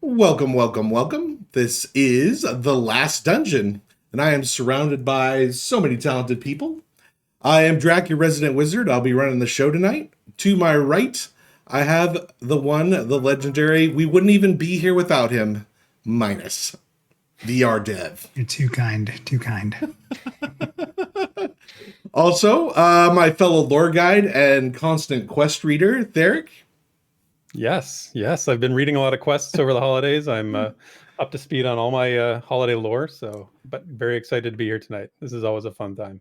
Welcome, welcome, welcome. This is The Last Dungeon, and I am surrounded by so many talented people. I am Draq, your resident wizard. I'll be running the show tonight. To my right, I have the one, the legendary, we wouldn't even be here without him, Minus, VR Dev. You're too kind, too kind. Also, my fellow lore guide and constant quest reader, Therek. Yes. I've been reading a lot of quests over the holidays. I'm up to speed on all my holiday lore, but very excited to be here tonight. This is always a fun time.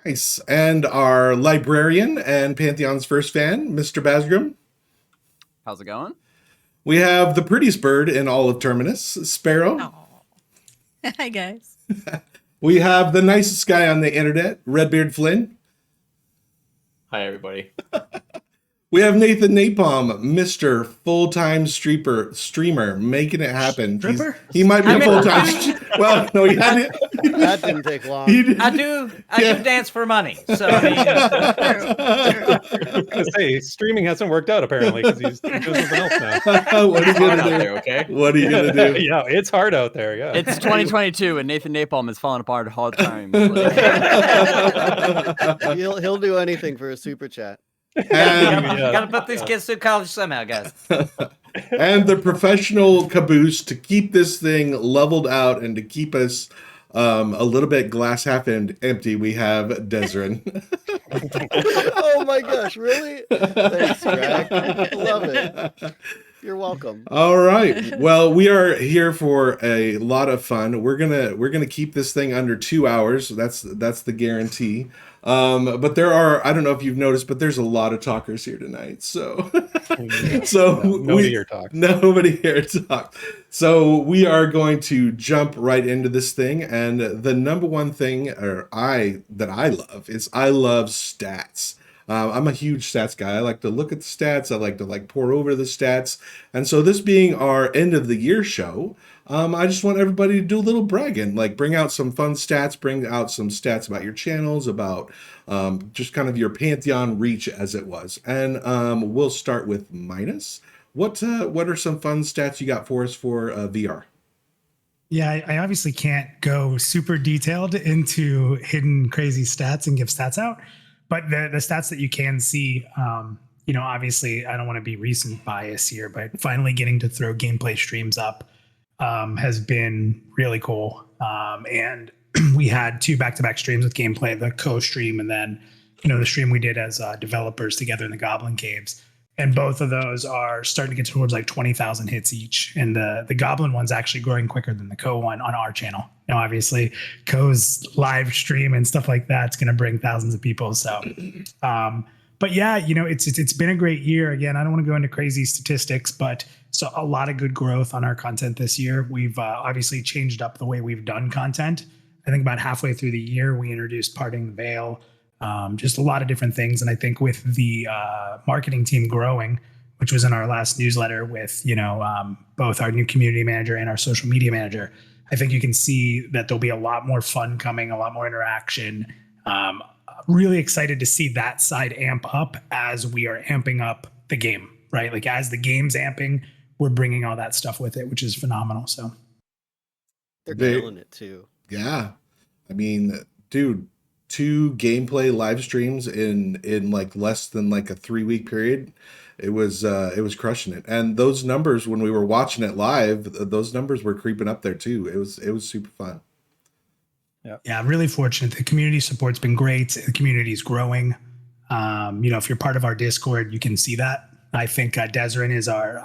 Nice. And our librarian and Pantheon's first fan, Mr. Bazgrim. How's it going? We have the prettiest bird in all of Terminus, Sparoh. Oh. Hi, guys. We have the nicest guy on the internet, RedBeardFlynn. Hi, everybody. We have Nathan Napalm, Mr. Full-time streamer, making it happen. He might be a full-time. Well, no, he had it. That didn't take long. I do dance for money. So I mean, I was going to say, streaming hasn't worked out apparently because he's doing something else now. What are you going to do? there, okay? What are you going to do? Yeah, it's hard out there. Yeah, It's 2022 and Nathan Napalm is falling apart hard times. He'll do anything for a super chat. Gotta put these kids through college somehow, guys. And the professional caboose to keep this thing leveled out and to keep us a little bit glass half empty, we have Desryn. Oh my gosh, really? Thanks, Draq. Love it. You're welcome. All right. Well, we are here for a lot of fun. We're gonna keep this thing under 2 hours. That's the guarantee. But there are, I don't know if you've noticed, but there's a lot of talkers here tonight. So, nobody here talks. Nobody here talks. So we are going to jump right into this thing. And the number one thing that I love is I love stats. I'm a huge stats guy. I like to look at the stats. I like to pour over the stats. And so this being our end of the year show, I just want everybody to do a little bragging, bring out some fun stats, bring out some stats about your channels, about just kind of your Pantheon reach as it was. And we'll start with Minus. What are some fun stats you got for us for VR? Yeah, I obviously can't go super detailed into hidden crazy stats and give stats out, but the stats that you can see, obviously I don't want to be recent bias here, but finally getting to throw gameplay streams up has been really cool. And we had 2 back-to-back streams with gameplay, the co-stream, and then, the stream we did as developers together in the Goblin Caves. And both of those are starting to get towards 20,000 hits each. And the Goblin one's actually growing quicker than the Co one on our channel. Now, obviously, Co's live stream and stuff like that's going to bring thousands of people. So, but yeah, it's been a great year. Again, I don't want to go into crazy statistics, but so a lot of good growth on our content this year. We've obviously changed up the way we've done content. I think about halfway through the year, we introduced Parting the Veil, just a lot of different things. And I think with the marketing team growing, which was in our last newsletter with, both our new community manager and our social media manager, I think you can see that there'll be a lot more fun coming, a lot more interaction. Really excited to see that side amp up as we are amping up the game, right? As the game's amping, we're bringing all that stuff with it, which is phenomenal. So They're killing it too. Yeah. I mean, dude, 2 gameplay live streams in less than a 3-week period. It was crushing it. And those numbers, when we were watching it live, those numbers were creeping up there too. It was super fun. Yeah, I'm really fortunate. The community support's been great. The community is growing. If you're part of our Discord, you can see that. I think Desryn is our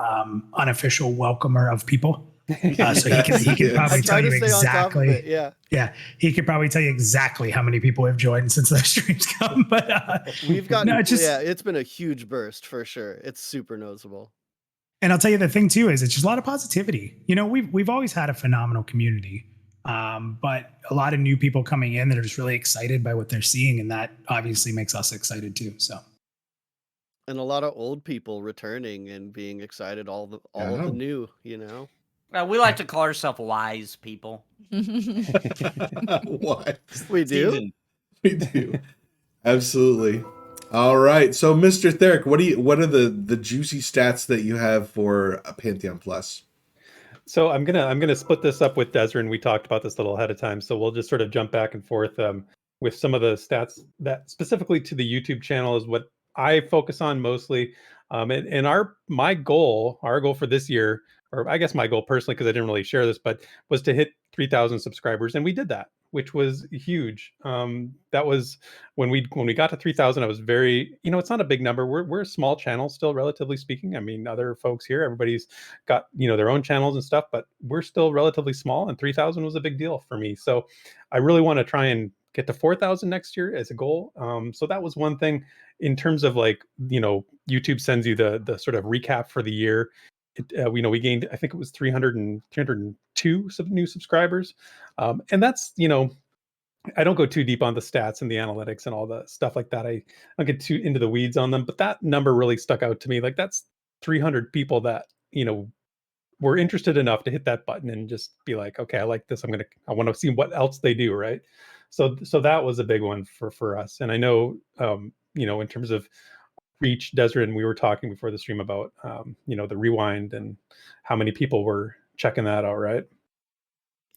unofficial welcomer of people. So he can probably tell you exactly. Yeah, he could probably tell you exactly how many people have joined since those streams come. But we've gotten it's been a huge burst for sure. It's super noticeable. And I'll tell you the thing too is it's just a lot of positivity. We've always had a phenomenal community. But a lot of new people coming in that are just really excited by what they're seeing, and that obviously makes us excited too. So, and a lot of old people returning and being excited. All of the new, We like to call ourselves wise people. What? We do. We do. Absolutely. All right. So, Mr. Therek, what are the juicy stats that you have for Pantheon Plus? So I'm gonna split this up with Desryn. We talked about this a little ahead of time, so we'll just sort of jump back and forth with some of the stats that specifically to the YouTube channel is what I focus on mostly. And our goal for this year, or I guess my goal personally, because I didn't really share this, but was to hit 3,000 subscribers, and we did that, which was huge. That was when we got to 3,000. I was very, it's not a big number. We're a small channel still, relatively speaking. I mean, other folks here, everybody's got their own channels and stuff, but we're still relatively small, and 3,000 was a big deal for me. So I really want to try and get to 4,000 next year as a goal. So that was one thing in terms of like, YouTube sends you the sort of recap for the year. We gained, I think it was 302 new subscribers. And that's, I don't go too deep on the stats and the analytics and all the stuff like that. I don't get too into the weeds on them, but that number really stuck out to me. Like that's 300 people that, were interested enough to hit that button and just be like, okay, I like this. I want to see what else they do. Right. So that was a big one for us. And I know, in terms of reach, Desryn, we were talking before the stream about, the rewind and how many people were checking that out. Right.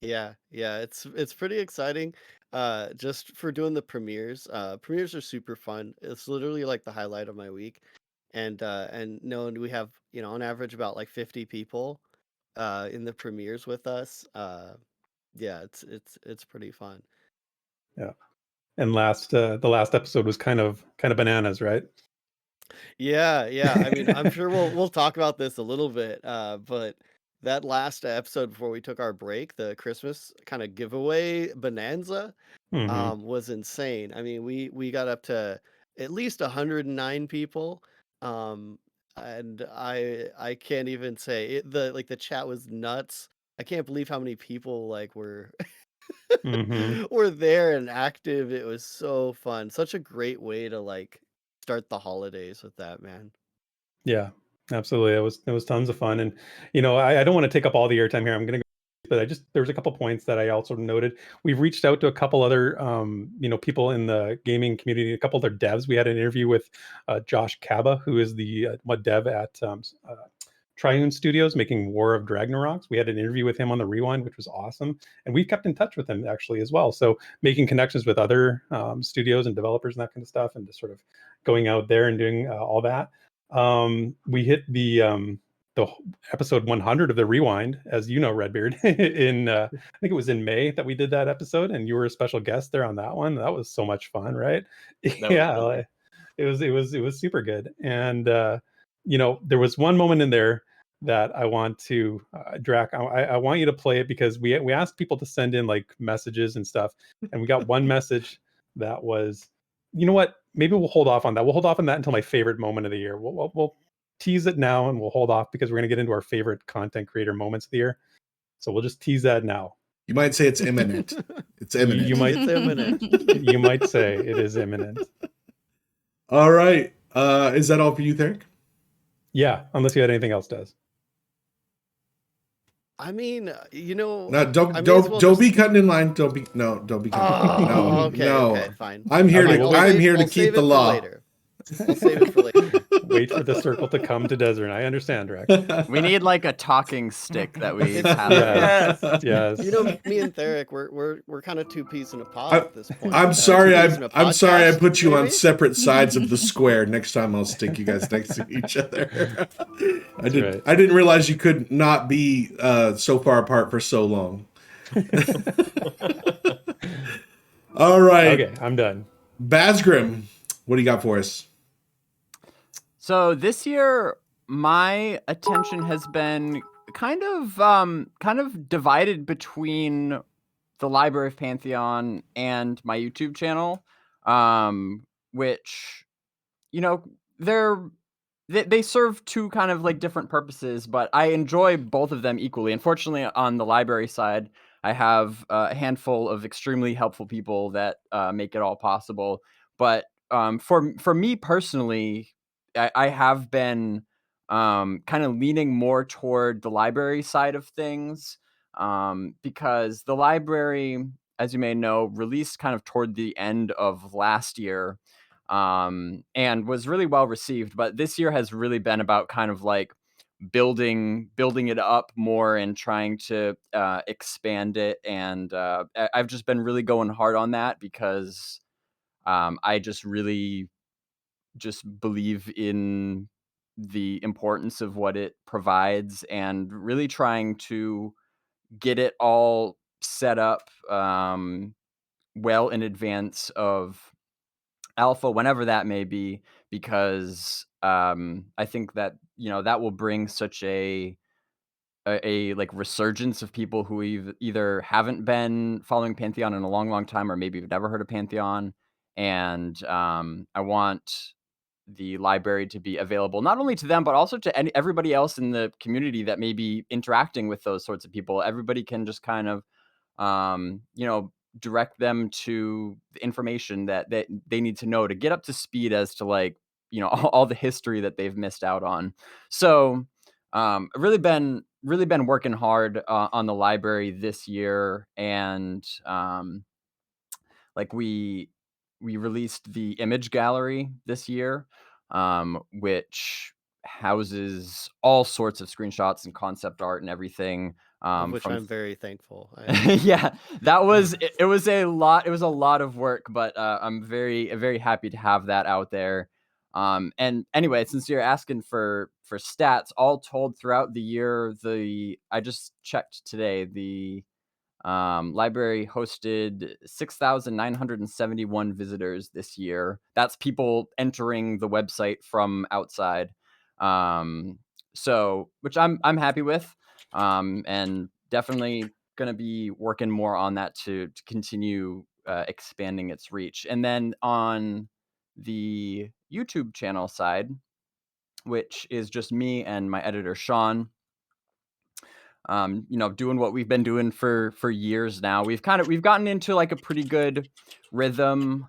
Yeah, it's pretty exciting. Just for doing the premieres. Premieres are super fun. It's literally like the highlight of my week. And knowing we have, on average about like 50 people in the premieres with us. Yeah, it's pretty fun. Yeah. And the last episode was kind of bananas, right? Yeah. I mean, I'm sure we'll talk about this a little bit. But that last episode before we took our break, the Christmas kind of giveaway bonanza, Mm-hmm. was insane. I mean, we got up to at least 109 people. And I can't even say it, the chat was nuts. I can't believe how many people like were Mm-hmm. were there and active. It was so fun. Such a great way to like start the holidays with that, man. Yeah, absolutely. It was tons of fun. And I don't want to take up all the airtime here. I'm gonna go, but there's a couple points that I also noted. We've reached out to a couple other people in the gaming community, a couple other devs. We had an interview with Josh Kaba, who is the dev at Triune Studios making War of Ragnaroks. We had an interview with him on the Rewind, which was awesome, and we've kept in touch with him actually as well. So making connections with other studios and developers and that kind of stuff, and just sort of going out there and doing all that. We hit the episode 100 of the Rewind, as you know, Redbeard, in I think it was in May that we did that episode, and you were a special guest there on that one. That was so much fun, right? Yeah, it was super good. And there was one moment in there that I want to Draq. I want you to play it because we asked people to send in like messages and stuff, and we got one message that was, you know what? Maybe we'll hold off on that. We'll hold off on that until my favorite moment of the year. We'll tease it now, and we'll hold off because we're going to get into our favorite content creator moments of the year. So we'll just tease that now. You might say it's imminent. It's imminent. It's imminent. You might say it is imminent. All right. Is that all for you, Therek? Yeah, unless you had anything else, Des. I mean, No, don't be cutting in line. Don't be cutting. No, okay, fine. I'm here We'll to keep the law. We'll save it for later. Wait for the circle to come to Desryn. I understand, Draq. We need like a talking stick that we have. Yes. Me and Therek, we're kind of two peas in a pod at this point. I'm sorry. I'm sorry. I put you on separate sides of the square. Next time I'll stick you guys next to each other. I didn't realize you could not be so far apart for so long. All right. Okay, I'm done. Bazgrim, what do you got for us? So this year, my attention has been kind of divided between the Library of Pantheon and my YouTube channel, which, they serve two kind of like different purposes, but I enjoy both of them equally. Unfortunately, on the library side, I have a handful of extremely helpful people that make it all possible. But for me personally, I have been kind of leaning more toward the library side of things, because the library, as you may know, released kind of toward the end of last year, and was really well received. But this year has really been about kind of like building it up more and trying to expand it. And I've just been really going hard on that because I just really just believe in the importance of what it provides and really trying to get it all set up well in advance of alpha, whenever that may be, because I think that that will bring such a like resurgence of people who either haven't been following Pantheon in a long time, or maybe have never heard of Pantheon. And I want the library to be available not only to them, but also to everybody else in the community that may be interacting with those sorts of people. Everybody can just kind of, direct them to the information that they need to know to get up to speed as to like, all the history that they've missed out on. So really been working hard on the library this year. And like we released the image gallery this year, which houses all sorts of screenshots and concept art and everything. Of which From I'm very thankful. yeah, that was it was a lot. It was a lot of work, but I'm very happy to have that out there. And anyway, since you're asking for stats, all told throughout the year, I just checked today, the library hosted 6,971 visitors this year. That's people entering the website from outside. So, which I'm happy with, and definitely going to be working more on that to continue expanding its reach. And then on the YouTube channel side, which is just me and my editor Sean, doing what we've been doing for years now. We've gotten into like a pretty good rhythm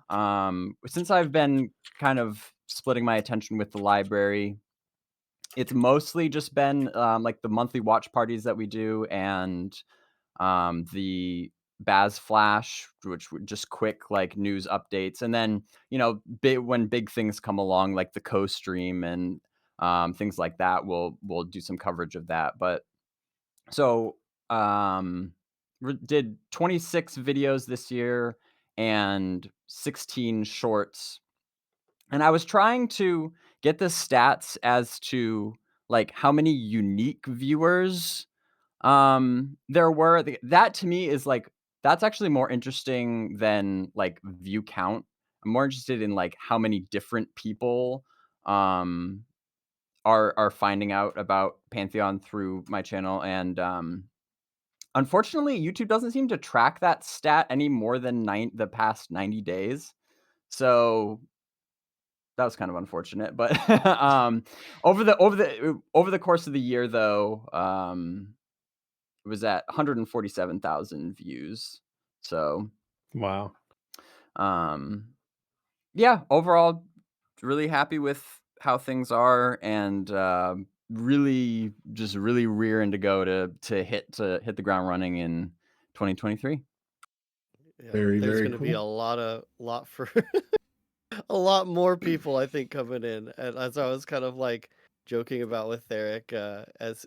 since I've been kind of splitting my attention with the library. It's mostly just been like the monthly watch parties that we do, and the Baz Flash, which were just quick like news updates, and then when big things come along like the co-stream and things like that, we'll do some coverage of that. But so did 26 videos this year and 16 shorts. And I was trying to get the stats as to like how many unique viewers there were. That to me is like, that's actually more interesting than like view count. I'm more interested in like how many different people are finding out about Pantheon through my channel. And unfortunately, YouTube doesn't seem to track that stat any more than the past 90 days. So that was kind of unfortunate. But over the course of the year, though, it was at 147,000 views. So Wow. Yeah, overall, really happy with how things are, and really rearing to go to hit the ground running in 2023. Yeah, Very, there's very going to be a cool. lot for a lot more people, I think, coming in. And as I was kind of like joking about with Therek, as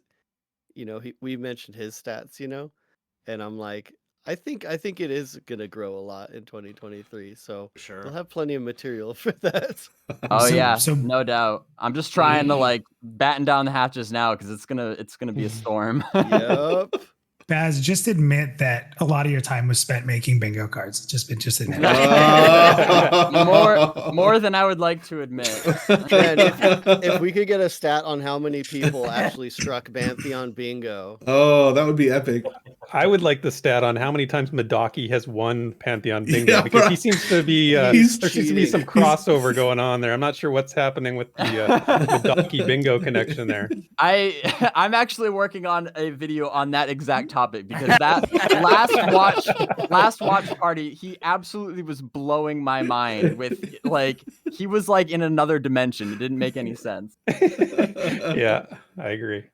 we mentioned his stats, and I'm like, I think it is gonna grow a lot in 2023. So Sure. they'll have plenty of material for that. Oh yeah, So no doubt. I'm just trying to like batten down the hatches now because it's gonna be a storm. Yep. Baz, just admit that a lot of your time was spent making bingo cards. Just admit it. more than I would like to admit. Man, if we could get a stat on how many people actually struck Pantheon bingo. Oh, that would be epic. I would like the stat on how many times Madaki has won Pantheon bingo, Yeah, because right. he seems to be there He's seems to be some crossover going on there. I'm not sure what's happening with the Madaki bingo connection there. I'm actually working on a video on that exact topic, because that last watch party, he absolutely was blowing my mind with like, he was like in another dimension. It didn't make any sense. Yeah, I agree.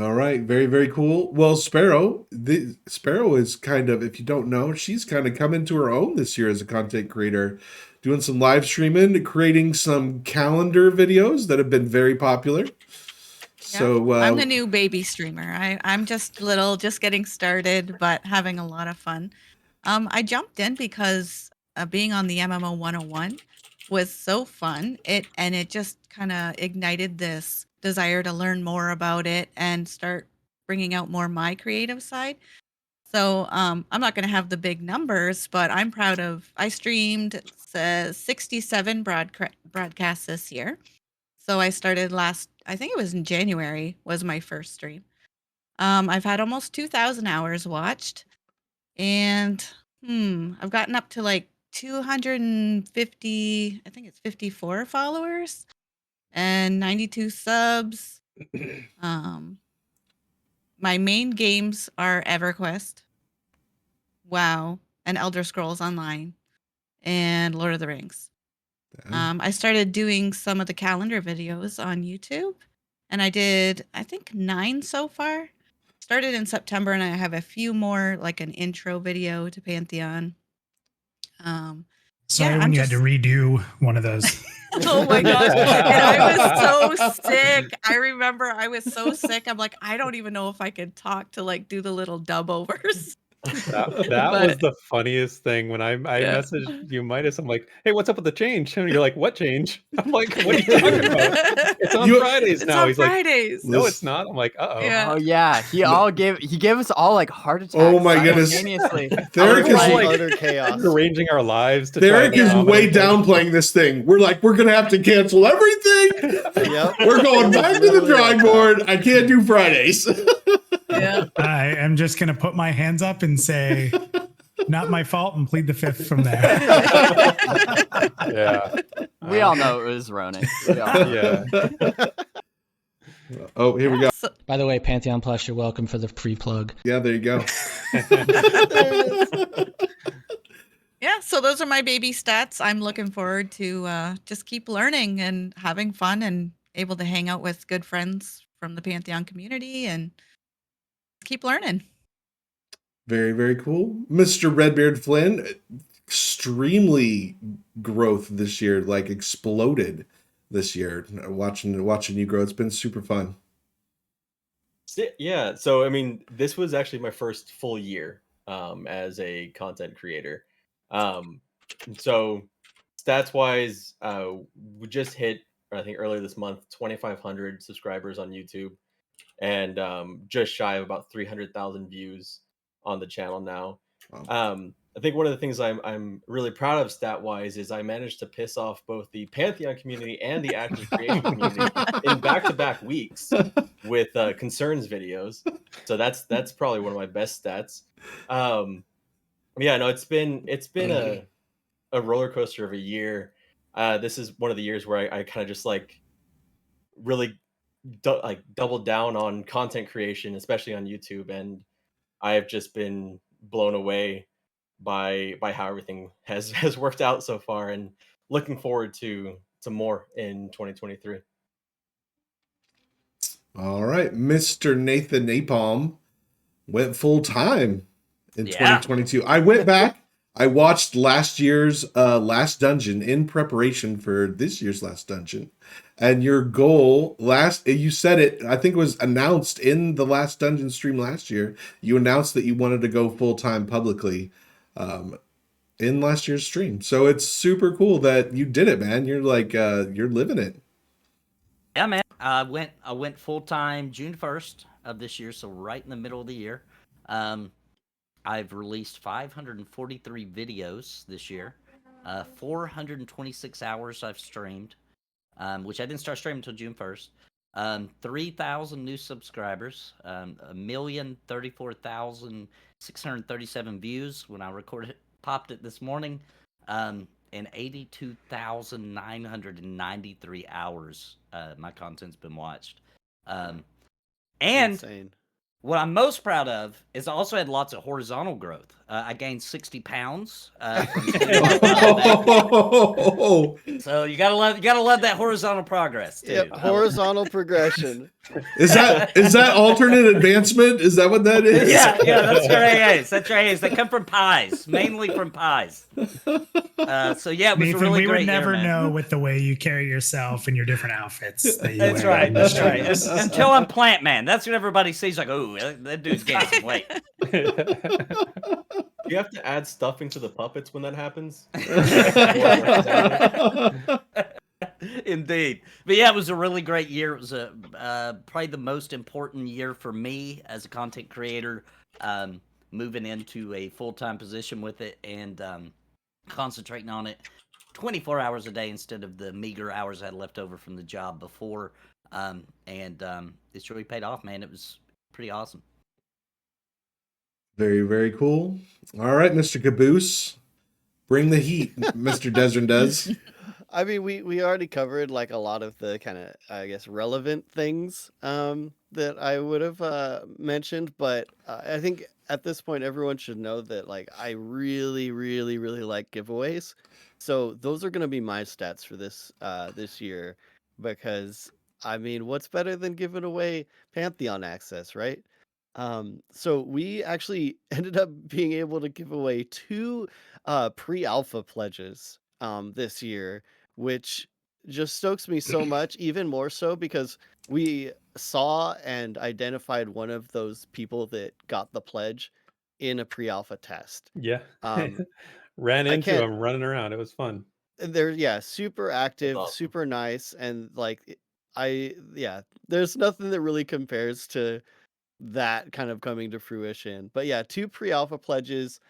All right, very, very cool. Well, Sparoh is kind of, if you don't know, she's kind of come into her own this year as a content creator, doing some live streaming, creating some calendar videos that have been very popular. So I'm the new baby streamer. I'm just little, just getting started, but having a lot of fun. I jumped in because being on the MMO 101 was so fun. It just kind of ignited this desire to learn more about it and start bringing out more my creative side. So I'm not going to have the big numbers, but I'm proud of. I streamed 67 broadcasts this year. So I started I think it was in January, was my first stream. I've had almost 2,000 hours watched, and I've gotten up to like 250, I think it's 54 followers and 92 subs. My main games are EverQuest, WoW, and Elder Scrolls Online, and Lord of the Rings. I started doing some of the calendar videos on YouTube, and I did, I think, 9 so far. Started in September, and I have a few more, like an intro video to Pantheon. Sorry when you had to redo one of those. Oh my gosh. And I was so sick. I remember I was so sick. I'm like, I don't even know if I could talk to like do the little dub overs. That was the funniest thing when I messaged you, Midas. I'm like, "Hey, what's up with the change?" And you're like, "What change?" I'm like, "What are you talking about? It's on Fridays It's now." on He's Fridays. like, "No, it's not." I'm like, "Uh-oh." Yeah. Oh yeah, he gave us all like heart attacks. Oh my goodness. Simultaneously. Therek We're all, is like, utter chaos. arranging our lives to try Therek and is way accommodate this. downplaying this thing. We're like, we're gonna have to cancel everything. Yep. We're going back to the Literally drawing like board. I can't do Fridays. Yeah. I am just going to put my hands up and say, not my fault, and plead the fifth from there. Yeah. We all know it was Ronan. Yeah. Oh, here we go. By the way, Pantheon Plus, you're welcome for the free plug. Yeah, there you go. Yeah, so those are my baby stats. I'm looking forward to just keep learning and having fun and able to hang out with good friends from the Pantheon community and keep learning. Very, very cool. Mr. RedBeardFlynn, extremely growth this year, like exploded this year. Watching you grow, it's been super fun. Yeah, so I mean, this was actually my first full year as a content creator. So stats wise, we just hit, I think earlier this month, 2,500 subscribers on YouTube, and just shy of about 300,000 views on the channel now. Wow. I think one of the things I'm really proud of stat wise is I managed to piss off both the Pantheon community and the active creation community in back-to-back weeks with concerns videos. So that's probably one of my best stats. Yeah, no, it's been a roller coaster of a year. This is one of the years where I kind of just like really doubled down on content creation, especially on YouTube, and I have just been blown away by how everything has worked out so far, and looking forward to more in 2023. All right, Mr. Nathan Napalm went full time in 2022. I went back. I watched last year's last dungeon in preparation for this year's last dungeon. And your goal you said it, I think it was announced in the last dungeon stream last year. You announced that you wanted to go full time publicly in last year's stream. So it's super cool that you did it, man. You're like, you're living it. Yeah, man. I went full time June 1st of this year, so right in the middle of the year. I've released 543 videos this year. 426 hours I've streamed, which I didn't start streaming until June 1st. 3,000 new subscribers, 1,034,637 views when I popped it this morning, and 82,993 hours my content's been watched. And Insane. What I'm most proud of is I also had lots of horizontal growth. I gained 60 pounds. From so you gotta love that horizontal progress too. Yep, horizontal progression. Is that alternate advancement? Is that what that is? Yeah, that's your AAs. That's your AAs. They come from pies, mainly from pies. So yeah, it was Nathan, a really we great would never year, man. know with the way you carry yourself and your different outfits. That you That's wear right. in the That's right. streams. Until I'm Plant Man, that's what everybody sees. Like, oh, that dude's gaining some weight. You have to add stuffing to the puppets when that happens. Indeed. But yeah, it was a really great year. It was probably the most important year for me as a content creator, moving into a full-time position with it and concentrating on it 24 hours a day instead of the meager hours I had left over from the job before. It's really paid off, man. It was pretty awesome. Very, very cool. All right, Mr. Caboose. Bring the heat, Mr. Desryn does. I mean, we already covered like a lot of the kind of, I guess, relevant things that I would have mentioned, but I think at this point everyone should know that like I really, really, really like giveaways. So those are going to be my stats for this year, because I mean, what's better than giving away Pantheon access, right? So we actually ended up being able to give away 2 pre-alpha pledges this year, which just stokes me so much, even more so because we saw and identified one of those people that got the pledge in a pre-alpha test. Yeah. Um, Ran I into can't- him running around. It was fun. They're super active, awesome. super nice, and like there's nothing that really compares to that kind of coming to fruition. But yeah, 2 pre-alpha pledges,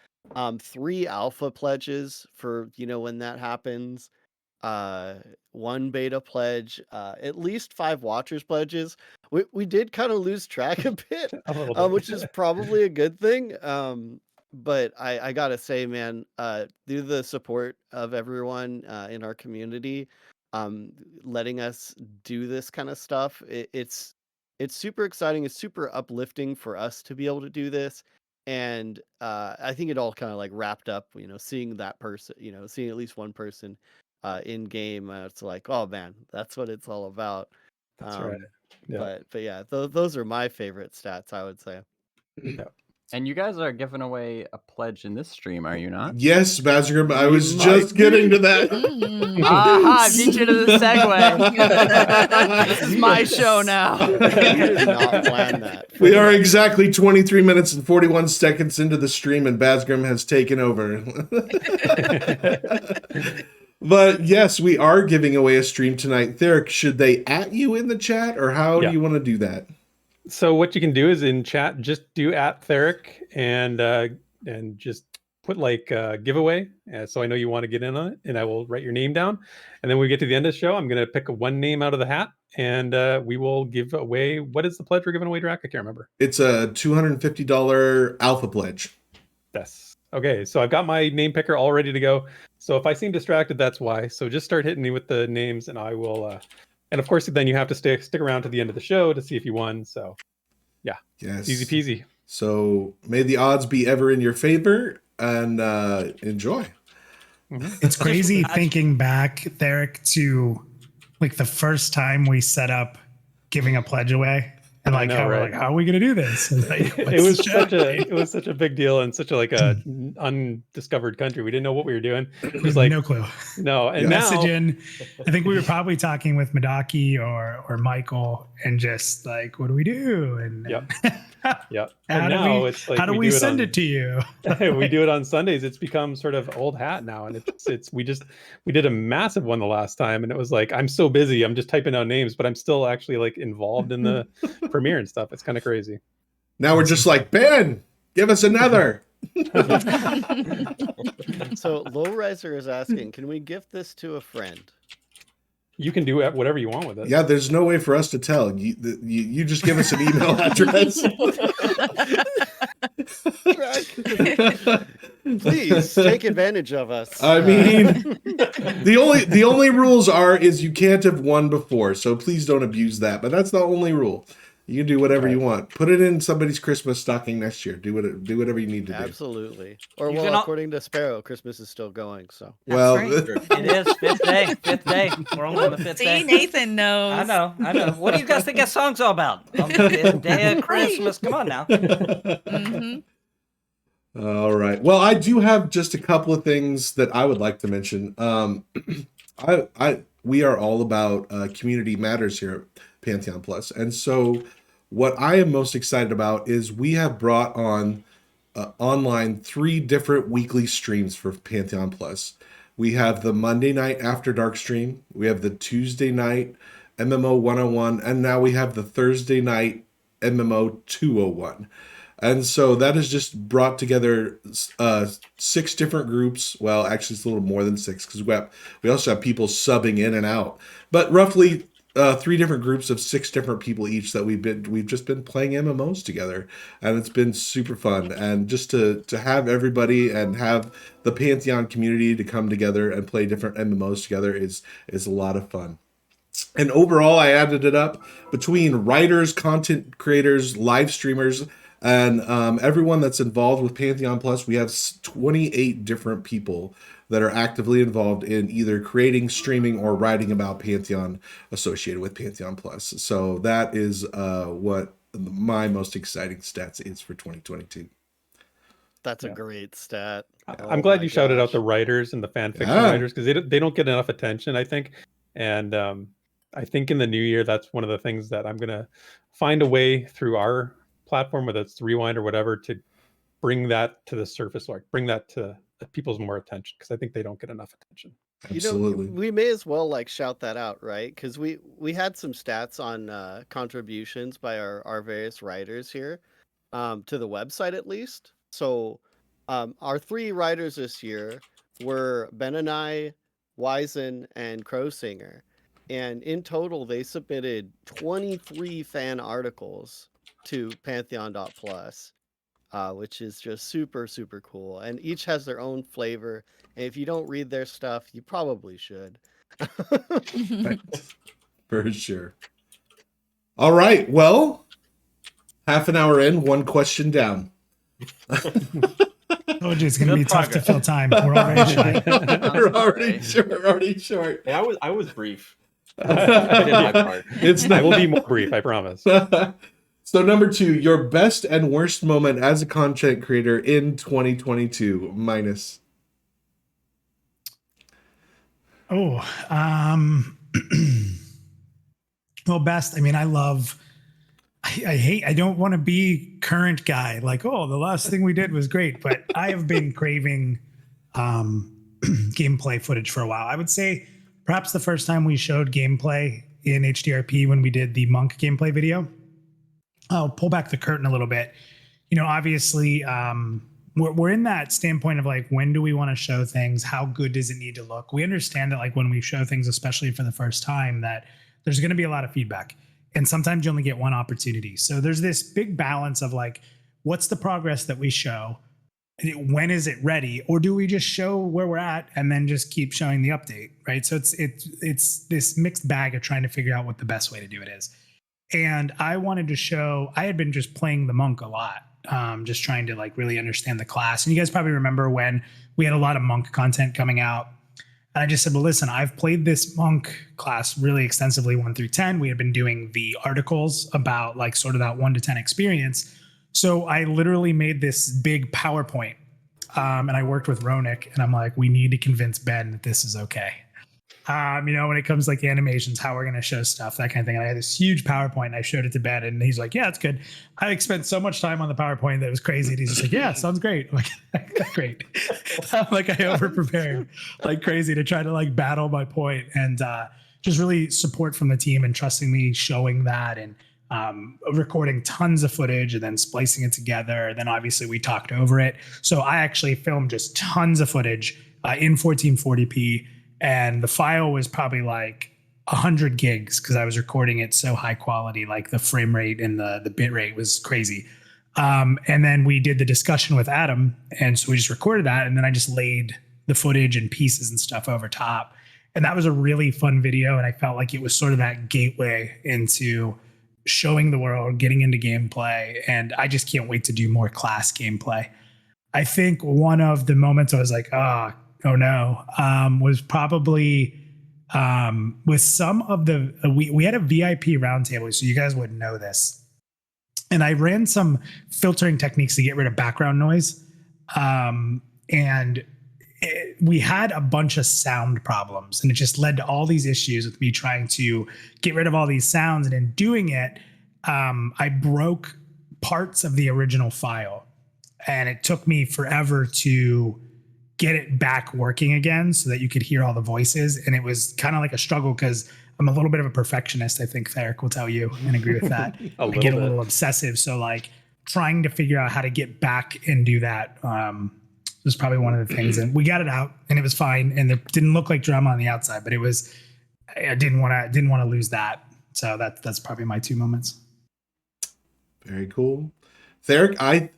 3 alpha pledges for when that happens, 1 beta pledge, at least 5 watchers pledges. We did kind of lose track a bit, A little bit. which is probably a good thing. But I gotta say, man, through the support of everyone in our community, letting us do this kind of stuff, it's super exciting. It's super uplifting for us to be able to do this. And I think it all kind of like wrapped up, seeing that person, seeing at least one person in game. It's like, oh man, that's what it's all about. That's right. Yeah. But yeah, those are my favorite stats, I would say. And you guys are giving away a pledge in this stream, are you not? Yes, Bazgrim, I We was might just getting to that. Aha, beat you to the segue. This is my show now. We did not plan that. We are exactly 23 minutes and 41 seconds into the stream, and Bazgrim has taken over. But yes, we are giving away a stream tonight. Therek, should they at you in the chat, or how do you want to do that? So what you can do is in chat, just do @Therek and just put like giveaway. So I know you want to get in on it, and I will write your name down. And then when we get to the end of the show, I'm going to pick one name out of the hat, and we will give away. What is the pledge we're giving away, Draq? I can't remember. It's a $250 alpha pledge. Yes. Okay, so I've got my name picker all ready to go. So if I seem distracted, that's why. So just start hitting me with the names, and I will. And of course, then you have to stick around to the end of the show to see if you won. So, yeah, Yes, easy peasy. So may the odds be ever in your favor, and enjoy. It's crazy thinking back, Therek, to like the first time we set up giving a pledge away. And like, know, right? how are we going to do this? And like, It was such a big deal and such a undiscovered country. We didn't know what we were doing. It was like no clue. No, and Message now in. I think we were probably talking with Madaki or Michael, and just like, what do we do? And Yep. how And do now we, it's like how do we do send on, it to you? we do it on Sundays. It's become sort of old hat now, and we did a massive one the last time, and it was like, I'm so busy, I'm just typing out names, but I'm still actually like involved in the premiere and stuff. It's kind of crazy. Now we're just like, Ben, give us another. So Lowriser is asking, can we gift this to a friend? You can do whatever you want with it. Yeah, there's no way for us to tell. You just give us an email address. Please take advantage of us. I mean, the only rules is you can't have won before, so please don't abuse that. But that's the only rule. You can do whatever you Right. want. Put it in somebody's Christmas stocking next year. Do whatever you need to do. Absolutely. Or You well, can al- according to Sparoh, Christmas is still going. So That's Well, right. It is fifth day. Fifth day. We're only on the fifth See, day. Nathan knows. I know. What do you guys think that song's all about? On the fifth day of Christmas. Come on now. Mm-hmm. All right. Well, I do have just a couple of things that I would like to mention. We are all about community matters here at Pantheon Plus, and so what I am most excited about is we have brought on online 3 different weekly streams for Pantheon Plus. We have the Monday night After Dark stream, we have the Tuesday night MMO 101, and now we have the Thursday night MMO 201. And so that has just brought together 6 different groups. Well, actually, it's a little more than 6 because we also have people subbing in and out. But roughly 3 different groups of 6 different people each that we've just been playing MMOs together, and it's been super fun. And just to have everybody and have the Pantheon community to come together and play different MMOs together is a lot of fun. And overall, I added it up between writers, content creators, live streamers, and everyone that's involved with Pantheon Plus. We have 28 different people that are actively involved in either creating, streaming, or writing about Pantheon associated with Pantheon Plus. So that is what my most exciting stats is for 2022. that's a great stat. I'm glad you shouted out the writers and the fan fiction writers because they don't get enough attention, I think. And I think in the new year, that's one of the things that I'm going to find a way through our platform, whether it's Rewind or whatever, to bring that to the surface, like bring that to people's more attention, because I think they don't get enough attention. Absolutely. You know, we may as well like shout that out, right? Because we had some stats on contributions by our various writers here to the website at least. So our 3 writers this year were Ben and I, Wizen, and Crowsinger. And in total, they submitted 23 fan articles to Pantheon.plus, which is just super, super cool. And each has their own flavor. And if you don't read their stuff, you probably should. For sure. All right. Well, half an hour in, 1 question down. Told you it's going to be tough to fill time. We're already shy. We're already short. Yeah, I was brief. I did my part. I will be more brief, I promise. So number 2, your best and worst moment as a content creator in 2022 minus. Well, best. I mean, I don't want to be current guy. Like, oh, the last thing we did was great, but I have been craving gameplay footage for a while. I would say perhaps the first time we showed gameplay in HDRP when we did the Monk gameplay video. I'll pull back the curtain a little bit. You know, obviously, we're in that standpoint of like, when do we want to show things? How good does it need to look? We understand that like when we show things, especially for the first time, that there's going to be a lot of feedback. And sometimes you only get one opportunity. So there's this big balance of like, what's the progress that we show? When is it ready? Or do we just show where we're at and then just keep showing the update, right? So it's this mixed bag of trying to figure out what the best way to do it is. And I wanted to show, I had been just playing the Monk a lot, just trying to like really understand the class. And you guys probably remember when we had a lot of Monk content coming out. And I just said, well, listen, I've played this Monk class really extensively, 1 through 10. We had been doing the articles about like sort of that 1 to 10 experience. So I literally made this big PowerPoint and I worked with Ronik and I'm like, we need to convince Ben that this is okay. You know, when it comes like animations, how we're going to show stuff, that kind of thing. And I had this huge PowerPoint and I showed it to Ben and he's like, yeah, it's good. I like spent so much time on the PowerPoint that it was crazy. And he's just like, yeah, sounds great. I'm like, great. I'm like, I over prepared like crazy to try to like battle my point and just really support from the team and trusting me, showing that and recording tons of footage and then splicing it together. And then obviously we talked over it. So I actually filmed just tons of footage in 1440p. And the file was probably like 100 gigs because I was recording it so high quality, like the frame rate and the bit rate was crazy. And then we did the discussion with Adam. And so we just recorded that. And then I just laid the footage and pieces and stuff over top. And that was a really fun video. And I felt like it was sort of that gateway into showing the world, getting into gameplay, and I just can't wait to do more class gameplay. I think one of the moments I was like, oh no, was probably with some of the we had a VIP roundtable, so you guys would know this, and I ran some filtering techniques to get rid of background noise, and we had a bunch of sound problems, and it just led to all these issues with me trying to get rid of all these sounds. And in doing it, I broke parts of the original file, and it took me forever to get it back working again so that you could hear all the voices. And it was kind of like a struggle because I'm a little bit of a perfectionist. I think Therek will tell you and agree with that. I get a little obsessive. So like trying to figure out how to get back and do that was probably one of the things. And we got it out and it was fine. And it didn't look like drama on the outside, but it was, I didn't want to lose that. So that's probably my 2 moments. Very cool. Therek,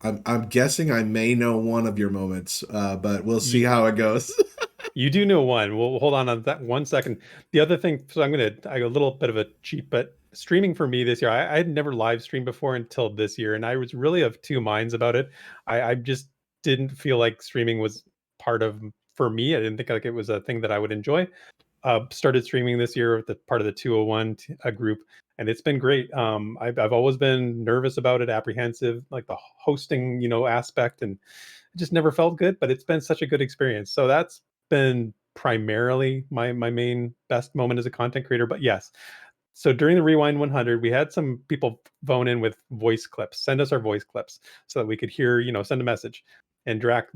I'm guessing I may know one of your moments, but we'll see how it goes. You do know one. We'll hold on that 1 second. The other thing, so I got a little bit of a cheat, but streaming for me this year, I had never live streamed before until this year, and I was really of 2 minds about it. I just didn't feel like streaming was for me. I didn't think like it was a thing that I would enjoy. Started streaming this year with the part of the 201 group, and it's been great. I've always been nervous about it, apprehensive, like the hosting, aspect, and it just never felt good, but it's been such a good experience. So that's been primarily my main best moment as a content creator. But yes, so during the Rewind 100, we had some people phone in with voice clips, send us our voice clips so that we could hear, send a message. And Draq,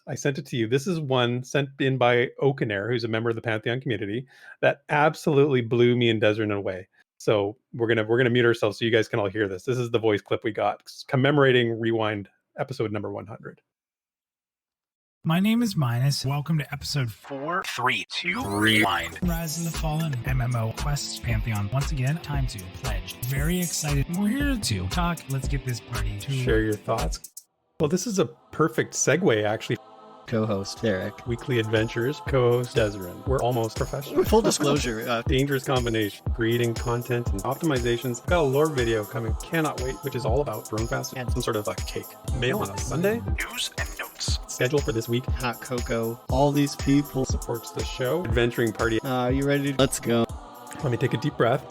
I sent it to you. This is one sent in by Okaner, who's a member of the Pantheon community, that absolutely blew me and Desryn away. So we're gonna mute ourselves so you guys can all hear this. This is the voice clip we got commemorating Rewind episode number 100. My name is Minus. Welcome to episode 432 Rewind. Rise of the Fallen MMO Quest Pantheon. Once again, time to pledge. Very excited. We're here to talk. Let's get this party to share your thoughts. Well, this is a perfect segue, actually. Co-host Therek. Weekly Adventures, co-host Desryn. We're almost professional. Full disclosure. Dangerous combination. Creating content and optimizations. I've got a lore video coming. Cannot wait, which is all about Throne Fast and some sort of a cake. Mail on a Sunday. News and notes. Schedule for this week. Hot cocoa. All these people. Supports the show. Adventuring party. Are you ready? Let's go. Let me take a deep breath.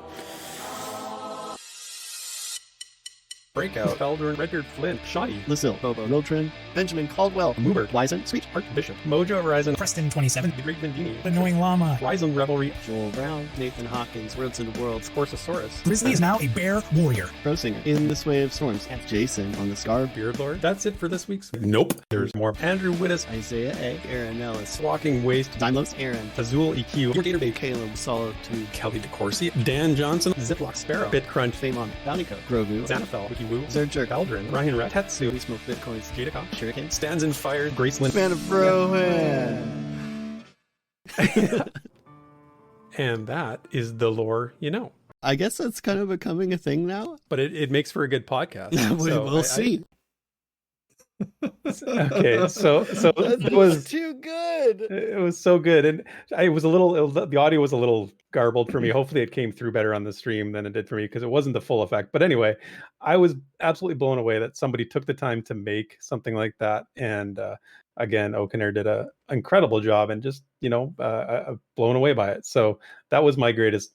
Breakout, Felder, RedBeardFlynn, Shoddy, Lazil, Bobo, Rotrin, Benjamin Caldwell, Moober, Wizen, Sweet, Archbishop, Mojo Horizon, Preston 27, The Great Vendini, Annoying Llama, Ryzen Revelry, Joel Brown, Nathan Hawkins, Worlds in the World, Scorsosaurus, Grizzly is now a bear warrior. Pro Singer, In This Way of Storms, Jason on the Scar, Beardlord. That's it for this week's. Nope. There's more. Andrew Wittis, Isaiah A, Aaron Ellis, Walking Waste, Daimlos, Aaron, Azul EQ, Gator Bay, Caleb, Solo 2, Kelly DeCourcy, Dan Johnson, Ziploc Sparoh, BitCrunch, Famon, Bountyco, Grogu, Xanathel, WikiWoo, Zerjerk, Eldrin, Ryan Rat, Tetsu, We Smoke Bitcoins, Jadaka, Shuriken, Stands in Fire, Graceland, Man of Rohan. And that is the lore you know. I guess that's kind of becoming a thing now. But it makes for a good podcast. We'll see. Okay, so it was too good. It was so good, and the audio was a little garbled for me. Hopefully, it came through better on the stream than it did for me because it wasn't the full effect. But anyway, I was absolutely blown away that somebody took the time to make something like that. And again, Okaner did an incredible job, and just blown away by it. So that was my greatest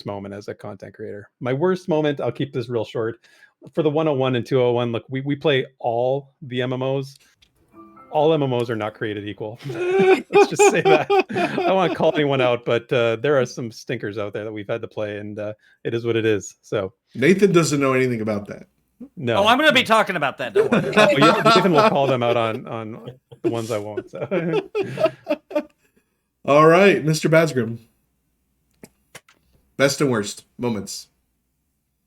moment as a content creator. My worst moment, I'll keep this real short. For the 101 and 201, look, we play all the MMOs. All MMOs are not created equal. Let's just say that. I don't want to call anyone out, but there are some stinkers out there that we've had to play, and it is what it is. So Nathan doesn't know anything about that. No. Oh, I'm going to be talking about that. Don't worry. Nathan will call them out on the ones I won't. So. All right, Mr. Bazgrim. Best and worst moments.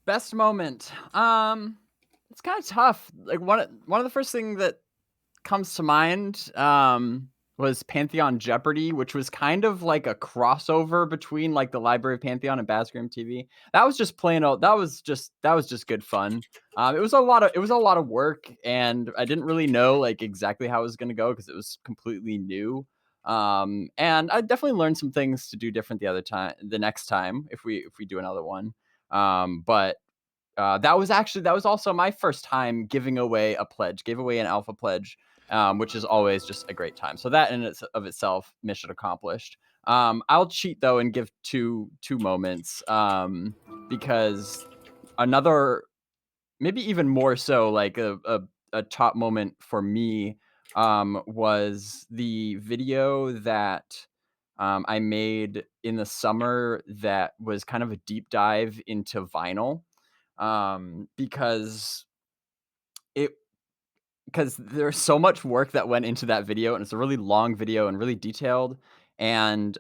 Best moment. It's kind of tough. Like one of the first things that comes to mind was Pantheon Jeopardy, which was kind of like a crossover between like the Library of Pantheon and Bazgrim TV. That was just plain old. That was just good fun. It was a lot of work, and I didn't really know like exactly how it was going to go because it was completely new. And I definitely learned some things to do different the next time if we do another one. But that was also my first time giving away a pledge, gave away an alpha pledge, which is always just a great time. So that in of itself, mission accomplished. I'll cheat though and give two moments, because another, maybe even more so, like a top moment for me, was the video that I made in the summer that was kind of a deep dive into vinyl, because it because there's so much work that went into that video, and it's a really long video and really detailed. And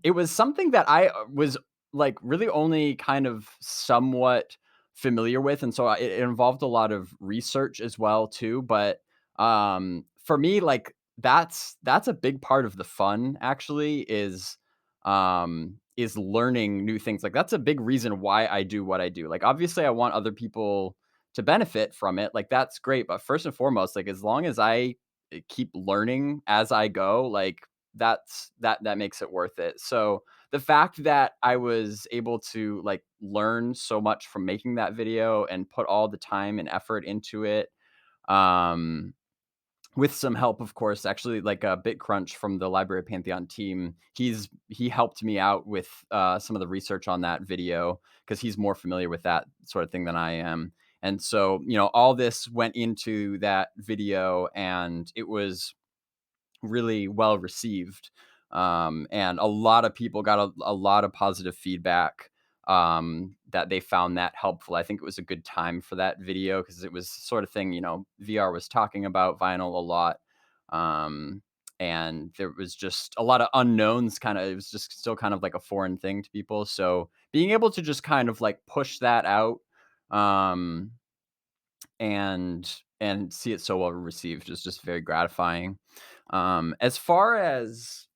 it was something that I was like really only kind of somewhat familiar with, and so it involved a lot of research as well too. But for me, like that's a big part of the fun. Actually, is learning new things. Like that's a big reason why I do what I do. Like obviously, I want other people to benefit from it, like that's great, but first and foremost, like as long as I keep learning as I go, like that makes it worth it. So the fact that I was able to like learn so much from making that video and put all the time and effort into it, um with some help, of course, actually, like a BitCrunch from the Library of Pantheon team. He helped me out with some of the research on that video because he's more familiar with that sort of thing than I am. And so, all this went into that video, and it was really well received. And a lot of people got a lot of positive feedback, that they found that helpful. I think it was a good time for that video because it was sort of thing, VR was talking about vinyl a lot. And there was just a lot of unknowns, it was just still kind of like a foreign thing to people. So being able to just kind of like push that out, um, and see it so well received is just very gratifying. As far as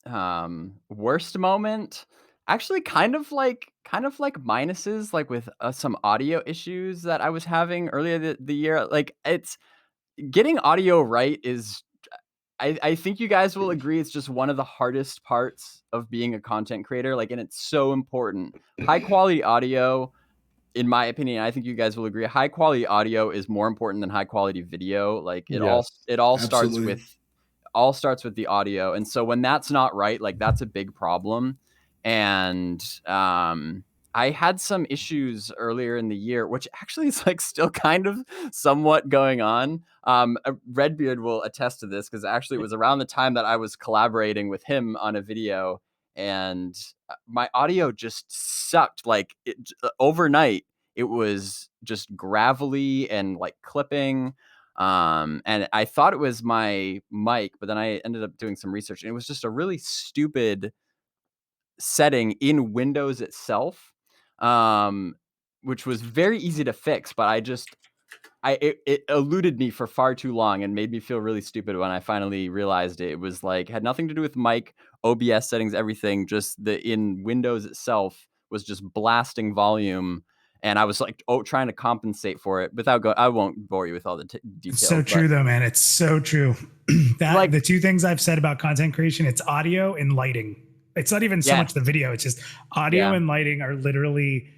worst moment, actually kind of like minuses, like with some audio issues that I was having earlier the year. Like it's getting audio right is, I think you guys will agree, it's just one of the hardest parts of being a content creator. Like, and it's so important. High quality audio, in my opinion, I think you guys will agree, high quality audio is more important than high quality video. Like Yes. it all Absolutely. starts with the audio. And so when that's not right, like that's a big problem. And I had some issues earlier in the year, which actually is like still kind of somewhat going on. Redbeard will attest to this because actually it was around the time that I was collaborating with him on a video, and my audio just sucked. Like overnight, it was just gravelly and like clipping. And I thought it was my mic, but then I ended up doing some research, and it was just a really stupid setting in Windows itself, um, which was very easy to fix. But it eluded me for far too long and made me feel really stupid when I finally realized it. It was like had nothing to do with mic, OBS settings, everything. Just in Windows itself was just blasting volume, and I was like, trying to compensate for it without going. I won't bore you with all the details. It's so true, though, man. It's so true. That Like- the two things I've said about content creation, it's audio and lighting. It's not even so Yeah. much the video. It's just audio Yeah. and lighting are literally,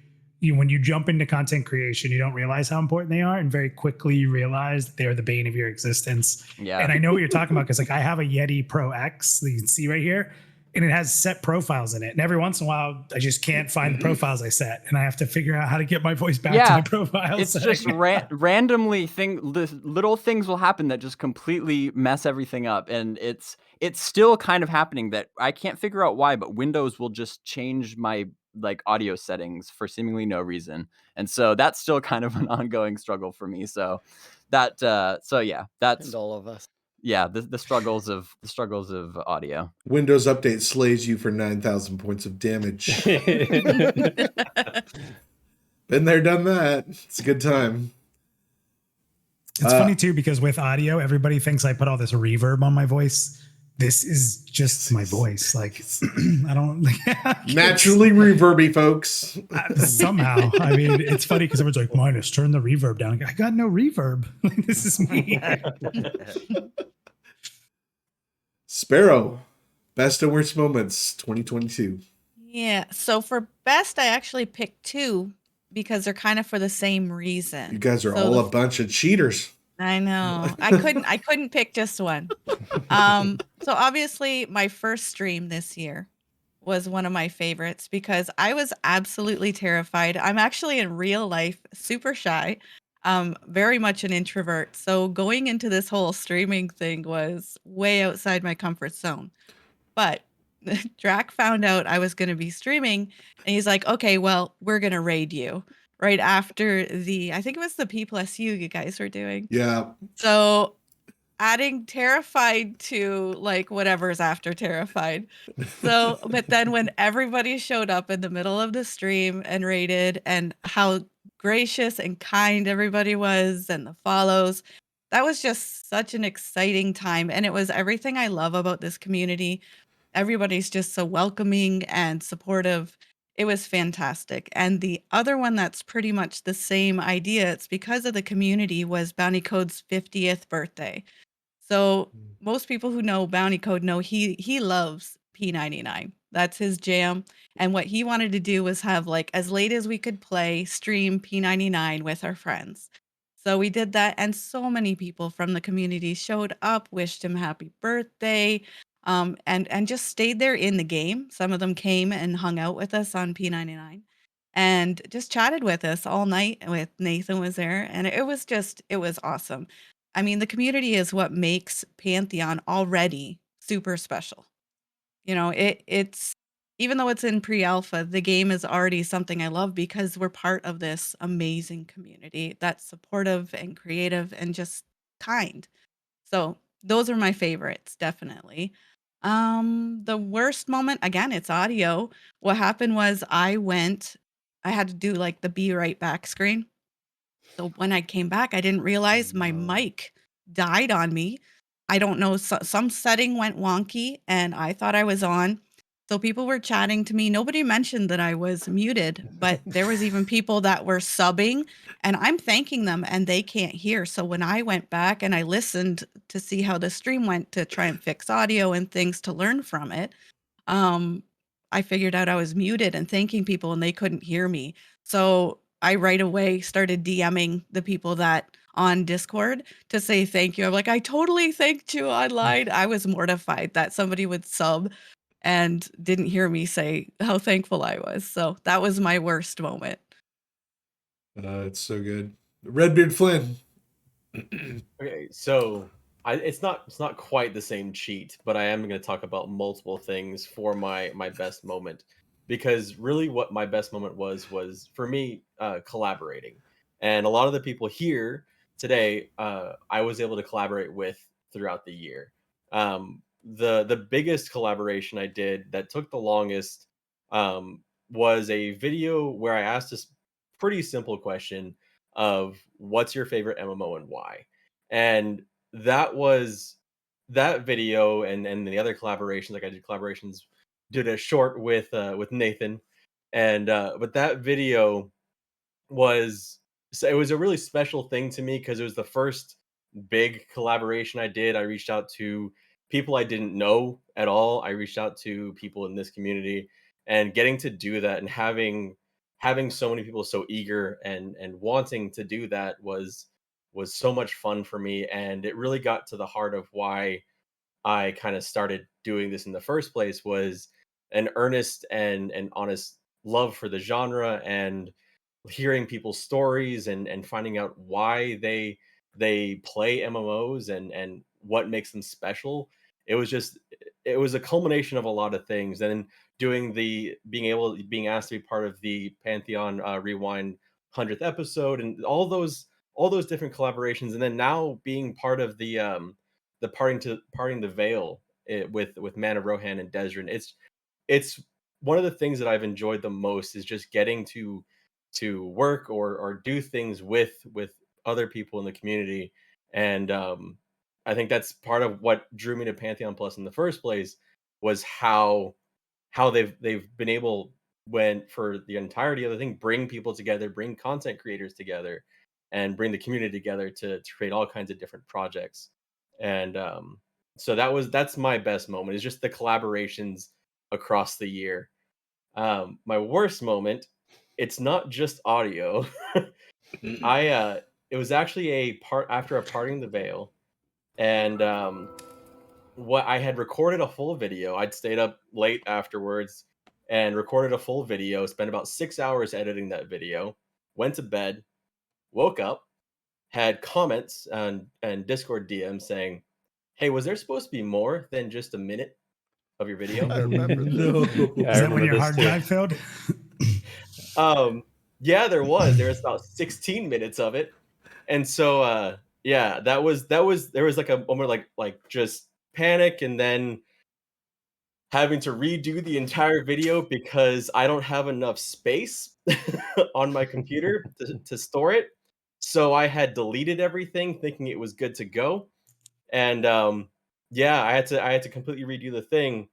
when you jump into content creation, you don't realize how important they are, and very quickly you realize that they're the bane of your existence. Yeah. And I know what you're talking about because like I have a Yeti Pro X that you can see right here, and it has set profiles in it. And every once in a while, I just can't find the profiles I set, and I have to figure out how to get my voice back to my profiles. It's just randomly little things will happen that just completely mess everything up, and it's still kind of happening that I can't figure out why, but Windows will just change my like audio settings for seemingly no reason, and so that's still kind of an ongoing struggle for me. So that's And all of us. yeah, the struggles of audio. Windows Update slays you for 9,000 points of damage. Been there, done that. It's a good time. It's funny too because with audio, everybody thinks I put all this reverb on my voice. This is just my voice. Like I don't Naturally reverby, folks. somehow. I mean, it's funny because everyone's like, "Minus, turn the reverb down." I got no reverb. This is me. Sparoh, best and worst moments 2022. Yeah. So for best, I actually picked two because they're kind of for the same You reason. guys are So all a bunch of cheaters. I know. I couldn't pick just one. So obviously my first stream this year was one of my favorites because I was absolutely terrified. I'm actually in real life super shy. Very much an introvert. So going into this whole streaming thing was way outside my comfort zone. But Draq found out I was going to be streaming and he's like, "Okay, well, we're going to raid you." Right after I think it was the P plus you guys were doing. Yeah. So adding terrified to like whatever's after terrified. So, but then when everybody showed up in the middle of the stream and rated and how gracious and kind everybody was and the follows, that was just such an exciting time. And it was everything I love about this community. Everybody's just so welcoming and supportive. It was fantastic. And the other one that's pretty much the same idea, it's because of the community, was Bounty Code's 50th birthday. So most people who know Bounty Code know he loves P99. That's his jam. And what he wanted to do was have like as late as we could play, stream P99 with our friends. So we did that, and so many people from the community showed up, wished him happy birthday, and just stayed there in the game. Some of them came and hung out with us on P99 and just chatted with us all night. With Nathan was there, and it was awesome. I mean, the community is what makes Pantheon already super special. You know, it's even though it's in pre-alpha, the game is already something I love because we're part of this amazing community that's supportive and creative and just kind. So those are my favorites, definitely. The worst moment, again, it's audio. What happened was I had to do like the be right back screen. So when I came back, I didn't realize my mic died on me. I don't know, some setting went wonky and I thought I was on. So people were chatting to me. Nobody mentioned that I was muted, but there was even people that were subbing and I'm thanking them and they can't hear. So when I went back and I listened to see how the stream went to try and fix audio and things to learn from it, um, I figured out I was muted and thanking people and they couldn't hear me. So I right away started DMing the people that on Discord to say thank you. I'm like, I totally thanked you online. I was mortified that somebody would sub and didn't hear me say how thankful I was. So that was my worst moment. It's so good. RedBeardFlynn. Okay, so it's not quite the same cheat, but I am going to talk about multiple things for my best moment, because really what my best moment was for me, collaborating, and a lot of the people here today, I was able to collaborate with throughout the year. The biggest collaboration I did that took the longest, was a video where I asked this pretty simple question of what's your favorite MMO and why. And that was that video, and the other collaborations, like I did collaborations, did a short with Nathan, and but that video was, so it was a really special thing to me because it was the first big collaboration I did. I reached out to people I didn't know at all. I reached out to people in this community, and getting to do that and having so many people so eager and wanting to do that was so much fun for me, and it really got to the heart of why I kind of started doing this in the first place, was an earnest and honest love for the genre, and hearing people's stories and finding out why they play MMOs and what makes them special. It was just, it was a culmination of a lot of things. And doing the being asked to be part of the Pantheon Rewind 100th episode, and all those different collaborations, and then now being part of the parting the veil, with Mana Rohan and Desryn. It's one of the things that I've enjoyed the most, is just getting to work or do things with other people in the community. And I think that's part of what drew me to Pantheon Plus in the first place, was how they've been able, when for the entirety of the thing, bring people together, bring content creators together, and bring the community together to create all kinds of different projects. And so that's my best moment, is just the collaborations across the year. My worst moment, it's not just audio. It was actually a part after a parting the veil, and what I had recorded a full video. I'd stayed up late afterwards and recorded a full video. Spent about 6 hours editing that video. Went to bed, woke up, had comments and Discord DM saying, "Hey, was there supposed to be more than just a minute of your video?" I remember this. No. Yeah, I Is that when remember your this hard too. drive failed? Yeah, there was. There was about 16 minutes of it. And so yeah, there was like a moment like just panic and then having to redo the entire video because I don't have enough space on my computer to store it. So I had deleted everything thinking it was good to go. And yeah, I had to completely redo the thing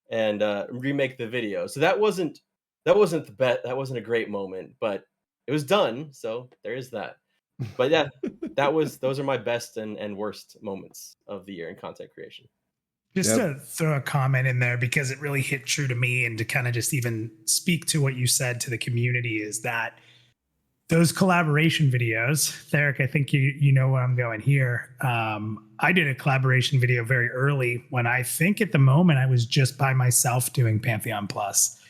and remake the video. So that wasn't the bet. That wasn't a great moment, but it was done. So there is that. But yeah, those are my best and worst moments of the year in content creation. Just Yep. to throw a comment in there because it really hit true to me, and to kind of just even speak to what you said to the community, is that those collaboration videos, Therek, I think you know where I'm going here. I did a collaboration video very early when I think at the moment I was just by myself doing Pantheon Plus.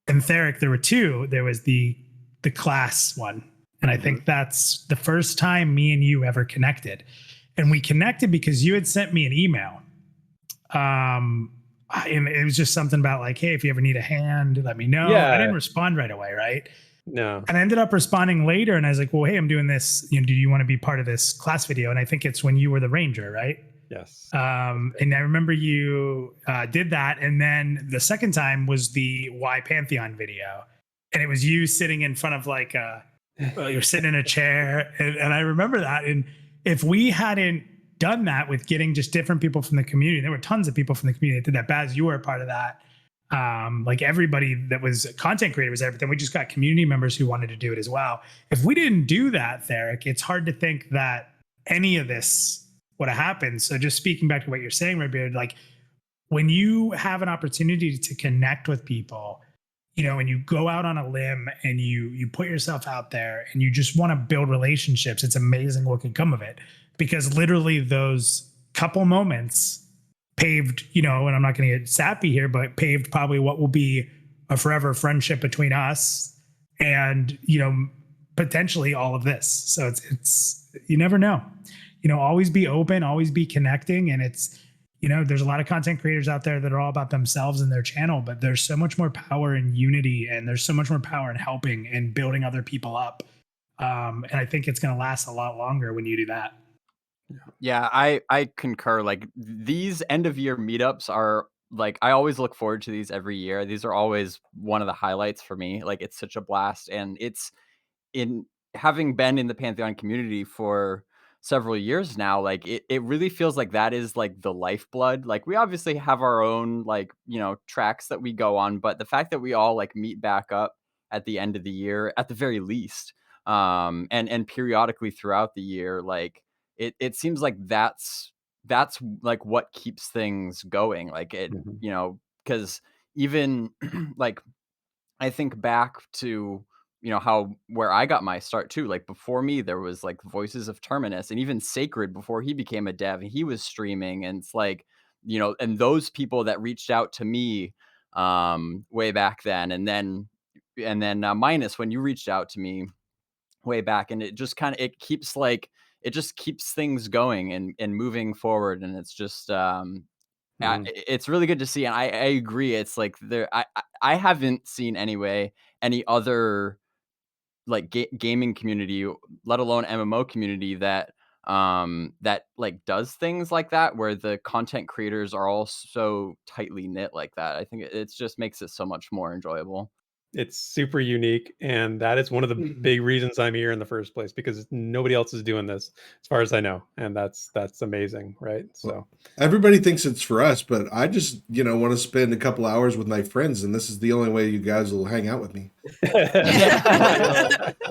And Therek, there were two. There was the class one. And I think that's the first time me and you ever connected. And we connected because you had sent me an email. And it was just something about like, hey, if you ever need a hand, let me know. Yeah. I didn't respond right away, right? No. And I ended up responding later, and I was like, well, hey, I'm doing this. Do you want to be part of this class video? And I think it's when you were the ranger, right? Yes. And I remember you did that. And then the second time was the Why Pantheon video. And it was you sitting in front of like you're sitting in a chair. And I remember that. And if we hadn't done that with getting just different people from the community, there were tons of people from the community that did that. Baz, you were a part of that. Like everybody that was content creator was there, but then we just got community members who wanted to do it as well. If we didn't do that, Therek, it's hard to think that any of this would have happened. So just speaking back to what you're saying, RedBeard, like when you have an opportunity to connect with people, and you go out on a limb and you put yourself out there and you just want to build relationships, it's amazing what can come of it. Because literally those couple moments paved, and I'm not going to get sappy here, but paved probably what will be a forever friendship between us and, potentially all of this. So it's you never know, always be open, always be connecting. And it's, there's a lot of content creators out there that are all about themselves and their channel, but there's so much more power in unity, and there's so much more power in helping and building other people up. And I think it's going to last a lot longer when you do that. Yeah, I concur. Like these end of year meetups are like I always look forward to these every year. These are always one of the highlights for me. Like it's such a blast, and it's in having been in the Pantheon community for several years now, like it really feels like that is like the lifeblood. Like we obviously have our own like, tracks that we go on, but the fact that we all like meet back up at the end of the year at the very least, and periodically throughout the year, like it seems like that's like what keeps things going. Like it, because even like I think back to how where I got my start too. Like before me, there was like Voices of Terminus and even Sacred before he became a dev. He was streaming, and it's like and those people that reached out to me way back then, and then Minus when you reached out to me way back, and it just kind of it just keeps things going and moving forward, and it's just it's really good to see, and I agree. It's like I haven't seen anyway any other like gaming community, let alone MMO community that like does things like that where the content creators are all so tightly knit like that. I think it just makes it so much more enjoyable. It's super unique, and that is one of the big reasons I'm here in the first place, because nobody else is doing this as far as I know, and that's amazing, right? So everybody thinks it's for us, but I just want to spend a couple hours with my friends, and this is the only way you guys will hang out with me.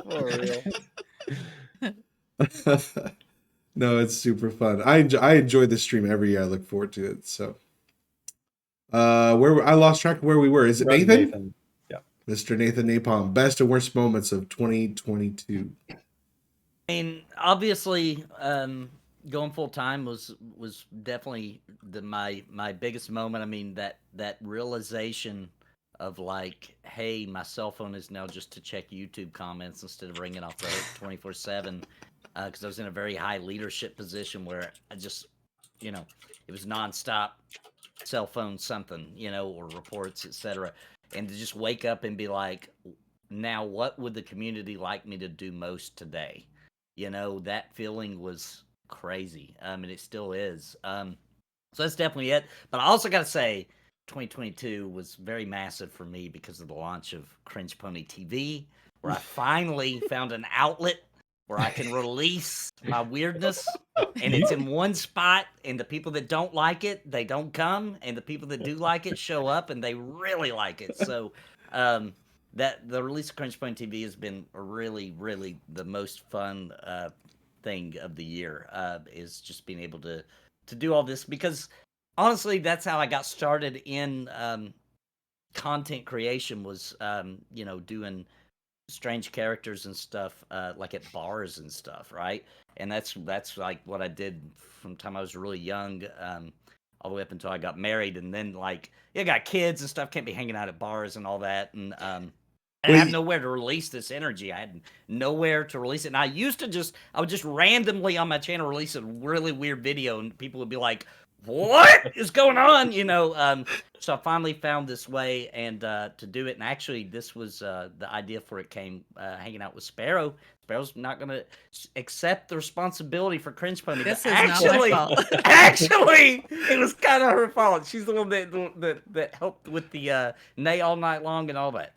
For real. No, it's super fun. I enjoy this stream every year. I look forward to it. So where I lost track of where we were. Is it Nathan? Mr. Nathan Napalm, best and worst moments of 2022. I mean, obviously, going full time was definitely my biggest moment. I mean, that realization of like, hey, my cell phone is now just to check YouTube comments instead of ringing off the hook 24/7. Because I was in a very high leadership position where I just, it was nonstop cell phone something, or reports, etc. And to just wake up and be like, now what would the community like me to do most today? That feeling was crazy. And it still is. So that's definitely it. But I also got to say, 2022 was very massive for me because of the launch of Cringe Pony TV, where I finally found an outlet where I can release my weirdness, and it's in one spot, and the people that don't like it, they don't come, and the people that do like it show up, and they really like it. So that the release of Cringe Pony TV has been really, really the most fun thing of the year, is just being able to do all this, because honestly, that's how I got started in content creation, was doing strange characters and stuff, like at bars and stuff, right? And that's like what I did from the time I was really young, all the way up until I got married, and then like got kids and stuff, can't be hanging out at bars and all that, and I have nowhere to release this energy. I had nowhere to release it. And I would just randomly on my channel release a really weird video, and people would be like, what is going on? So I finally found this way and to do it. And actually, this was the idea for it came hanging out with Sparoh. Sparrow's not going to accept the responsibility for Cringe Pony. This but is not my fault. actually, it was kind of her fault. She's the one that helped with the nay all night long and all that.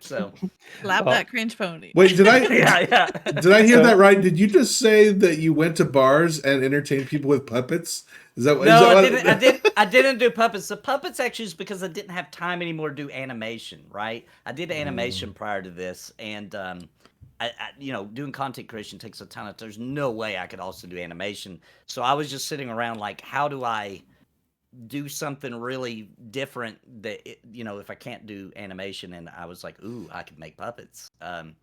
So Slap that Cringe Pony. Wait, did I yeah. did I hear that right? Did you just say that you went to bars and entertained people with puppets? Is that what? No, is that I didn't. I didn't do puppets. The puppets actually is because I didn't have time anymore to do animation. Right? I did animation prior to this, and I doing content creation takes a ton of. There's no way I could also do animation. So I was just sitting around like, how do I do something really different that if I can't do animation? And I was like, ooh, I could make puppets. And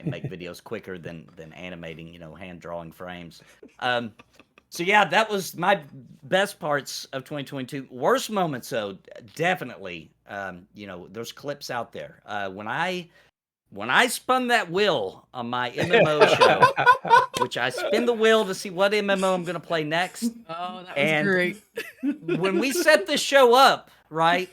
make videos quicker than animating, hand drawing frames. So yeah, that was my best parts of 2022. Worst moments, though, definitely. There's clips out there. When I spun that wheel on my MMO show, which I spin the wheel to see what MMO I'm gonna play next. Oh, that was great. When we set this show up, right?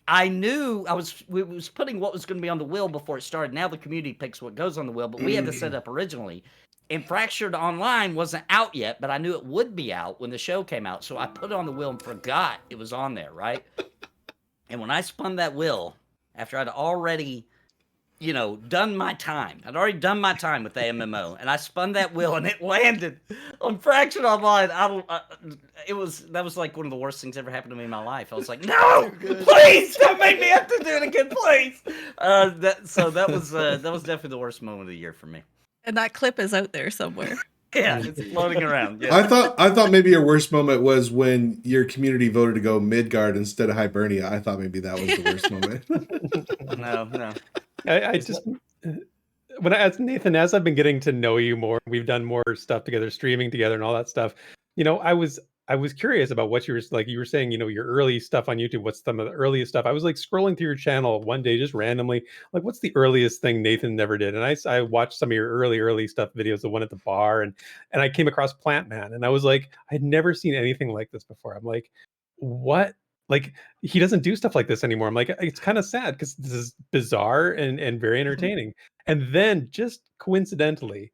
I knew we was putting what was going to be on the wheel before it started. Now the community picks what goes on the wheel, but we had to set up originally. And Fractured Online wasn't out yet, but I knew it would be out when the show came out. So I put it on the wheel and forgot it was on there, right? And when I spun that wheel, after I'd already, done my time. I'd already done my time with the MMO, and I spun that wheel, and it landed on Fractured Online. That was like one of the worst things ever happened to me in my life. I was like, no, please don't make me have to do it again, please. That was definitely the worst moment of the year for me. And that clip is out there somewhere. Yeah, it's floating around. Yeah. I thought maybe your worst moment was when your community voted to go Midgard instead of Hibernia. I thought maybe that was the worst moment. No. I just as I've been getting to know you more, we've done more stuff together, streaming together, and all that stuff. I was curious about what you were saying. Your early stuff on YouTube. What's some of the earliest stuff? I was like scrolling through your channel one day, just randomly, like, what's the earliest thing Nathan never did? And I watched some of your early stuff videos, the one at the bar, and I came across Plant Man, and I was like, I'd never seen anything like this before. I'm like, what? Like, he doesn't do stuff like this anymore. I'm like, it's kind of sad because this is bizarre and very entertaining. And then just coincidentally,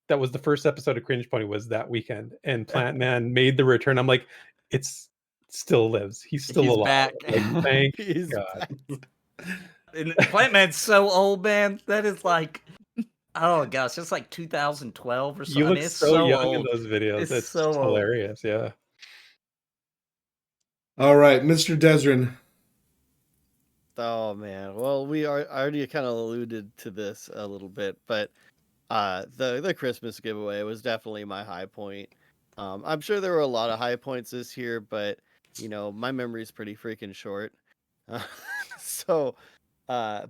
that was the first episode of Cringe Pony was that weekend, and Plant Man made the return. I'm like, it still lives. He's still alive. Back. Like, thank God. And Plant Man's so old, man. That is like, oh gosh, it's like 2012 or something. You look it's so young old. in those videos. It's It's so old. hilarious. Yeah. All right, Mr. Desryn. Oh man, well I already kind of alluded to this a little bit, but the Christmas giveaway was definitely my high point. I'm sure there were a lot of high points this year, but my memory is pretty freaking short. So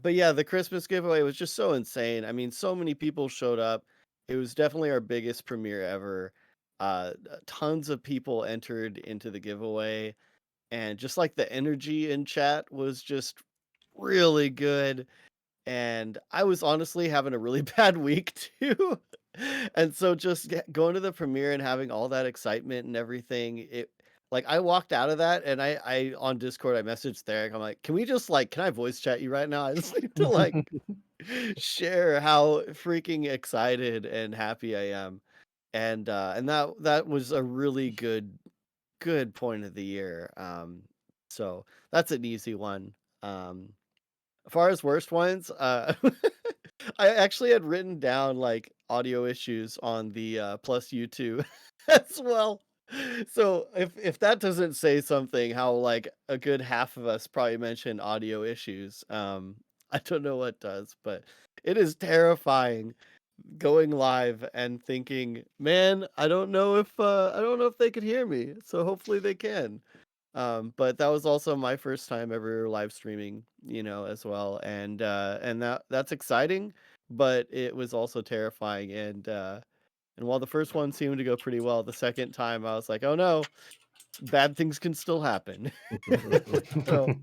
But yeah, the Christmas giveaway was just so insane. I mean, so many people showed up. It was definitely our biggest premiere ever. Tons of people entered into the giveaway, and just like the energy in chat was just really good. And I was honestly having a really bad week too. And so just going to the premiere and having all that excitement and everything, it like I walked out of that and I on Discord I messaged Therek. I'm like, can we just like can I voice chat you right now? I just need to like share how freaking excited and happy I am. And that was a really good point of the year. So that's an easy one. As far as worst ones, I actually had written down like audio issues on the plus YouTube as well. So if that doesn't say something, how like a good half of us probably mentioned audio issues. I don't know what does, but it is terrifying going live and thinking, man, I don't know if they could hear me. So hopefully they can. But that was also my first time ever live streaming, as well. And that's exciting, but it was also terrifying. And while the first one seemed to go pretty well, the second time I was like, oh no, bad things can still happen. So,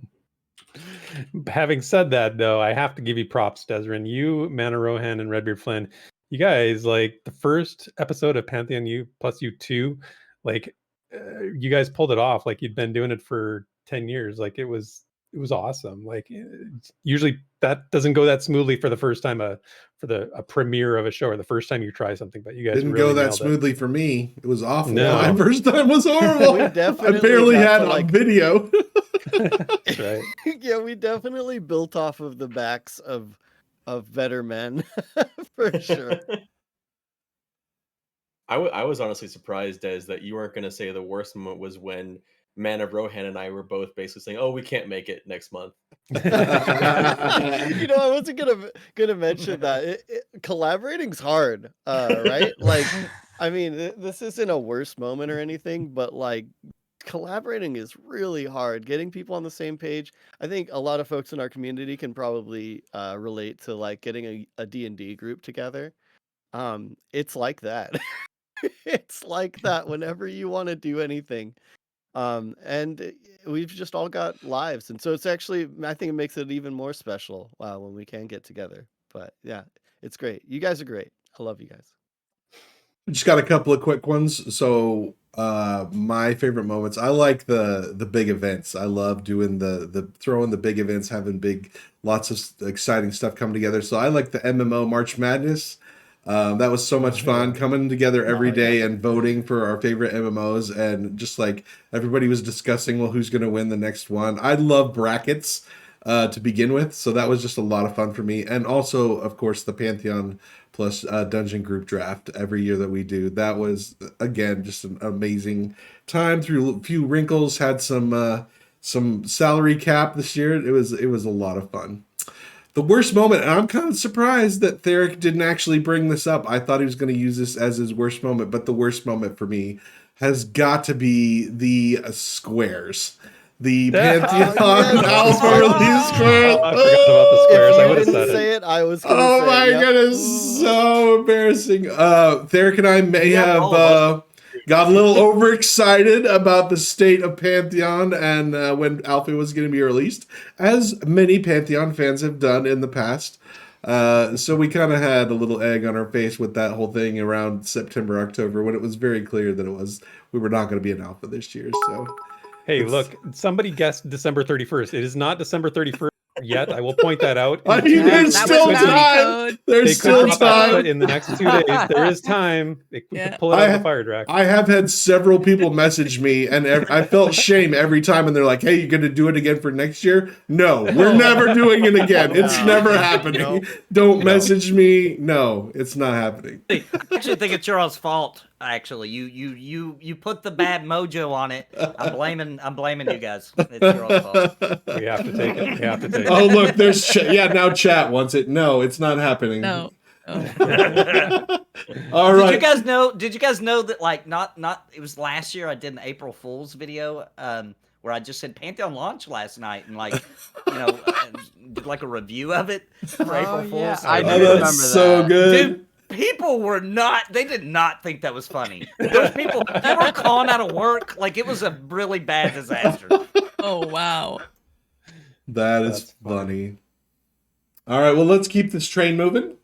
Having said that, though, I have to give you props, Desryn. You, Mana Rohan, and RedBeardFlynn, you guys, like the first episode of Pantheon U plus U2, like you guys pulled it off. Like you'd been doing it for 10 years. Like it was awesome. Like usually that doesn't go that smoothly for the first time for a premiere of a show or the first time you try something, but you guys Didn't really go that nailed smoothly for me. It was awful. No. My first time was horrible. We I definitely barely got had to, a like- video. That's right. yeah, we definitely built off of the backs of better men for sure. I was honestly surprised, Des, that you weren't going to say the worst moment was when Man of Rohan and I were both basically saying, "Oh, we can't make it next month." I wasn't gonna mention that. Collaborating's hard, right? Like, I mean, this isn't a worst moment or anything, but like, collaborating is really hard. Getting people on the same page. I think a lot of folks in our community can probably relate to like getting a D&D group together. It's like that. It's like that whenever you want to do anything. And we've just all got lives, and so it's actually, I think it makes it even more special when we can get together. But yeah, it's great. You guys are great. I love you guys. Just got a couple of quick ones. So my favorite moments, I like the big events. I love doing the throwing the big events, having lots of exciting stuff come together. So I like the MMO March Madness. That was so much fun coming together every day and voting for our favorite MMOs, and just like everybody was discussing, well, who's going to win the next one. I love brackets to begin with, so that was just a lot of fun for me. And also, of course, the Pantheon plus dungeon group draft every year that we do. That was, again, just an amazing time through a few wrinkles. Had some salary cap this year. It was a lot of fun. The worst moment, and I'm kind of surprised that Therek didn't actually bring this up. I thought he was going to use this as his worst moment, but the worst moment for me has got to be the squares. The Pantheon Alpha release squares. I forgot about the squares. I would have If you said didn't it. say it, I was gonna Oh say my it. Yep. goodness, so embarrassing. Therek and I may Yeah, all of have got a little overexcited about the state of Pantheon and when Alpha was going to be released, as many Pantheon fans have done in the past. So we kind of had a little egg on our face with that whole thing around September, October, when it was very clear that we were not going to be an Alpha this year. So Hey, look, somebody guessed December 31st. It is not December 31st yet. I will point that out. I mean, there's That still was bounty time. code. There's They still could drop that time. in the next 2 days. There is time. We Yeah. could pull it out of the fire, Draq. I have had several people message me, and I felt shame every time. And they're like, "Hey, you going to do it again for next year?" No, we're never doing it again. It's No. never happening. Nope. Don't message me. No, it's not happening. I actually think it's your all's fault. Actually, you put the bad mojo on it. I'm blaming you guys. It's your all's fault. We have to take it. We have to take Oh, it. look, there's now chat wants it. No, it's not happening. No. All Did right. you guys know? Did you guys know that like not it was last year I did an April Fool's video where I just said Pantheon launched last night and like, did like a review of it for April Fool's. I do Oh, remember that's so that. good. Dude, people they did not think that was funny. Those people, they were calling out of work like it was a really bad disaster. Oh, wow. That's funny. All right, well, let's keep this train moving.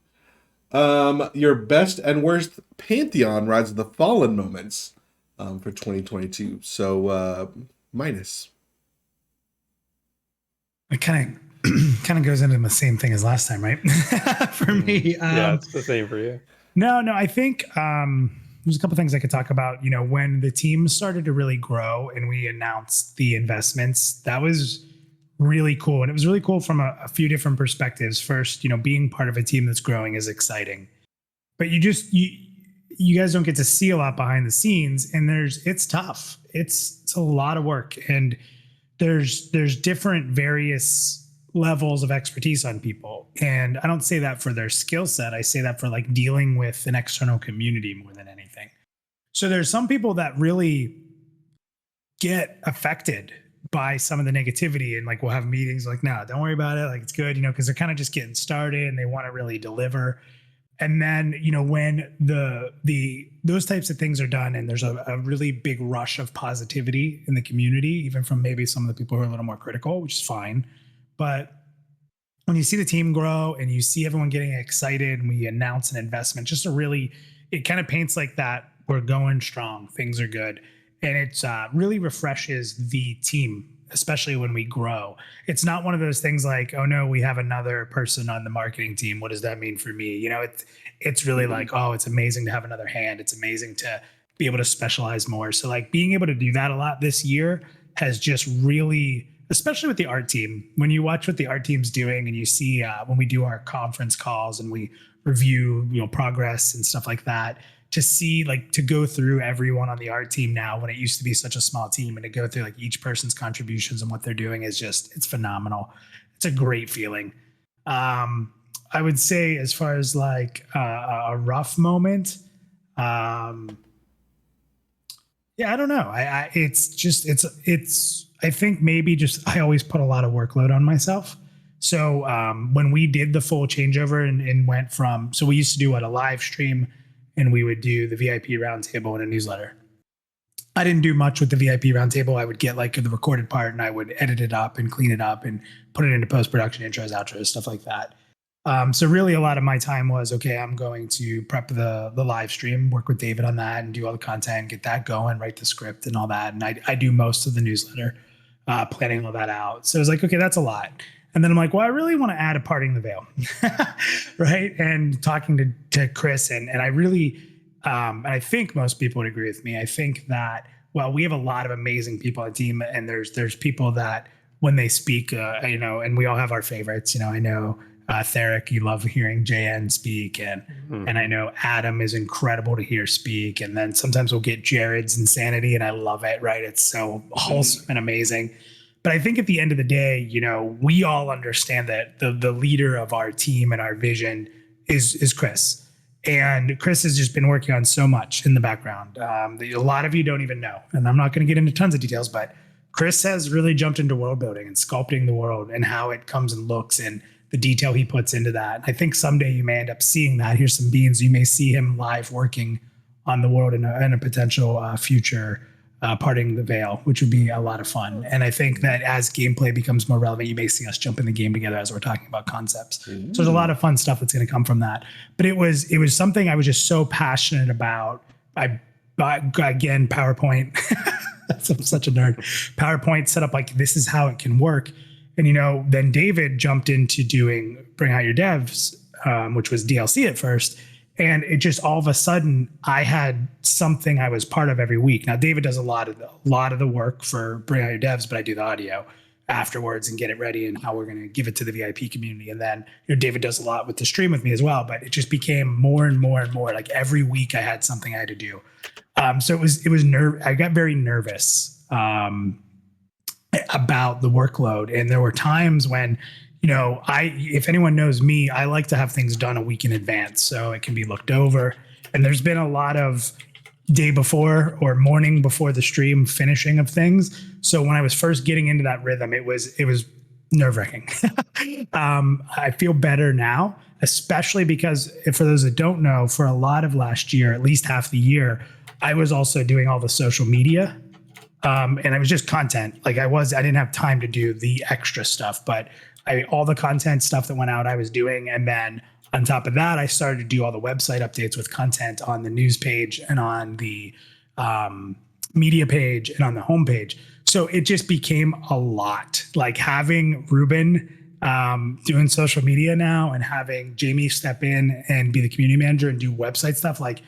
Your best and worst Pantheon Rise of the Fallen moments for 2022. So, Minus. It kind of goes into the same thing as last time, right? For me. Yeah, it's the same for you. No, I think there's a couple things I could talk about. When the team started to really grow and we announced the investments, that was really cool. And it was really cool from a few different perspectives. First, being part of a team that's growing is exciting, but you guys don't get to see a lot behind the scenes, and it's tough. It's a lot of work, and there's different various levels of expertise on people. And I don't say that for their skill set. I say that for like dealing with an external community more than anything. So there's some people that really get affected by some of the negativity, and like we'll have meetings like, no, don't worry about it. Like it's good, because they're kind of just getting started and they want to really deliver. And then, when those types of things are done and there's a really big rush of positivity in the community, even from maybe some of the people who are a little more critical, which is fine. But when you see the team grow and you see everyone getting excited and we announce an investment, it kind of paints like that. We're going strong. Things are good. And it really refreshes the team, especially when we grow. It's not one of those things like, oh no, we have another person on the marketing team. What does that mean for me? It's really like, oh, it's amazing to have another hand. It's amazing to be able to specialize more. So like being able to do that a lot this year has just really, especially with the art team, when you watch what the art team's doing and you see when we do our conference calls and we review, progress and stuff like that, to see to go through everyone on the art team now when it used to be such a small team, and to go through like each person's contributions and what they're doing is it's phenomenal. It's a great feeling. I would say as far as like a rough moment, I don't know. I think maybe just I always put a lot of workload on myself. So when we did the full changeover and went from, so we used to do a live stream, and we would do the VIP roundtable and a newsletter. I didn't do much with the VIP roundtable. I would get like the recorded part and I would edit it up and clean it up and put it into post-production, intros, outros, stuff like that. So really a lot of my time was, okay, I'm going to prep the live stream, work with David on that and do all the content, get that going, write the script and all that. And I do most of the newsletter, planning all that out. So it was like, okay, that's a lot. And then I'm like, well, I really want to add a parting the veil, right? And talking to Chris, and I really, and I think most people would agree with me. I think that, well, we have a lot of amazing people on the team, and there's people that when they speak, and we all have our favorites. I know Therek, you love hearing JN speak, and I know Adam is incredible to hear speak. And then sometimes we'll get Jared's insanity, and I love it, right? It's so wholesome and amazing. But I think at the end of the day, we all understand that the leader of our team and our vision is Chris. And Chris has just been working on so much in the background that a lot of you don't even know. And I'm not going to get into tons of details, but Chris has really jumped into world building and sculpting the world and how it comes and looks and the detail he puts into that. I think someday you may end up seeing that. Here's some beans. You may see him live working on the world in a potential future parting the veil, which would be a lot of fun. And I think that as gameplay becomes more relevant, you may see us jump in the game together as we're talking about concepts. So there's a lot of fun stuff that's going to come from that. But it was something I was just so passionate about. Again, PowerPoint. I'm such a nerd. PowerPoint set up like this is how it can work. And then David jumped into doing Bring Out Your Devs, which was DLC at first. And it just all of a sudden I had something I was part of every week. Now David does a lot of the work for Bring Out Your Devs, but I do the audio afterwards and get it ready and how we're going to give it to the VIP community. And then David does a lot with the stream with me as well. But it just became more and more and more. Like every week I had something I had to do. So I got very nervous about the workload, and there were times when. If anyone knows me, I like to have things done a week in advance so it can be looked over. And there's been a lot of day before or morning before the stream finishing of things. So when I was first getting into that rhythm, it was nerve-wracking. I feel better now, especially because for those that don't know, for a lot of last year, at least half the year, I was also doing all the social media. And it was just content. Like I didn't have time to do the extra stuff, but all the content stuff that went out, I was doing. And then on top of that, I started to do all the website updates with content on the news page and on the media page and on the homepage. So it just became a lot. Like having Ruben doing social media now and having Jamie step in and be the community manager and do website stuff, like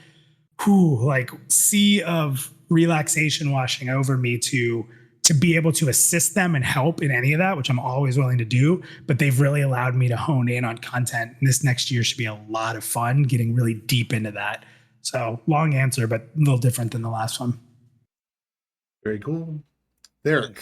sea of relaxation washing over me to be able to assist them and help in any of that, which I'm always willing to do. But they've really allowed me to hone in on content. And this next year should be a lot of fun getting really deep into that. So long answer, but a little different than the last one. Very cool. Therek.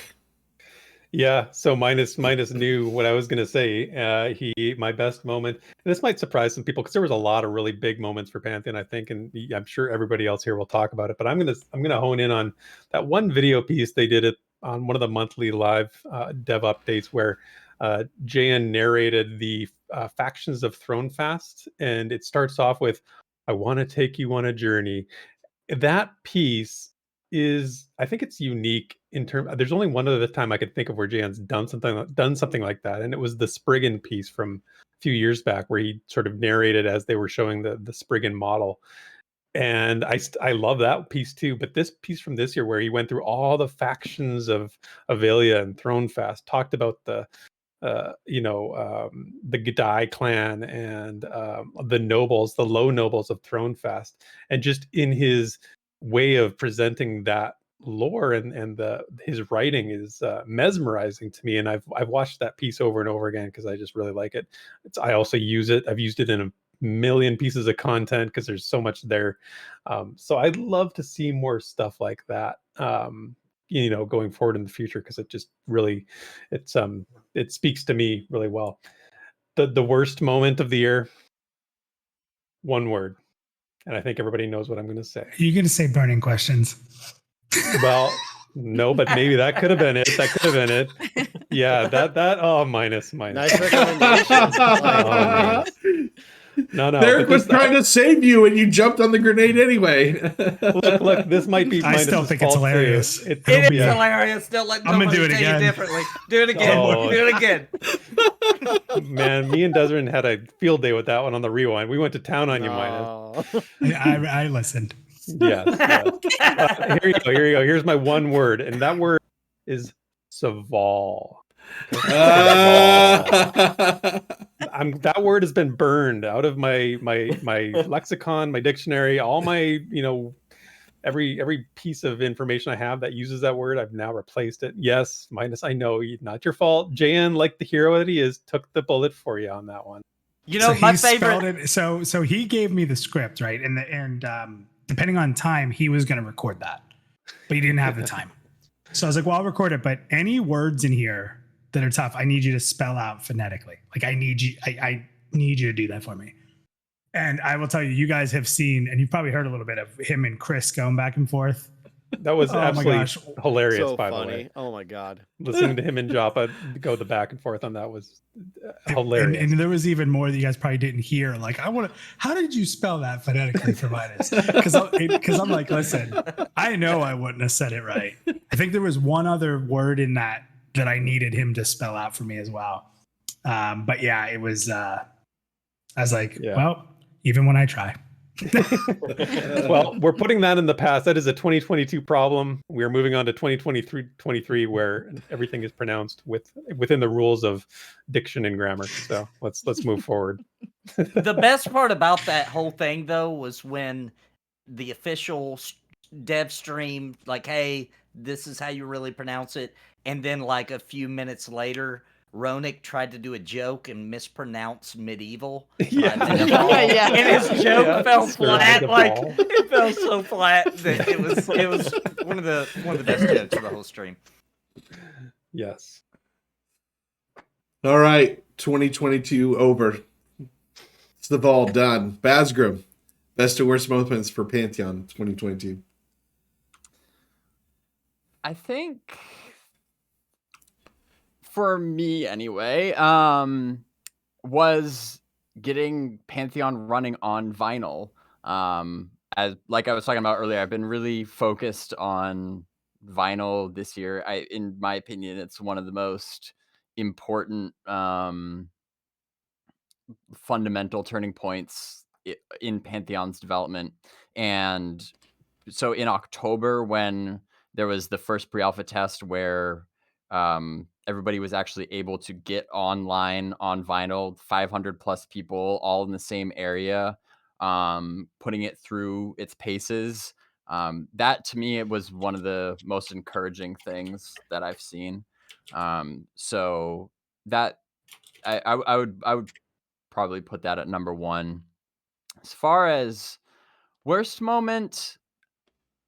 Yeah, so minus knew what I was going to say. My best moment, and this might surprise some people because there was a lot of really big moments for Pantheon, I think, and I'm sure everybody else here will talk about it. But I'm gonna hone in on that one video piece they did it on one of the monthly live dev updates where Jan narrated the factions of Thronefast, and it starts off with, "I want to take you on a journey." That piece is, I think it's unique in terms. There's only one other time I could think of where Jan's done something like that, and it was the Spriggan piece from a few years back, where he sort of narrated as they were showing the Spriggan model, and I love that piece too. But this piece from this year, where he went through all the factions of Avelia and Thronefast, talked about the Guidi clan and the nobles, the low nobles of Thronefast, and just in his way of presenting that lore and his writing is mesmerizing to me. And I've watched that piece over and over again because I just really like it. I also use it. I've used it in a million pieces of content because there's so much there. So I'd love to see more stuff like that. Going forward in the future, because it just really, it speaks to me really well. The worst moment of the year, one word, and I think everybody knows what I'm going to say. You're going to say burning questions. Well, no, but maybe that could have been it. That could have been it. Yeah, that minus. Nice recommendation. No. Therek was trying to save you, and you jumped on the grenade anyway. Look, this might be. I still think it's hilarious. It is hilarious. Don't let I'm gonna do it tell again. You differently. Do it again. Oh. Do it again. Man, me and Desryn had a field day with that one on the rewind. We went to town on you, minus. I listened. Yes. Here you go. Here's my one word, and that word is Saval. That word has been burned out of my lexicon, my dictionary, all my every piece of information I have that uses that word. I've now replaced it. Yes, minus. I know, not your fault. Jan, like the hero that he is, took the bullet for you on that one. My favorite. So he gave me the script, right, and depending on time, he was going to record that, but he didn't have the time. So I was like, well, I'll record it, but any words in here that are tough, I need you to spell out phonetically. Like I need you to do that for me. And I will tell you, you guys have seen, and you've probably heard a little bit of him and Chris going back and forth. That was absolutely hilarious, so by funny. the way. Oh my God. Listening to him and Joppa go the back and forth on that was hilarious. And there was even more that you guys probably didn't hear. Like, how did you spell that phonetically for Minus? Because I'm like, listen, I know I wouldn't have said it right. I think there was one other word in that I needed him to spell out for me as well. But yeah, it was, I was like, well, even when I try. Well, we're putting that in the past. That is a 2022 problem. We are moving on to 2023, where everything is pronounced within the rules of diction and grammar. So let's move forward. The best part about that whole thing, though, was when the official dev stream, like, hey, this is how you really pronounce it. And then like a few minutes later, Ronick tried to do a joke and mispronounce medieval. Yeah. And his joke fell flat. It fell so flat that it was one of the best jokes of the whole stream. Yes. All right, 2022 over. It's the ball done. Bazgrim, Best or worst moments for Pantheon 2022. I think for me anyway, was getting Pantheon running on vinyl. As like I was talking about earlier, I've been really focused on vinyl this year. In my opinion, it's one of the most important fundamental turning points in Pantheon's development. And so in October, when there was the first pre-alpha test where everybody was actually able to get online on vinyl, 500 plus people all in the same area, putting it through its paces. That to me, it was one of the most encouraging things that I've seen. So that I would probably put that at number one. As far as worst moment,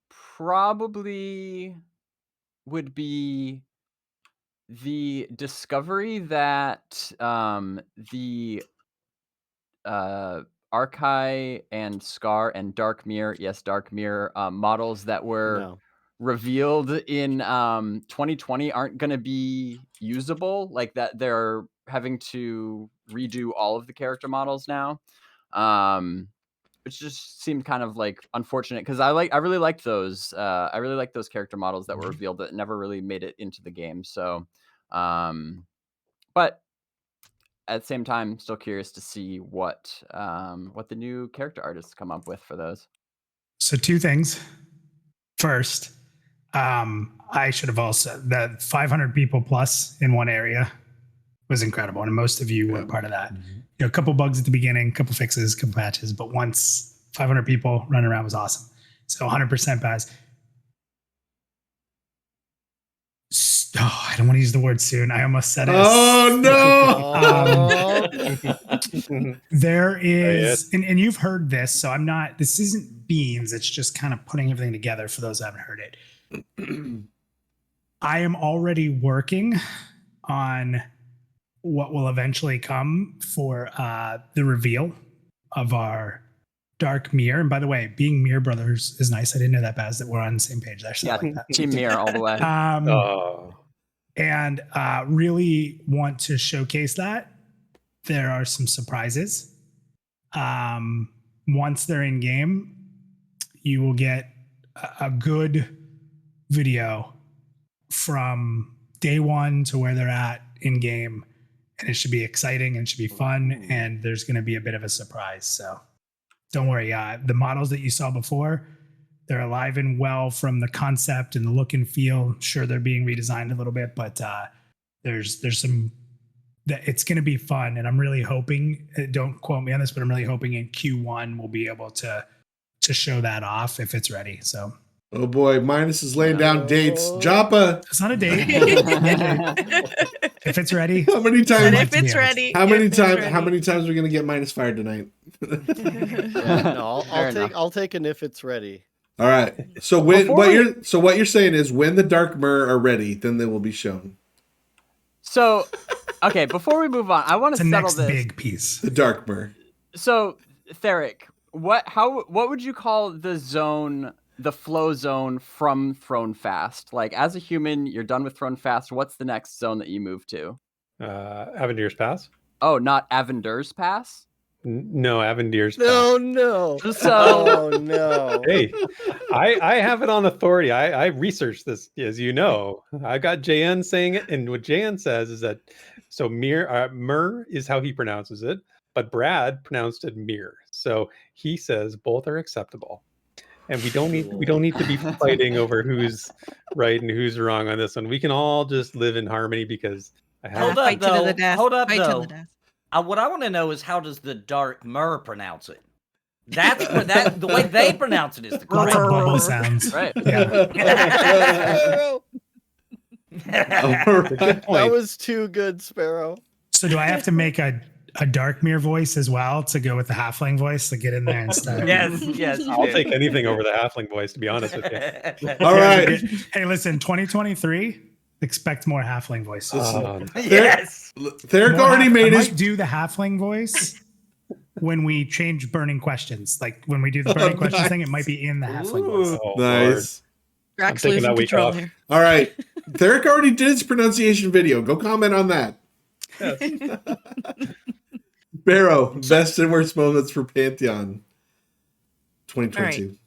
probably would be the discovery that the Archai and Scar and Dark Mirror, yes, Dark Mirror models that were No. revealed in 2020 aren't going to be usable. Like that, they're having to redo all of the character models now. Which just seemed kind of like unfortunate because I really liked those. I really liked those character models that were revealed that never really made it into the game. So, but at the same time, still curious to see what the new character artists come up with for those. So 2 things. First, I should have also the 500 people plus in one area was incredible, and most of you were part of that. You know, a couple bugs at the beginning, a couple fixes, a couple patches, but once 500 people running around was awesome. So 100% Baz. Oh, I don't want to use the word soon. I almost said it. Oh no! There is, and you've heard this, so I'm not. This isn't beans. It's just kind of putting everything together for those who haven't heard it. I am already working on what will eventually come for the reveal of our Dark Mirror. And by the way, being Mirror Brothers is nice. I didn't know that, Baz, that we're on the same page there. So Yeah, like that. Team Mirror all the way. And really want to showcase that. There are some surprises. Once they're in game, you will get a good video from day one to where they're at in game. And it should be exciting and it should be fun. And there's going to be a bit of a surprise. So don't worry. The models that you saw before, they're alive and well from the concept and the look and feel. Sure, they're being redesigned a little bit, but there's some that it's going to be fun. And I'm really hoping, don't quote me on this, but I'm really hoping in Q1 we'll be able to show that off if it's ready. So. Oh boy, Minus is laying down dates. Joppa. It's not a date. If it's ready. How many times? If it's ready. How many times are we gonna get Minus fired tonight? No, I'll take an if it's ready. All right. So what you're saying is when the Dark Mirror are ready, then they will be shown. So, okay, before we move on, I want to settle next this. Big piece. The Dark Mirror. So, Therek, what would you call the zone, the flow zone from Throne Fast? Like, as a human, you're done with Throne Fast. What's the next zone that you move to? Avendir's Pass. Oh, not Avendir's Pass? No, Avendir's Pass. No. So, Oh no. Hey, I have it on authority. I researched this, as you know. I got JN saying it, and what JN says is that so Mir is how he pronounces it, but Brad pronounced it Mir. So he says both are acceptable. And we don't need to be fighting over who's right and who's wrong on this one. We can all just live in harmony because I have Fight to the death. Hold up, Fight though. to the death. What I want to know is how does the Dark Mir pronounce it? That's the way they pronounce it is the Lots correct of bubble way. sounds. right. Yeah. That was too good, Sparoh. So do I have to make a Dark Mirror voice as well to go with the halfling voice to get in there and start? Yes. I'll take anything over the halfling voice, to be honest with you. All right. Hey, listen, 2023, expect more halfling voices. Yes. Therek already made I his. might do the halfling voice when we change burning questions. Like when we do the burning questions thing, it might be in the halfling ones. Oh, Nice. I'm Drax taking losing that week control off. here. All right. Therek already did his pronunciation video. Go comment on that. Sparoh, best and worst moments for Pantheon 2022.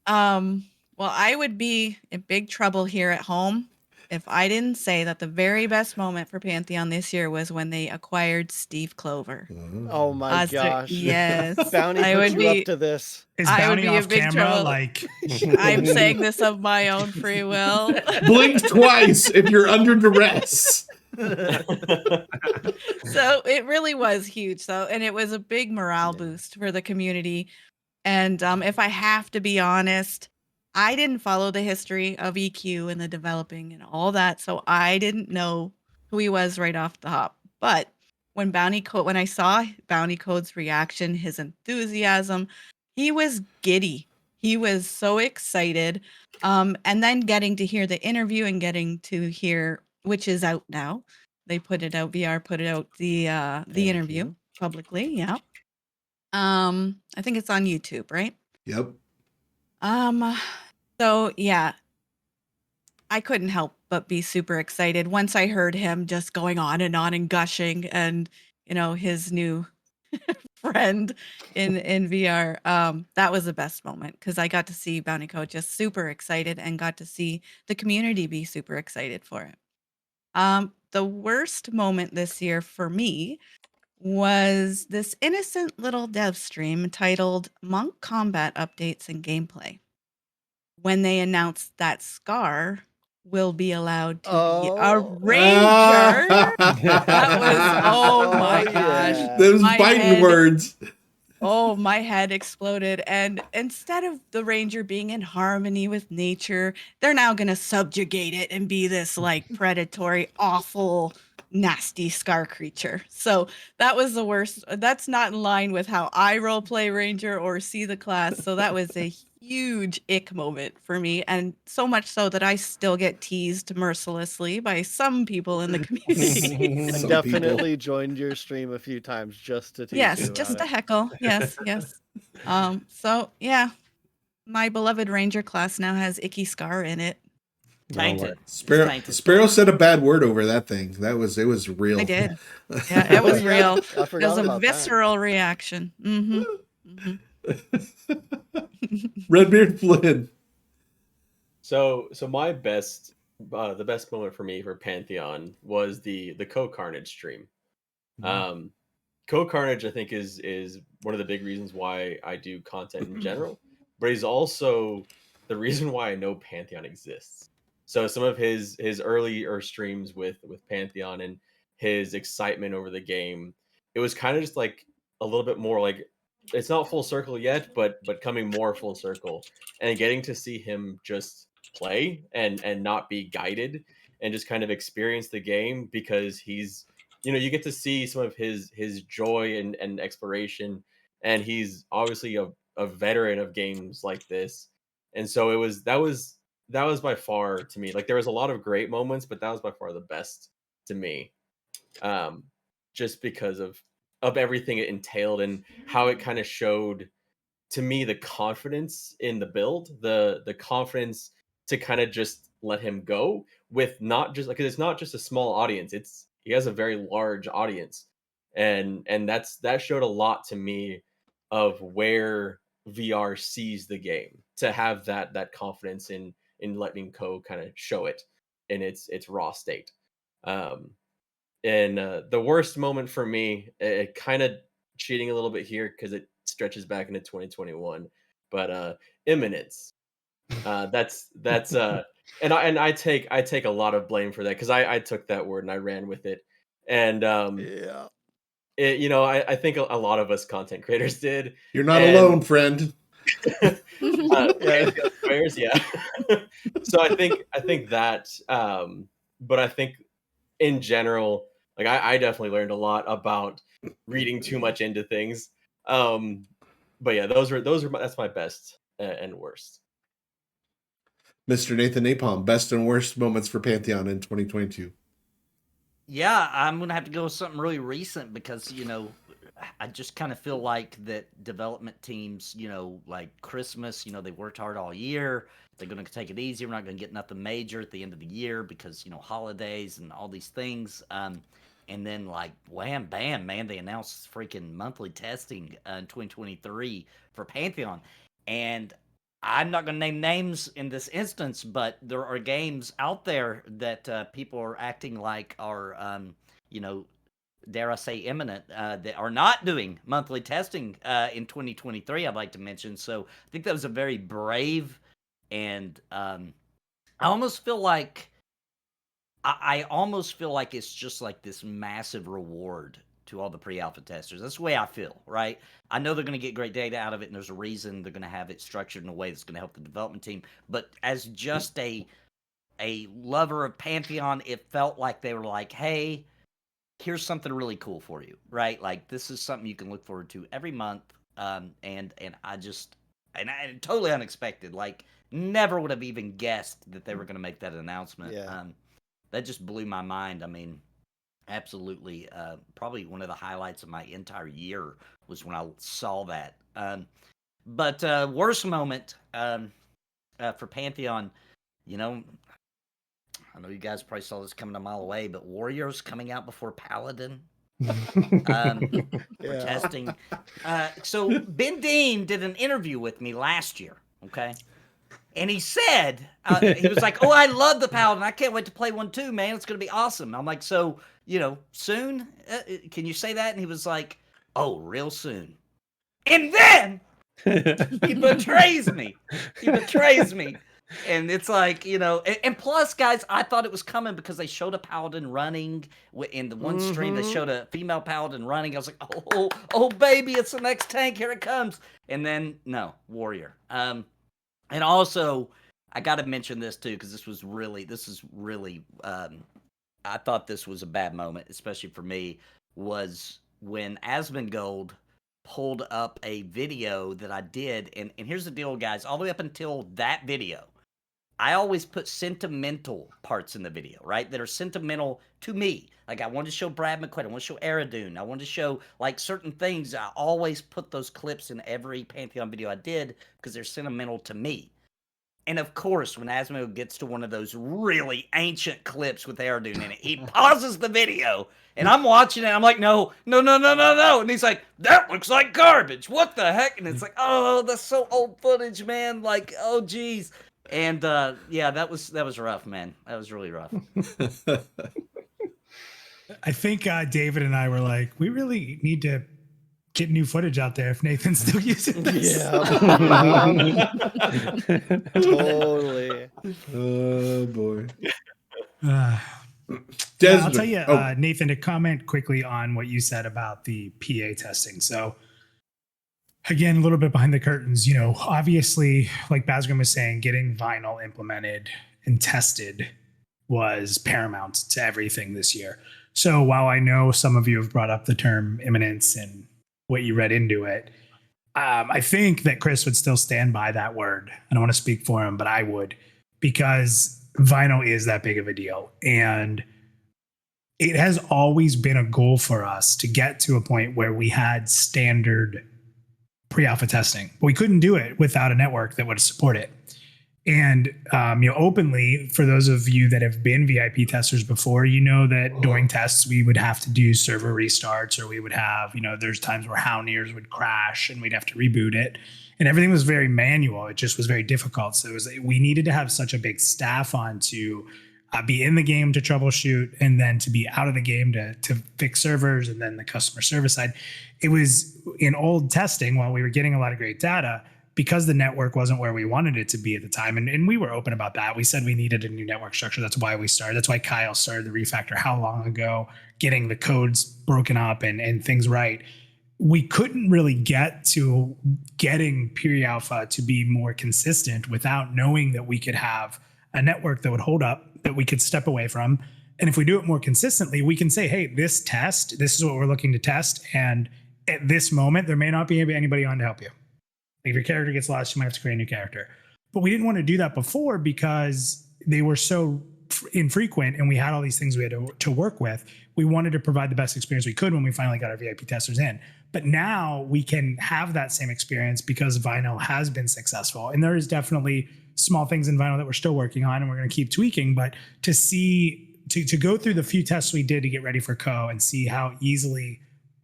Well, I would be in big trouble here at home if I didn't say that the very best moment for Pantheon this year was when they acquired Steve Clover. Oh my gosh. Yes. Bounty I put would you be up to this. Is I would Bounty be in off big camera? trouble. Like, I'm saying this of my own free will. Blink twice if you're under duress. So it really was huge. So, and it was a big morale boost for the community. And if I have to be honest, I didn't follow the history of EQ and the developing and all that, so I didn't know who he was right off the hop. But when when I saw Bounty Code's reaction, his enthusiasm, he was giddy. He was so excited. And then getting to hear the interview and getting to hear, which is out now. They put it out. VR put it out the interview publicly. Yeah. I think it's on YouTube, right? Yep. So yeah, I couldn't help but be super excited once I heard him just going on and gushing and, you know, his new friend in VR. That was the best moment because I got to see Bounty Code just super excited and got to see the community be super excited for it. The worst moment this year for me was this innocent little dev stream titled Monk Combat Updates and Gameplay. When they announced that Scar will be allowed to be a ranger. That was, oh my gosh. Those My biting head- words. Oh, my head exploded. And instead of the ranger being in harmony with nature, they're now going to subjugate it and be this like predatory, awful, nasty Scar creature. So that was the worst. That's not in line with how I roleplay ranger or see the class. So that was a huge ick moment for me. And so much so that I still get teased mercilessly by some people in the community. I Some definitely joined your stream a few times just to tease Yes, you about just a it. heckle. Yes, yes. So yeah, my beloved ranger class now has icky Scar in it. Tainted. Sparoh said a bad word over that thing. It was real. I did. Yeah, it was real. I It forgot was a about that. visceral reaction. Mm-hmm. RedBeardFlynn. So my best, the best moment for me for Pantheon was the Co-Carnage stream. Co-Carnage, I think, is one of the big reasons why I do content in general, but he's also the reason why I know Pantheon exists. So some of his earlier streams with Pantheon and his excitement over the game, it was kind of just like a little bit more like, it's not full circle yet, but coming more full circle, and getting to see him just play and not be guided and just kind of experience the game, because he's, you get to see some of his joy and exploration, and he's obviously a veteran of games like this. And so that was by far, to me, like, there was a lot of great moments, but that was by far the best to me, just because of everything it entailed and how it kind of showed to me the confidence in the build, the confidence to kind of just let him go with, not just like, 'cause it's not just a small audience, he has a very large audience, and that showed a lot to me of where VR sees the game, to have that confidence in letting Co kind of show it in its raw state. And the worst moment for me, it kind of cheating a little bit here because it stretches back into 2021, but imminence. That's and I take a lot of blame for that, because I took that word and I ran with it, and Yeah. I think a lot of us content creators did. You're not And- alone, friend. Prayers, yeah. So I think that, but I think in general, like, I definitely learned a lot about reading too much into things. But yeah, that's my best and worst. Mr. Nathan Napalm, best and worst moments for Pantheon in 2022. Yeah, I'm gonna have to go with something really recent because I just kind of feel like that development teams, like Christmas, they worked hard all year. They're going to take it easy. We're not going to get nothing major at the end of the year because, holidays and all these things. And then like wham bam, man, they announced freaking monthly testing in 2023 for Pantheon. And I'm not going to name names in this instance, but there are games out there that people are acting like are, dare I say, imminent, that are not doing monthly testing in 2023, I'd like to mention. So I think that was a very brave, and I almost feel like I almost feel like it's just like this massive reward to all the pre-alpha testers. That's the way I feel, right? I know they're going to get great data out of it, and there's a reason they're going to have it structured in a way that's going to help the development team. But as just a lover of Pantheon, it felt like they were like, hey, here's something really cool for you, right? Like, this is something you can look forward to every month. And I totally unexpected. Like, never would have even guessed that they were going to make that announcement. Yeah. That just blew my mind. I mean, absolutely. Probably one of the highlights of my entire year was when I saw that. But worst moment for Pantheon, I know you guys probably saw this coming a mile away, but Warriors coming out before Paladin for testing. So Ben Dean did an interview with me last year, okay? And he said, he was like, oh, I love the Paladin. I can't wait to play one too, man. It's going to be awesome. I'm like, so, soon? Can you say that? And he was like, oh, real soon. And then he betrays me. And it's like, and plus, guys, I thought it was coming because they showed a Paladin running in the one stream. They showed a female Paladin running. I was like, oh, baby, it's the next tank. Here it comes. And then, no, Warrior. And also, I got to mention this too, because this is really, I thought this was a bad moment, especially for me, was when Asmongold pulled up a video that I did. And here's the deal, guys. All the way up until that video, I always put sentimental parts in the video, right? That are sentimental to me. Like, I wanted to show Brad McQuaid. I want to show Aradune. I wanted to show, like, certain things. I always put those clips in every Pantheon video I did because they're sentimental to me. And, of course, when Asmo gets to one of those really ancient clips with Aradune in it, he pauses the video, and I'm watching it, and I'm like, no. And he's like, that looks like garbage. What the heck? And it's like, oh, that's so old footage, man. Like, oh, geez. And, yeah, that was rough, man. That was really rough. I think David and I were like, we really need to get new footage out there if Nathan's still using this. Yeah. Totally. Oh, boy. I'll tell you, Nathan, to comment quickly on what you said about the PA testing. So, again, a little bit behind the curtains, obviously, like Bazgrim was saying, getting vinyl implemented and tested was paramount to everything this year. So while I know some of you have brought up the term imminence and what you read into it, I think that Chris would still stand by that word. I don't want to speak for him, but I would, because vinyl is that big of a deal. And it has always been a goal for us to get to a point where we had standard pre-alpha testing, but we couldn't do it without a network that would support it. And openly, for those of you that have been VIP testers before, that during tests we would have to do server restarts, or we would have, there's times where Howniers would crash and we'd have to reboot it, and everything was very manual. It just was very difficult. So we needed to have such a big staff on to be in the game to troubleshoot, and then to be out of the game to fix servers, and then the customer service side. It was in old testing, while we were getting a lot of great data, because the network wasn't where we wanted it to be at the time. And we were open about that. We said we needed a new network structure. That's why we started. That's why Kyle started the refactor how long ago, getting the codes broken up and things right. We couldn't really get to getting pre-alpha to be more consistent without knowing that we could have a network that would hold up, that we could step away from. And if we do it more consistently, we can say, hey, this is what we're looking to test. And at this moment, there may not be anybody on to help you. Like, if your character gets lost, you might have to create a new character. But we didn't want to do that before because they were so infrequent and we had all these things we had to work with. We wanted to provide the best experience we could when we finally got our VIP testers in. But now we can have that same experience because vinyl has been successful. And there is definitely small things in vinyl that we're still working on and we're going to keep tweaking. But to see, to go through the few tests we did to get ready for Co and see how easily,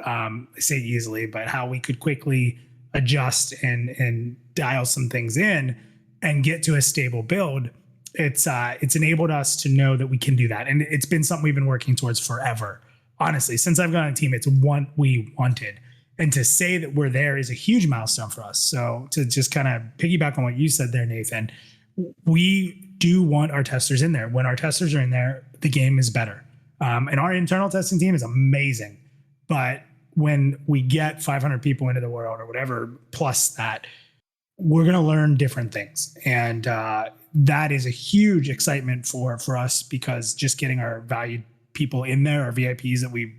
I say easily, but how we could quickly adjust and dial some things in and get to a stable build, it's enabled us to know that we can do that. And it's been something we've been working towards forever. Honestly, since I've gone on a team, it's what we wanted. And to say that we're there is a huge milestone for us. So to just kind of piggyback on what you said there, Nathan, we do want our testers in there. When our testers are in there, the game is better. And our internal testing team is amazing. But when we get 500 people into the world or whatever, plus that, we're going to learn different things. And that is a huge excitement for us, because just getting our valued people in there, our VIPs that we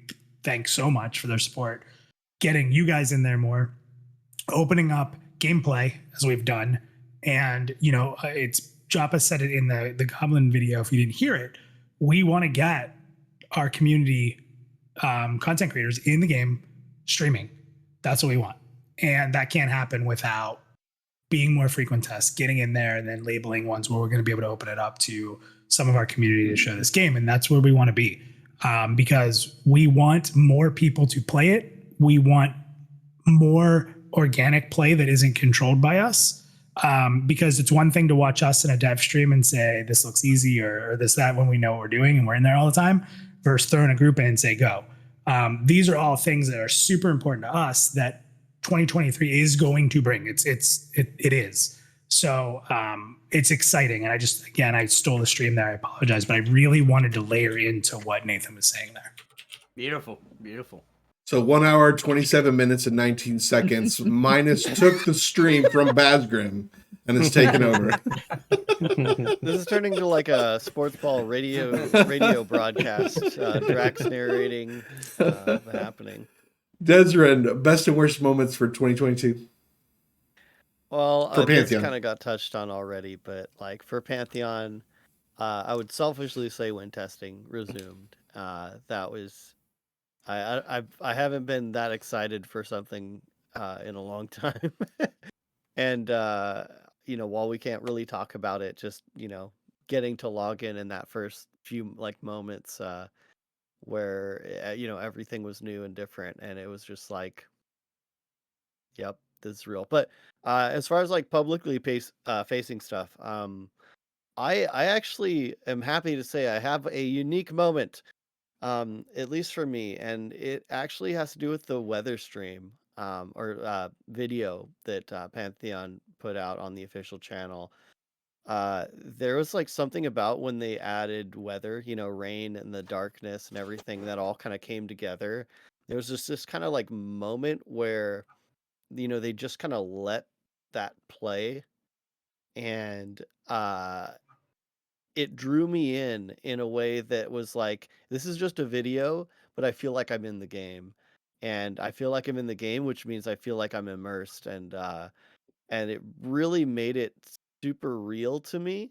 thank so much for their support, getting you guys in there more, opening up gameplay as we've done. And, it's Joppa said it in the Goblin video. If you didn't hear it, we want to get our community content creators in the game streaming. That's what we want. And that can't happen without being more frequent tests, getting in there, and then labeling ones where we're going to be able to open it up to some of our community to show this game. And that's where we want to be, because we want more people to play it. We want more organic play that isn't controlled by us, because it's one thing to watch us in a dev stream and say, this looks easy or this, that, when we know what we're doing and we're in there all the time, versus throwing a group in and say, go. These are all things that are super important to us that 2023 is going to bring. It is. So it's exciting. And I stole the stream there. I apologize, but I really wanted to layer into what Nathan was saying there. Beautiful, beautiful. So 1 hour, 27 minutes, and 19 seconds. Minus took the stream from Bazgrim and it's taken over. This is turning to like a sports ball radio broadcast. Draq's narrating the happening. Desryn, best and worst moments for 2022. Well, For this Pantheon. kind of got touched on already, but like for Pantheon, I would selfishly say when testing resumed, that was, I haven't been that excited for something in a long time. And while we can't really talk about it, just getting to log in that first few like moments where everything was new and different, and it was just like, yep, this is real. But as far as like publicly facing stuff, I actually am happy to say I have a unique moment, at least for me, and it actually has to do with the weather stream or video that Pantheon put out on the official channel. There was like something about when they added weather, rain and the darkness and everything that all kind of came together. There was just this kind of like moment where, they just kind of let that play, and it drew me in a way that was like, this is just a video, but I feel like I'm in the game. And I feel like I'm in the game, which means I feel like I'm immersed, and it really made it super real to me.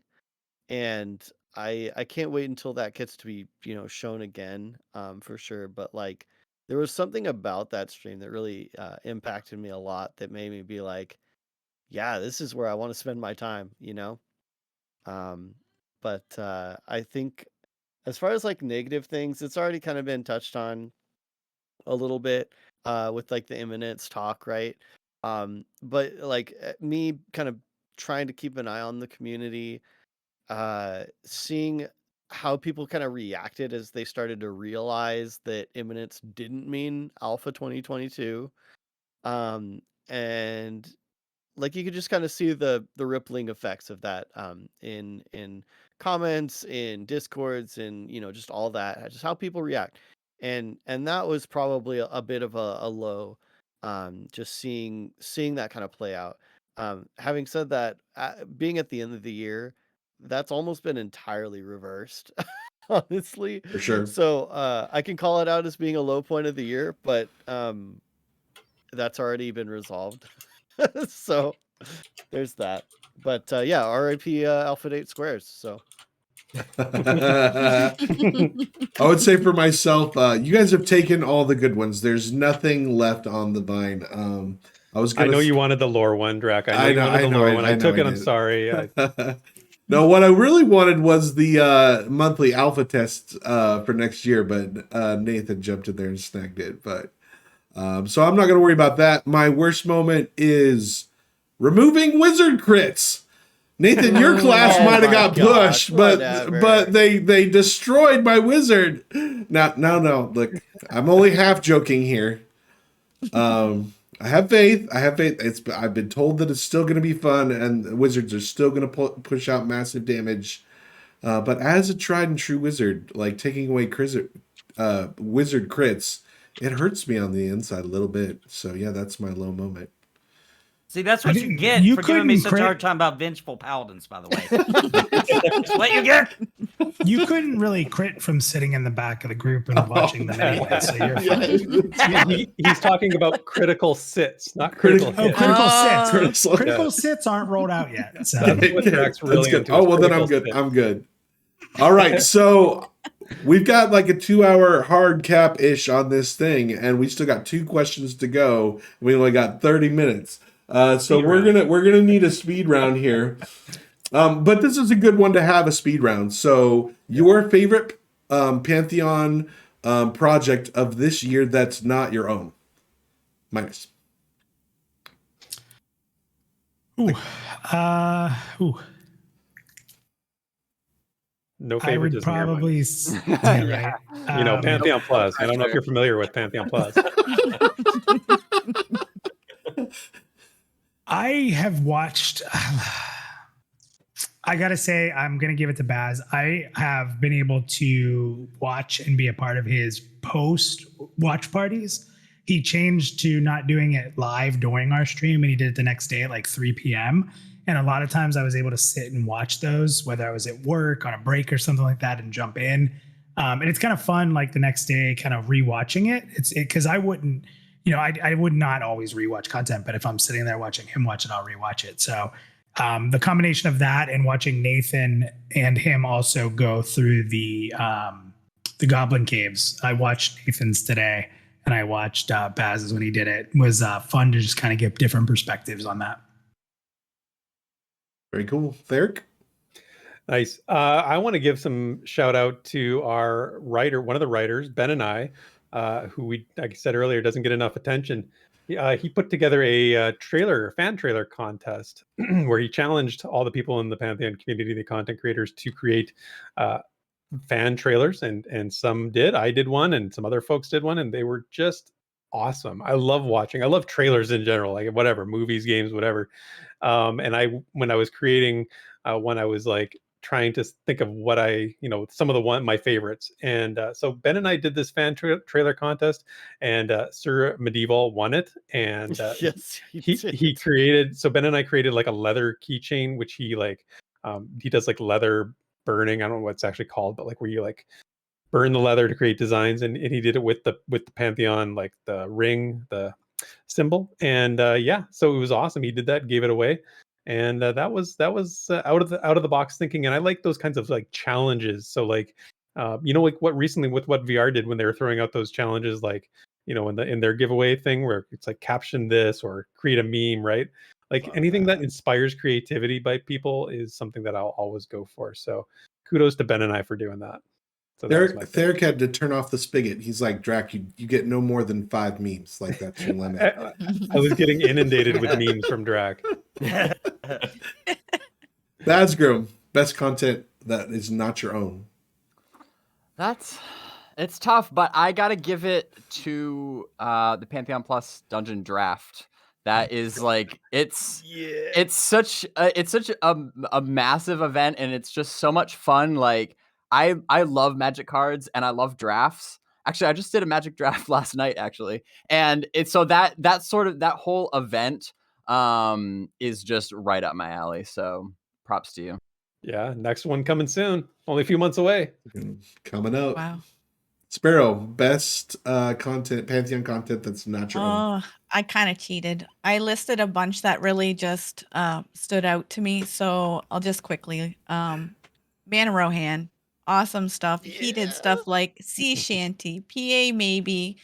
And I can't wait until that gets to be shown again, for sure. But like, there was something about that stream that really impacted me a lot, that made me be like, yeah, this is where I want to spend my time. But I think as far as like negative things, it's already kind of been touched on a little bit with like the imminence talk, right? But like me kind of trying to keep an eye on the community, seeing how people kind of reacted as they started to realize that imminence didn't mean alpha 2022. And like you could just kind of see the rippling effects of that in comments, in discords, and just all that, just how people react. And that was probably a bit of a low, just seeing that kind of play out. Having said that, being at the end of the year, that's almost been entirely reversed. Honestly, For sure. so I can call it out as being a low point of the year, but that's already been resolved. So there's that. But yeah, RIP Alpha 8 Squares. So I would say for myself, you guys have taken all the good ones. There's nothing left on the vine. I know you wanted the lore one, Draq. I know you wanted the lore one. I took it. I'm sorry. No, what I really wanted was the monthly alpha test for next year, but Nathan jumped in there and snagged it. But so I'm not going to worry about that. My worst moment is removing wizard crits. Nathan, your class might have got pushed, but they destroyed my wizard. No. Look, I'm only half joking here. I have faith. I've been told that it's still going to be fun, and the wizards are still going to push out massive damage. But as a tried and true wizard, like taking away wizard crits, it hurts me on the inside a little bit. So yeah, that's my low moment. See, that's what you get for giving me such a hard time about Vengeful Paladins, by the way. That's what you get. You couldn't really crit from sitting in the back of the group and watching them anyway, so you're fine. He's talking about critical sits, not critical hits. Critical sits aren't rolled out yet. So. That's good. Oh, well, then I'm good. I'm good. All right, so we've got like a 2-hour hard cap-ish on this thing, and we still got 2 questions to go. We only got 30 minutes. So we're gonna need a speed round here, but this is a good one to have a speed round. So your favorite Pantheon project of this year that's not your own, minus. No favorite. I would probably, right? Pantheon Plus. I don't know if you're familiar with Pantheon Plus. I have watched. I gotta say, I'm gonna give it to Baz. I have been able to watch and be a part of his post watch parties. He changed to not doing it live during our stream, and he did it the next day at like 3 p.m. And a lot of times I was able to sit and watch those, whether I was at work, on a break, or something like that, and jump in. And it's kind of fun, like the next day, kind of rewatching it. It's because I wouldn't. I would not always rewatch content, but if I'm sitting there watching him watch it, I'll rewatch it. So the combination of that and watching Nathan and him also go through the Goblin Caves. I watched Nathan's today, and I watched Baz's when he did it. It was fun to just kind of get different perspectives on that. Very cool. Therek? Nice. I want to give some shout out to our writer, one of the writers, Ben and I, who like I said earlier, doesn't get enough attention. He put together a fan trailer contest where he challenged all the people in the Pantheon community, the content creators, to create fan trailers, and some did. I did one, and some other folks did one, and they were just awesome. I love trailers in general, like whatever, movies, games, whatever. And when I was creating one, I was like trying to think of what some of my favorites. And so Ben and I did this fan trailer contest, and Sir Medieval won it. And yes, he created, so Ben and I created like a leather keychain, which he does like leather burning. I don't know what it's actually called, but like where you like burn the leather to create designs. And he did it with the Pantheon, like the ring, the symbol. And so it was awesome. He did that, gave it away. And that was out of the box thinking, and I like those kinds of like challenges. So like, like what recently with what VR did when they were throwing out those challenges, like in their giveaway thing where it's like caption this or create a meme, right? Like anything that inspires creativity by people is something that I'll always go for. So kudos to Ben and I for doing that. So Therek had to turn off the spigot. He's like, Draq, you get no more than 5 memes. Like, that's your limit. I was getting inundated with memes from Draq. Bazgrim, best content that is not your own. It's tough, but I gotta give it to the Pantheon Plus Dungeon Draft. That is like it's such a massive event, and it's just so much fun. Like I love Magic cards and I love drafts. Actually, I just did a Magic draft last night, actually, and it's so that whole event is just right up my alley. So props to you. Yeah, next one coming soon. Only a few months away. Coming up. Wow. Sparoh, best content, Pantheon content that's not your own. I kind of cheated. I listed a bunch that really just stood out to me. So I'll just quickly Man Rohan, awesome stuff. He did Yeah. stuff like Sea Shanty, PA maybe,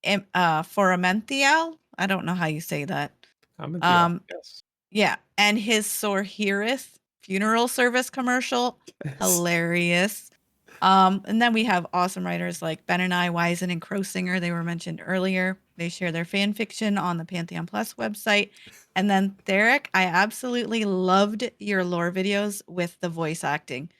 for a Menthiel. I don't know how you say that. Yes. Yeah, and his Sorhirith funeral service commercial, hilarious. And then we have awesome writers like Ben and I, Wizen, and Crowsinger. They were mentioned earlier. They share their fan fiction on the Pantheon Plus website. And then Therek, I absolutely loved your lore videos with the voice acting.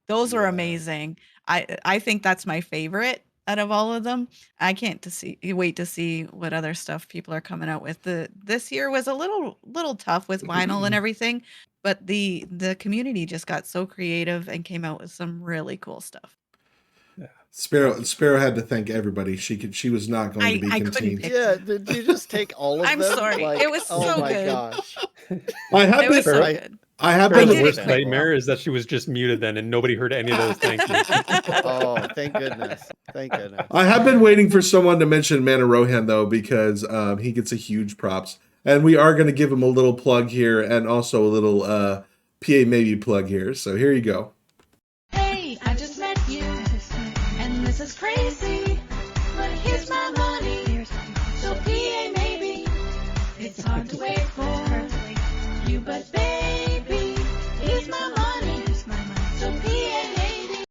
Those were Yeah. amazing. I think that's my favorite out of all of them. I can't wait to see what other stuff people are coming out with. This year was a little tough with vinyl and everything, but the community just got so creative and came out with some really cool stuff. Sparoh had to thank everybody. She was not going to be I couldn't contained. pick Yeah, did you just take all of I'm them? sorry. Like, It was oh so my good. gosh. I have It was so been good. I have Her been did worst it quick, nightmare is that she was just muted then, and nobody heard any of those thank yous. Oh, thank goodness. Thank goodness. I have been waiting for someone to mention Mana Rohan though, because he gets a huge props, and we are going to give him a little plug here, and also a little PA maybe plug here. So here you go. Hey, I just met you, and this is crazy, but here's my money, so PA maybe, it's hard to wait for you, but baby, here's my money, so PA maybe.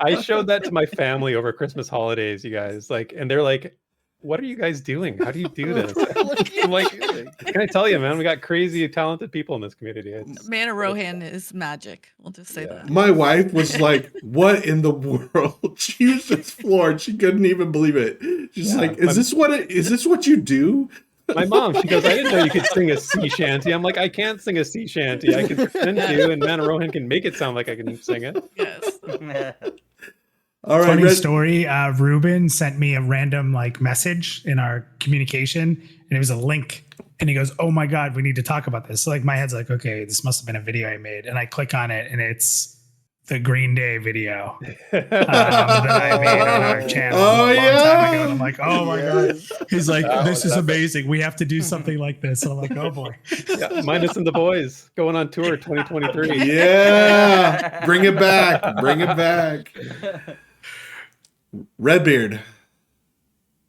I showed that to my family over Christmas holidays, you guys. Like, and they're like, "What are you guys doing? How do you do this?" What are you I'm like, doing? can I tell you, man? We got crazy, talented people in this community. It's Mana Rohan is magic. We'll just say that. My wife was like, "What in the world?" She was just floored. She couldn't even believe it. She's like, "Is this what you do?" my mom. She goes, "I didn't know you could sing a sea shanty." I'm like, "I can't sing a sea shanty. I can pretend to, and Mana Rohan can make it sound like I can sing it." Yes. All right, Funny Red- story. Ruben sent me a random message in our communication, and it was a link. And he goes, "Oh my God, we need to talk about this." So my head's like, okay, this must have been a video I made. And I click on it, and it's the Green Day video that I made on our channel a long time ago. And I'm like, oh my God. He's like, this is amazing. We have to do something like this. And I'm like, oh boy. Yeah, Minus and the Boys going on tour 2023. Yeah, bring it back. Bring it back. Redbeard.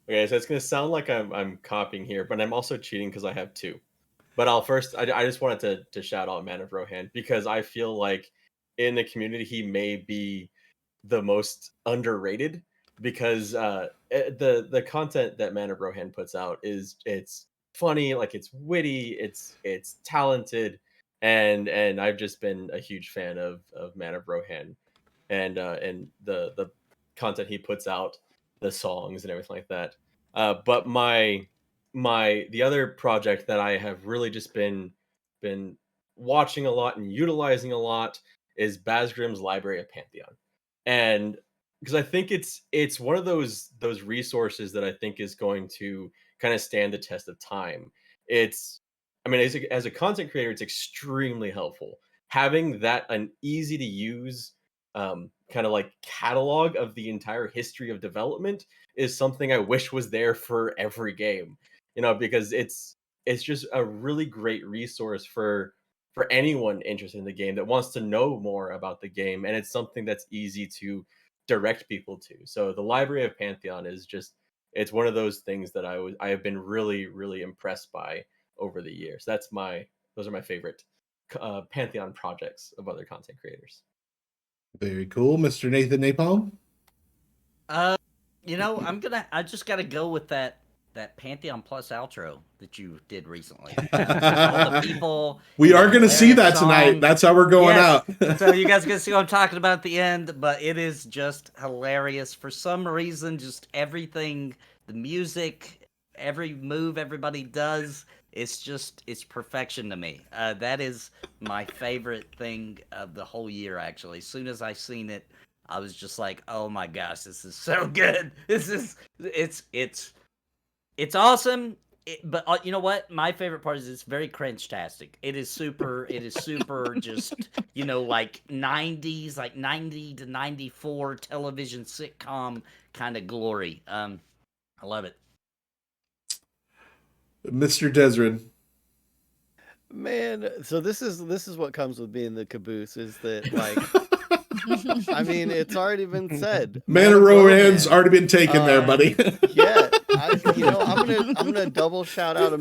Okay, so it's gonna sound like I'm copying here, but I'm also cheating because I have two. But I just wanted to shout out Man of Rohan because I feel like in the community he may be the most underrated because the content that Man of Rohan puts out it's funny, like it's witty, it's talented, and I've just been a huge fan of Man of Rohan and the content he puts out, the songs and everything like that. But the other project that I have really just been watching a lot and utilizing a lot is Bazgrim's Library of Pantheon, and because I think it's one of those resources that I think is going to kind of stand the test of time. I mean, as a content creator, it's extremely helpful having that an easy to use kind of like catalog of the entire history of development is something I wish was there for every game, because it's just a really great resource for anyone interested in the game that wants to know more about the game, and it's something that's easy to direct people to. So the Library of Pantheon is just it's one of those things that I have been really really impressed by over the years. Those are my favorite Pantheon projects of other content creators. Very cool, Mr. Nathan Napalm. I just gotta go with that Pantheon Plus outro that you did recently. All the people. We are going to see Therek that tonight. song. That's how we're going Yes. out. So you guys are gonna see what I'm talking about at the end, but it is just hilarious. For some reason, just everything, the music, every move everybody does, it's perfection to me. That is my favorite thing of the whole year, actually. As soon as I seen it, I was just like, oh my gosh, this is so good. It's awesome. But you know what? My favorite part is it's very cringe-tastic. It is super just, like 90s, like 90 to 94 television sitcom kind of glory. I love it. Mr. Desryn. Man, so this is what comes with being the caboose is that like I mean it's already been said. Man of Rohan's already been taken there, Uh, buddy. Yeah, I'm gonna double shout out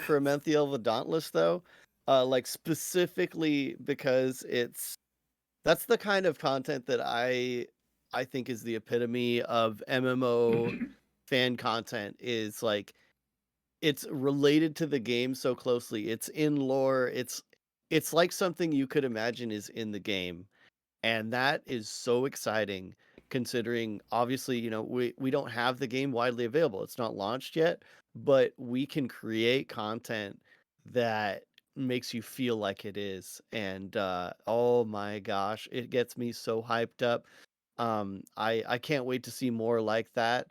for Amenthiel the Dauntless though, like specifically because that's the kind of content that I think is the epitome of MMO fan content. Is like it's related to the game so closely. It's in lore. It's like something you could imagine is in the game, and that is so exciting considering obviously we don't have the game widely available. It's not launched yet, but we can create content that makes you feel like it is. And oh my gosh, it gets me so hyped up. I can't wait to see more like that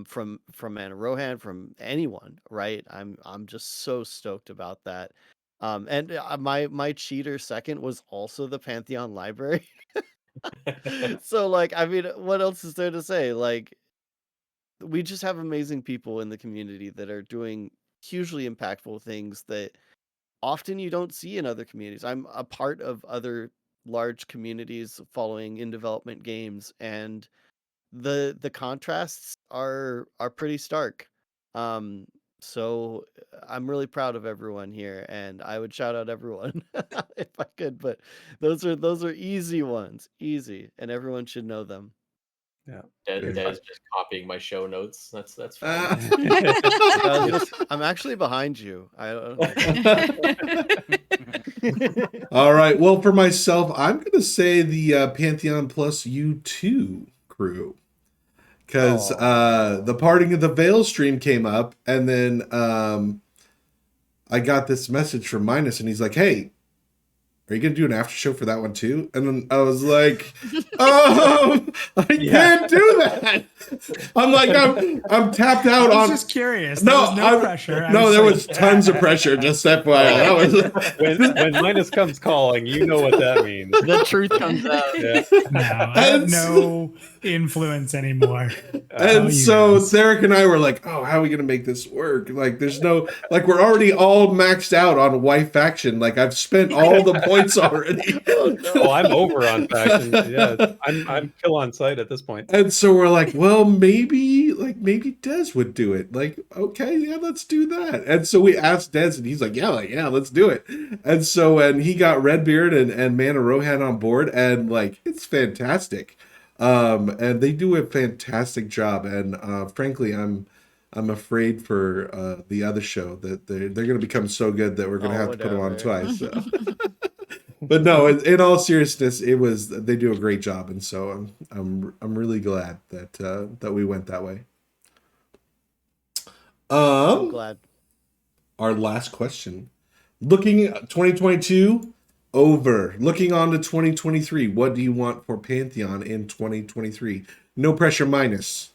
from Anna Rohan, from anyone, right? I'm just so stoked about that. And my cheater second was also the Pantheon library. So like I mean what else is there to say? Like we just have amazing people in the community that are doing hugely impactful things that often you don't see in other communities. I'm a part of other large communities following in development games, and the contrasts are pretty stark. Um so I'm really proud of everyone here, and I would shout out everyone if I could, but those are easy ones, easy, and everyone should know them. Yeah. Des just copying my show notes. That's fine. I'm actually behind you. All right. Well, for myself, I'm going to say the Pantheon plus U2 crew. Because the Parting of the Veil stream came up, and then I got this message from Minus, and he's like, hey, are you going to do an after show for that one too? And then I was like, I can't do that. I'm like, I'm tapped out I was on. just curious. There was no pressure. No, there was tons of pressure. Just FYI. When Minus comes calling, you know what that means. The truth comes out. Yeah. No, I have no influence anymore. And so Therek and I were like, oh, how are we going to make this work? Like, there's no, like, we're already all maxed out on wife faction. Like, I've spent all the points already. Oh, I'm over on faction. Yeah, I'm kill on site at this point. And so we're like, well, maybe Des would do it. Like, okay, yeah, let's do that. And so we asked Des, and he's like, yeah, let's do it. And so, and he got Redbeard and Man of Rohan on board, and like, it's fantastic. And they do a fantastic job. And frankly, I'm afraid for the other show that they're going to become so good that we're going to have to put them on twice. So. But no, in all seriousness, they do a great job, and so I'm really glad that we went that way. I'm glad. Our last question. Looking at 2022 over. Looking on to 2023. What do you want for Pantheon in 2023? No pressure, Minus.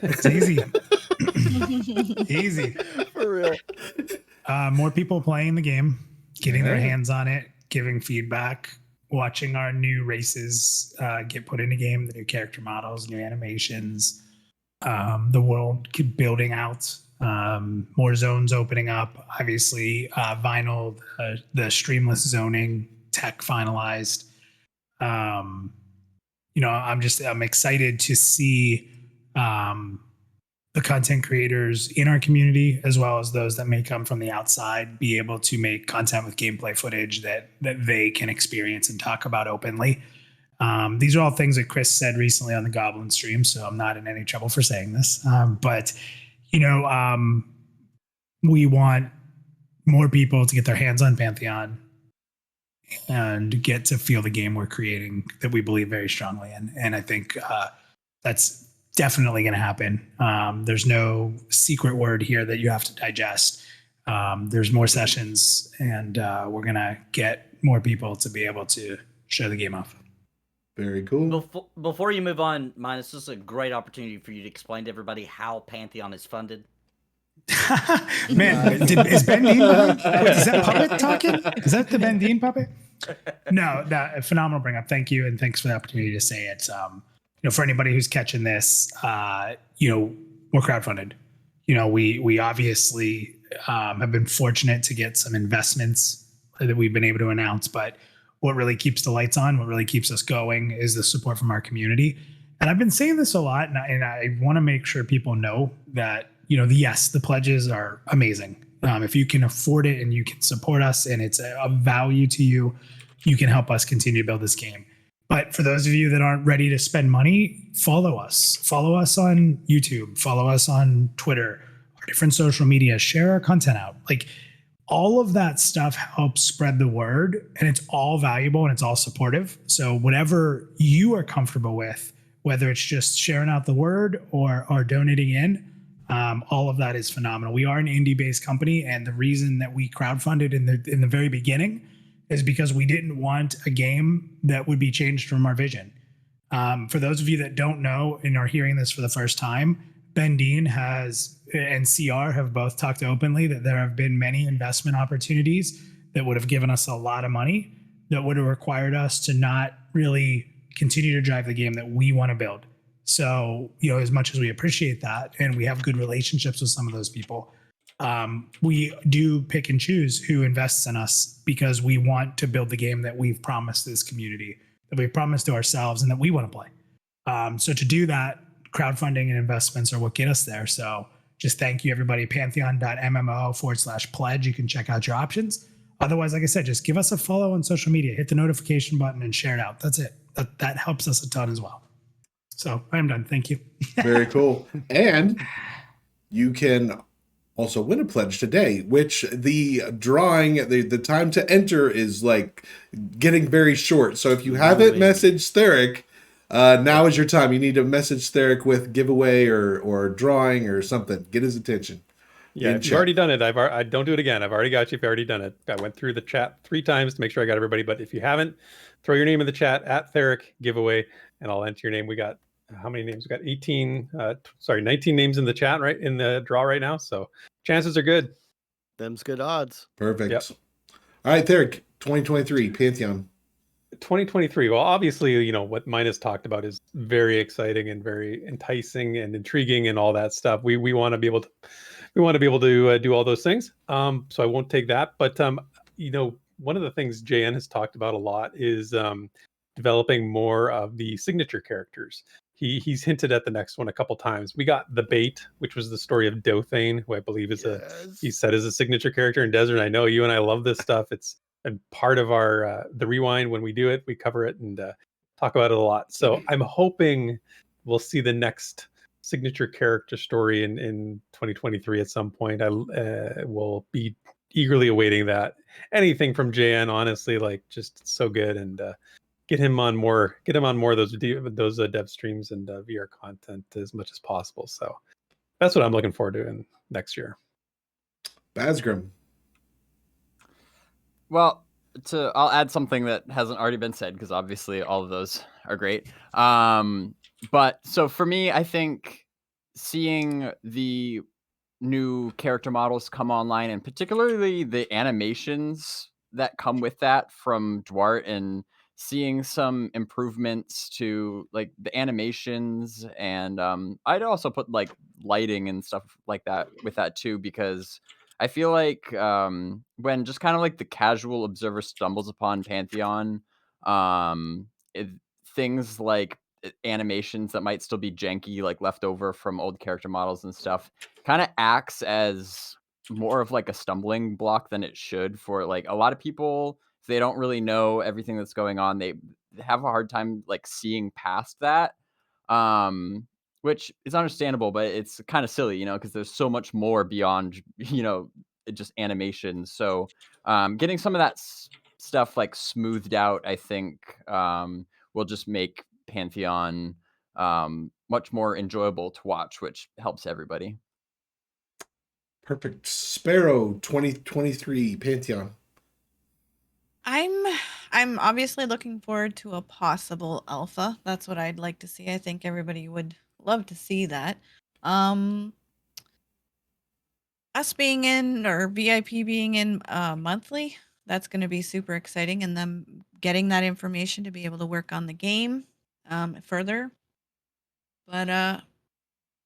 It's easy. Easy. For real. More people playing the game, getting their hands on it, giving feedback, watching our new races get put in the game, the new character models, new animations, the world keep building out, more zones opening up. Obviously, Vinyl, the streamless zoning tech finalized. I'm excited to see the content creators in our community, as well as those that may come from the outside, be able to make content with gameplay footage that they can experience and talk about openly. These are all things that Chris said recently on the Goblin stream, so I'm not in any trouble for saying this. But we want more people to get their hands on Pantheon and get to feel the game we're creating that we believe very strongly in. And I think that's definitely going to happen. There's no secret word here that you have to digest. There's more sessions, and we're going to get more people to be able to show the game off. Very cool. Before you move on, Minus, this is a great opportunity for you to explain to everybody how Pantheon is funded. Man, is Ben Dean? Is that puppet talking? Is that the Ben Dean puppet? No, that phenomenal bring up. Thank you, and thanks for the opportunity to say it. For anybody who's catching this, we're crowdfunded. We obviously have been fortunate to get some investments that we've been able to announce. But what really keeps the lights on, what really keeps us going, is the support from our community. And I've been saying this a lot, and I want to make sure people know that, yes, the pledges are amazing. If you can afford it and you can support us and it's a value to you, you can help us continue to build this game. But for those of you that aren't ready to spend money, follow us. Follow us on YouTube. Follow us on Twitter, our different social media. Share our content out. Like, all of that stuff helps spread the word, and it's all valuable and it's all supportive. So whatever you are comfortable with, whether it's just sharing out the word or donating in, all of that is phenomenal. We are an indie-based company, and the reason that we crowdfunded in the very beginning is because we didn't want a game that would be changed from our vision. For those of you that don't know and are hearing this for the first time, Ben Dean and CR have both talked openly that there have been many investment opportunities that would have given us a lot of money that would have required us to not really continue to drive the game that we want to build. So, as much as we appreciate that and we have good relationships with some of those people, we do pick and choose who invests in us because we want to build the game that we've promised this community, that we've promised to ourselves, and that we want to play. So to do that, crowdfunding and investments are what get us there. So just thank you, everybody. Pantheon.mmo/pledge. You can check out your options. Otherwise, like I said, just give us a follow on social media, hit the notification button, and share it out. That's it. That helps us a ton as well. So I'm done. Thank you. Very cool. And you can also win a pledge today, which the drawing, the time to enter is like getting very short. So if you haven't messaged Therek, now is your time. You need to message Therek with giveaway or drawing or something. Get his attention. Yeah, if you've already done it, I don't do it again. I've already got you if you've already done it. I went through the chat 3 times to make sure I got everybody. But if you haven't, throw your name in the chat at Therek giveaway, and I'll enter your name. We got how many names? We got 19 names in the chat, right, in the draw right now. So chances are good. Them's good odds. Perfect. Yep. All right, Therek, 2023 Pantheon. 2023. Well, obviously, what Minus talked about is very exciting and very enticing and intriguing and all that stuff. We want to be able to do all those things. So I won't take that. But one of the things JN has talked about a lot is developing more of the signature characters. He's hinted at the next one a couple times. We got The Bait, which was the story of Dothane, who I believe is he said is a signature character in Desryn. I know you and I love this stuff. It's been part of our the rewind. When we do it, we cover it and talk about it a lot. So I'm hoping we'll see the next signature character story in 2023 at some point. I will be eagerly awaiting that. Anything from JN, honestly, like just so good, and get him on more of those dev streams and VR content as much as possible. So that's what I'm looking forward to in next year. Bazgrim. Well, I'll add something that hasn't already been said, because obviously all of those are great. But so for me, I think seeing the new character models come online, and particularly the animations that come with that from Dwart, and seeing some improvements to like the animations, and I'd also put like lighting and stuff like that with that too, because I feel like when just kind of like the casual observer stumbles upon Pantheon, things like animations that might still be janky, like left over from old character models and stuff, kind of acts as more of like a stumbling block than it should for like a lot of people. If they don't really know everything that's going on, they have a hard time like seeing past that, which is understandable, but it's kind of silly, because there's so much more beyond just animation. So getting some of that stuff like smoothed out, I think will just make Pantheon much more enjoyable to watch, which helps everybody. Perfect. Sparoh, 2023 Pantheon. I'm obviously looking forward to a possible alpha. That's what I'd like to see. I think everybody would love to see that. Us being in, or VIP being in monthly, that's going to be super exciting, and them getting that information to be able to work on the game further. But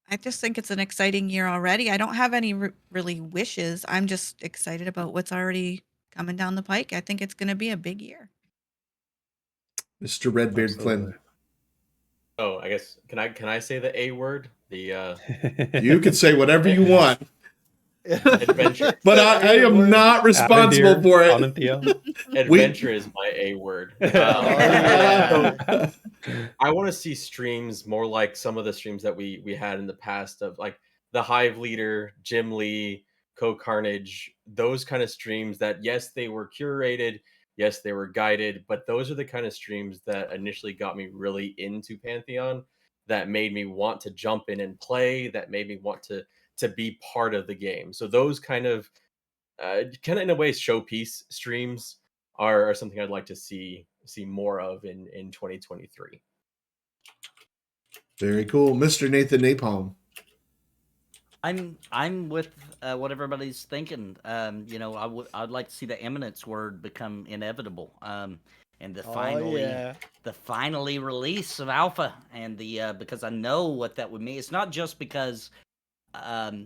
I just think it's an exciting year already. I don't have any really wishes. I'm just excited about what's already coming down the pike. I think it's going to be a big year. Mr. Redbeard Flynn. Oh, I guess can I say the A word? The You can say whatever you want. adventure. But I am not responsible for it. Adventure is my A word. Yeah. I want to see streams more like some of the streams that we had in the past of like the Hive Leader, Jim Lee, Co Carnage, those kind of streams that yes, they were curated, yes, they were guided, but those are the kind of streams that initially got me really into Pantheon, that made me want to jump in and play, that made me want to be part of the game. So those kind of in a way showpiece streams are something I'd like to see more of in 2023. Very cool. Mr. Nathan Napalm. I'm with what everybody's thinking. You know, I'd like to see the eminence word become inevitable. And the finally release of alpha, and the because I know what that would mean. It's not just because of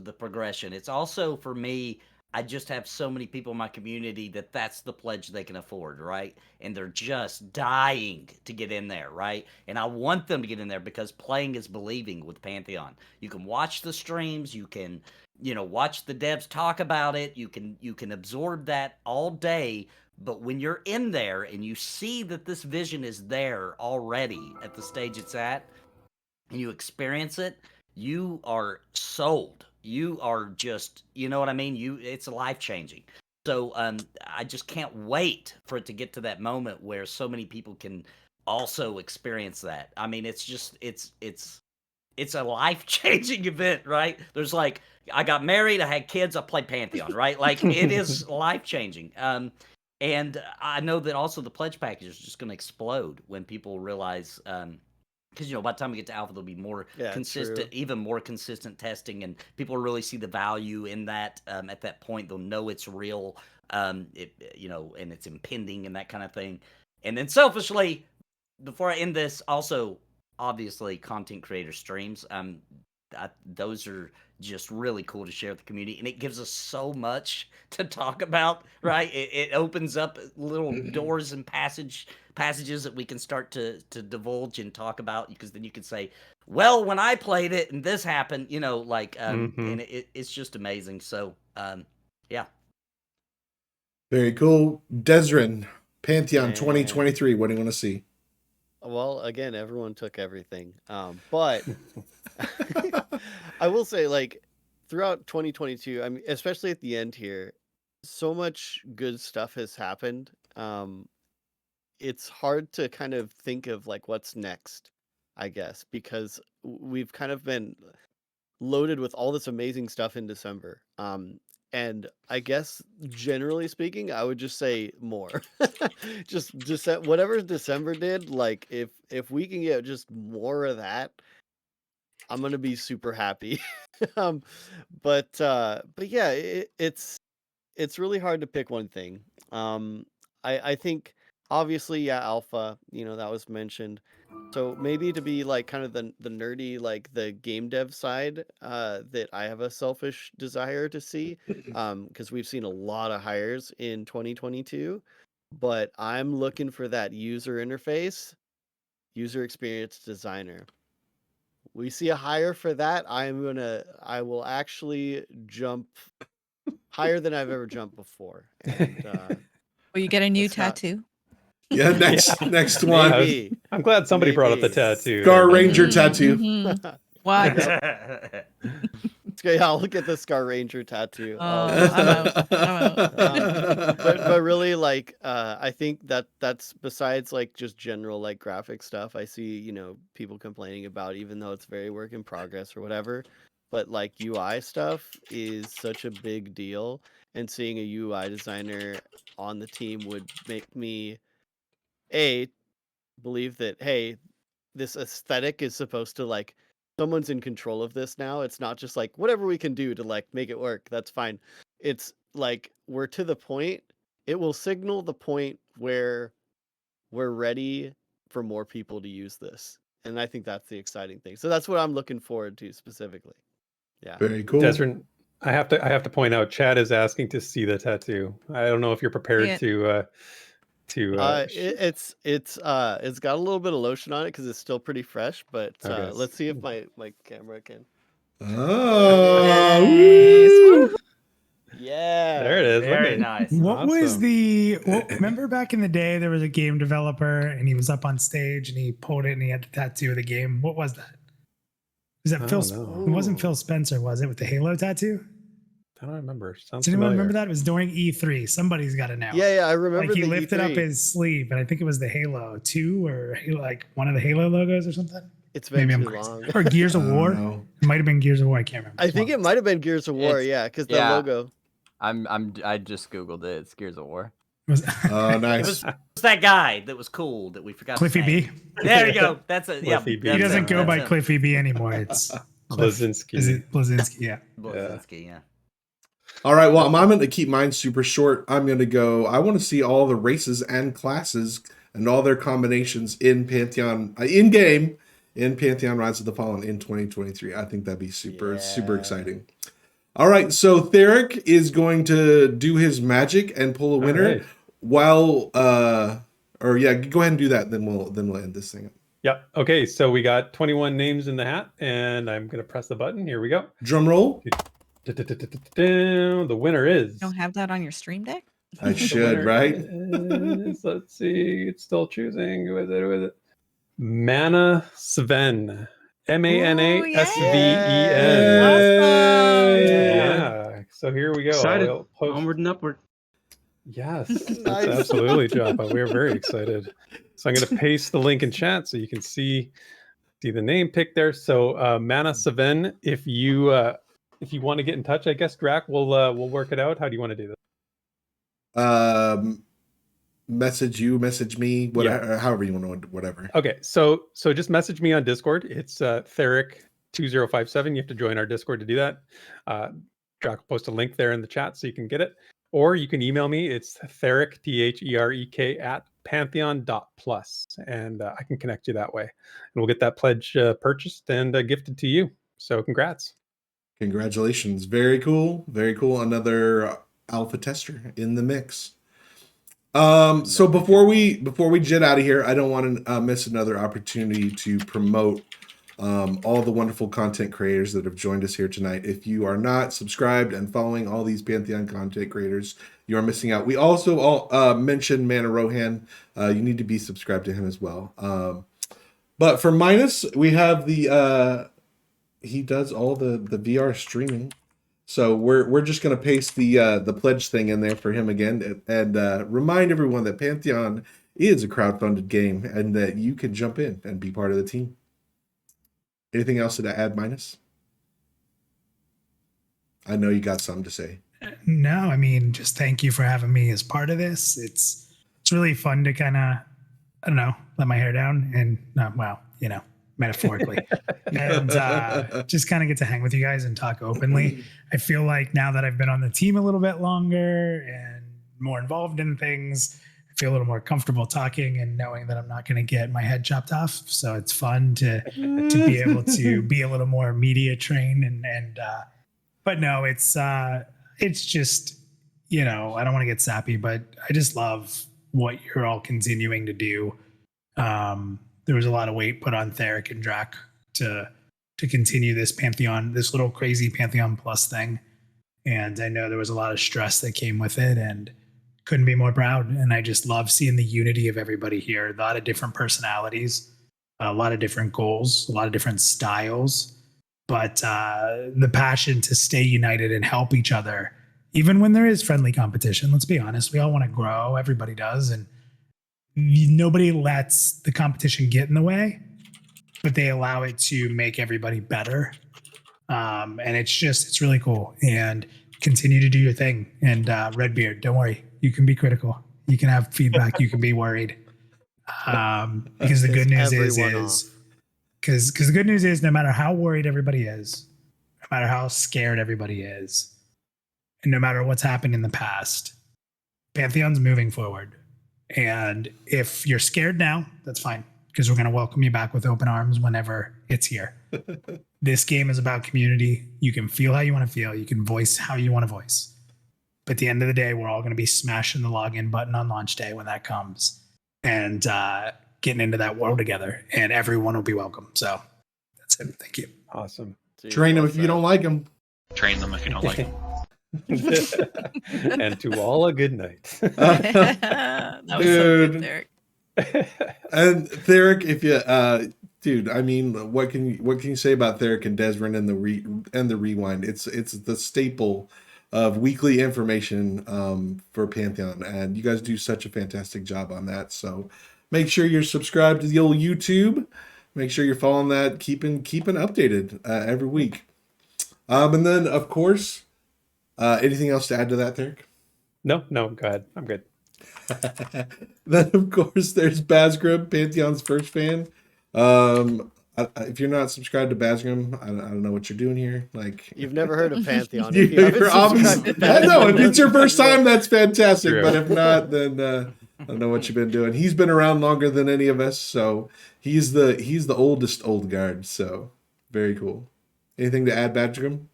the progression. It's also for me. I just have so many people in my community that's the pledge they can afford, right? And they're just dying to get in there, right? And I want them to get in there because playing is believing with Pantheon. You can watch the streams, you can, watch the devs talk about it, you can absorb that all day, but when you're in there and you see that this vision is there already at the stage it's at, and you experience it, you are sold. You are just, you know what I mean? It's life changing. So I just can't wait for it to get to that moment where so many people can also experience that. I mean, it's just it's a life changing event, right? There's like, I got married, I had kids, I played Pantheon, right? Like it is life changing. And I know that also the pledge package is just going to explode when people realize. Because by the time we get to alpha, there'll be more consistent, even more consistent testing, and people really see the value in that. At that point, they'll know it's real, and it's impending and that kind of thing. And then, selfishly, before I end this, also obviously content creator streams. Those are just really cool to share with the community, and it gives us so much to talk about, right? It opens up little doors and passages that we can start to divulge and talk about, because then you can say, well, when I played it and this happened, and it's just amazing. So yeah. Very cool. Desryn, Pantheon 2023, what do you want to see? Well, again, everyone took everything. But I will say, like, throughout 2022, I mean, especially at the end here, so much good stuff has happened. It's hard to kind of think of like what's next, I guess, because we've kind of been loaded with all this amazing stuff in December. And I guess generally speaking, I would just say more. just whatever December did, like if we can get just more of that, I'm gonna be super happy. But yeah, it's really hard to pick one thing. I think obviously, yeah, alpha, that was mentioned. So maybe to be like kind of the nerdy, like the game dev side, that I have a selfish desire to see, because we've seen a lot of hires in 2022, but I'm looking for that user interface, user experience designer. We see a hire for that, I will actually jump higher than I've ever jumped before. And, Will you get a new tattoo? Yeah, next one. Maybe. I'm glad somebody brought up the tattoo. Scar Ranger tattoo. What? Okay, I'll look at the Scar Ranger tattoo. I'm out. But really, like, I think that's besides like just general like graphic stuff. I see, people complaining about, even though it's very work in progress or whatever. But like UI stuff is such a big deal, and seeing a UI designer on the team would make me believe that, hey, this aesthetic is supposed to, like, someone's in control of this now. It's not just like whatever we can do to like make it work, that's fine. It's like we're to the point, it will signal the point where we're ready for more people to use this. And I think that's the exciting thing. So that's what I'm looking forward to specifically. Yeah. Very cool. Desryn, I have to point out, Chad is asking to see the tattoo. I don't know if you're prepared it. to It's got a little bit of lotion on it because it's still pretty fresh. But Okay. let's see if my camera can. Oh, Nice. woo. Yeah. There it is. Look Very at it. nice. What was Awesome. remember back in the day, there was a game developer and he was up on stage and he pulled it and he had the tattoo of the game. What was that? Was that I Phil? don't know. It wasn't Phil Spencer, was it, with the Halo tattoo? I don't remember. Sounds Does anyone familiar. remember that? It was during E3. Somebody's got to know. Yeah, I remember. Like he the lifted E3. up his sleeve, and I think it was the Halo 2 or like one of the Halo logos or something. It's been Maybe I'm too crazy. long. Or Gears of I don't War. know. It might have been Gears of War. I can't remember. I think it might have been Gears of War. It's- Yeah, because the yeah. logo. I just googled it. It's Gears of War. Was Oh, It nice. was that guy that was cool that we forgot. Cliffy his name. B. There you go. That's it. Yeah, Cliffy B. He that's doesn't him, go that's by him. Cliffy B anymore. It's Blazinski. Is it Blazinski? Yeah. Blazinski, yeah. All right. Well, I'm going to keep mine super short. I'm going to go. I want to see all the races and classes and all their combinations in Pantheon, in game, in Pantheon Rise of the Fallen in 2023. I think that'd be super Yeah. exciting. All right. So Therek is going to do his magic and pull a winner. right. While, or yeah, go ahead and do that. Then we'll end this thing. Yep. Okay. So we got 21 names in the hat, and I'm gonna press the button. Here we go. Drum roll. The winner is. You don't have that on your stream deck? I The should, winner right? is- let's see. It's still choosing. Who is it? Who is it? Mana Sven. MANASVEN. Awesome. Yeah. So here we go. Excited. I'll post- Onward and upward. Yes, Nice. absolutely, Joppa. We are very excited. So I'm going to paste the link in chat so you can see the name pick there. So Mana Seven, if you want to get in touch, I guess Draq, we'll work it out. How do you want to do this? Message me, whatever, however you want to, whatever. Okay, so just message me on Discord. It's Therek2057. You have to join our Discord to do that. Draq will post a link there in the chat so you can get it. Or you can email me. It's Therek, THEREK @pantheon.plus. And I can connect you that way. And we'll get that pledge purchased and gifted to you. So congrats. Congratulations. Very cool. Very cool. Another alpha tester in the mix. So before we jet out of here, I don't want to miss another opportunity to promote all the wonderful content creators that have joined us here tonight. If you are not subscribed and following all these Pantheon content creators, you are missing out. We also mentioned Mana Rohan. You need to be subscribed to him as well. But for Minus, we have he does all the VR streaming. So we're just going to paste the pledge thing in there for him again and remind everyone that Pantheon is a crowdfunded game and that you can jump in and be part of the team. Anything else to add, Minus? I know you got something to say. No, I mean, just thank you for having me as part of this. It's really fun to kind of, I don't know, let my hair down and metaphorically, and just kind of get to hang with you guys and talk openly. I feel like now that I've been on the team a little bit longer and more involved in things, I feel a little more comfortable talking and knowing that I'm not going to get my head chopped off. So it's fun to be able to be a little more media trained and but no, it's just, I don't want to get sappy, but I just love what you're all continuing to do. There was a lot of weight put on Therek and Draq to continue this Pantheon, this little crazy Pantheon Plus thing. And I know there was a lot of stress that came with it and couldn't be more proud. And I just love seeing the unity of everybody here. A lot of different personalities, a lot of different goals, a lot of different styles, but the passion to stay united and help each other, even when there is friendly competition. Let's be honest. We all want to grow. Everybody does. And nobody lets the competition get in the way, but they allow it to make everybody better. And it's really cool. And continue to do your thing. And Redbeard, don't worry. You can be critical. You can have feedback. You can be worried. Because the good news because the good news is no matter how worried everybody is, no matter how scared everybody is, and no matter what's happened in the past, Pantheon's moving forward. And if you're scared now, that's fine. because we're going to welcome you back with open arms whenever it's here. This game is about community. You can feel how you want to feel. You can voice how you want to voice. But at the end of the day, we're all going to be smashing the login button on launch day when that comes and getting into that world together, and everyone will be welcome. So that's it. Thank you. Awesome. Train them if you don't like them. Train them if you don't like them. And to all a good night. That was so good, Therek. And Therek, if you dude, I mean, what can you say about Therek and Desryn and the rewind? It's the staple of weekly information for Pantheon, and you guys do such a fantastic job on that. So make sure you're subscribed to the old YouTube. Make sure you're following that, keeping updated every week. And then of course, anything else to add to that, Therek? No, go ahead. I'm good. Then of course there's Bazgrim, Pantheon's first fan. If you're not subscribed to Bazgrim, I don't know what you're doing here. Like, You've never heard of Pantheon. you're obviously, I know if it's your first time, that's fantastic. True. But if not, then I don't know what you've been doing. He's been around longer than any of us, so he's the oldest old guard. So very cool. Anything to add, Bazgrim?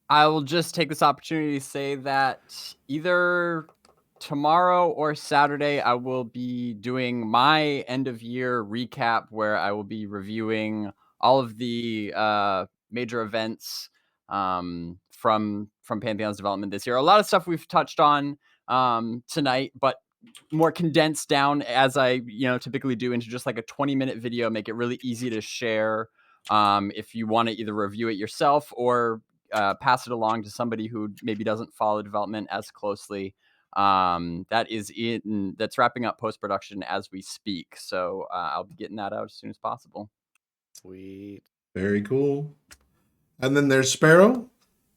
I will just take this opportunity to say that either tomorrow or Saturday, I will be doing my end of year recap where I will be reviewing all of the major events from Pantheon's development this year. A lot of stuff we've touched on tonight, but more condensed down as I typically do into just like a 20-minute video, make it really easy to share if you want to either review it yourself or pass it along to somebody who maybe doesn't follow development as closely. That's wrapping up post-production as we speak. So I'll be getting that out as soon as possible. Sweet. Very cool. And then there's Sparoh.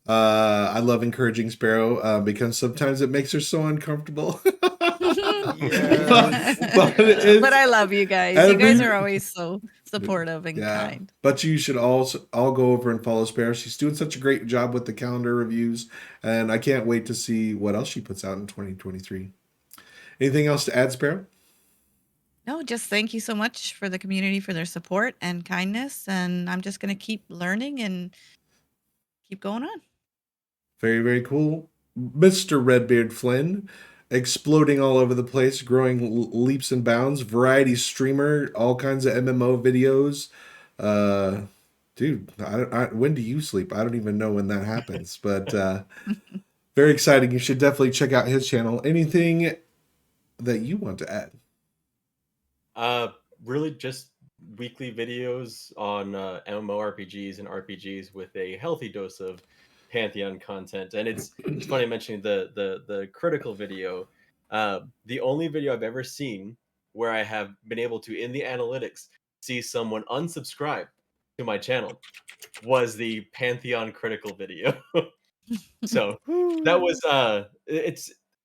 I love encouraging Sparoh because sometimes it makes her so uncomfortable. But I love you guys. You guys are always so supportive and kind. But you should all go over and follow Sparoh. She's doing such a great job with the calendar reviews, and I can't wait to see what else she puts out in 2023. Anything else to add, Sparoh? No, just thank you so much for the community for their support and kindness, and I'm just going to keep learning and keep going on. Very, very cool. Mr. RedBeardFlynn, exploding all over the place, growing leaps and bounds, variety streamer, all kinds of MMO videos. Dude, when do you sleep? I don't even know when that happens, but very exciting. You should definitely check out his channel. Anything that you want to add? Really just weekly videos on MMORPGs and RPGs with a healthy dose of Pantheon content. And it's funny mentioning the critical video. The only video I've ever seen where I have been able to, in the analytics, see someone unsubscribe to my channel was the Pantheon critical video. So that was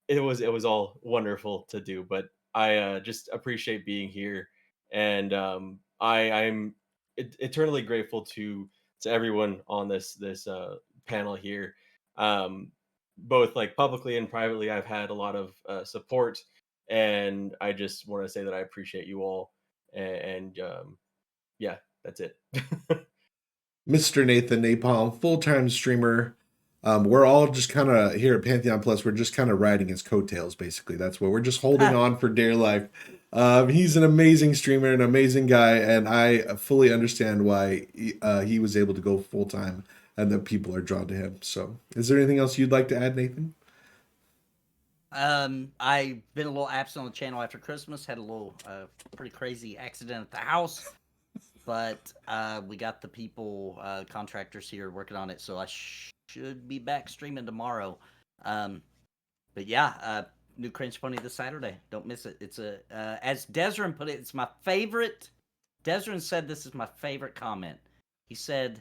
it was all wonderful to do, but I just appreciate being here, and I'm eternally grateful to everyone on this panel here, both like publicly and privately. I've had a lot of support, and I just want to say that I appreciate you all, and yeah, that's it. Mr. Nathan Napalm, full-time streamer. We're all just kind of here at Pantheon Plus. We're just kind of riding his coattails, basically. That's what we're just holding on for dear life. He's an amazing streamer, an amazing guy, and I fully understand why he was able to go full-time and that people are drawn to him. So is there anything else you'd like to add, Nathan? I've been a little absent on the channel after Christmas. Had a little pretty crazy accident at the house. But we got the people, contractors here working on it, so I should be back streaming tomorrow. But yeah, new Cringe Pony this Saturday. Don't miss it. It's as Desryn put it, it's my favorite. Desryn said this is my favorite comment. He said,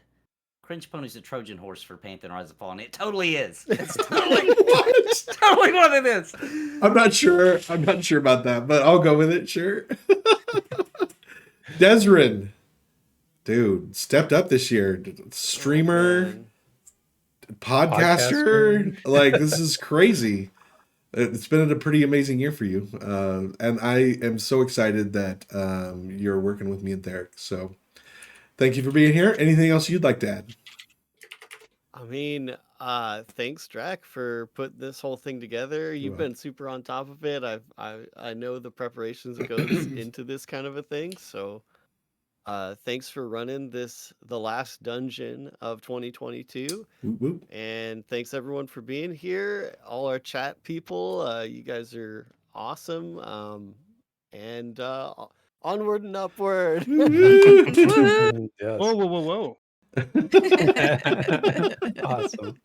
Cringe Pony's a Trojan horse for Pantheon Rise of Fallen. It totally is. It's totally, it's totally what it is. I'm not sure about that, but I'll go with it, sure. Desryn. Dude, stepped up this year. Streamer, podcaster. Like, this is crazy. it's been a pretty amazing year for you. And I am so excited that you're working with me and Therek. So thank you for being here. Anything else you'd like to add? I mean, thanks, Draq, for putting this whole thing together. You've been super on top of it. I know the preparations that goes into this kind of a thing. So, thanks for running the last dungeon of 2022. Whoop, whoop. And thanks everyone for being here. All our chat people, you guys are awesome. And onward and upward. Yes. Whoa, whoa, whoa, whoa. Awesome.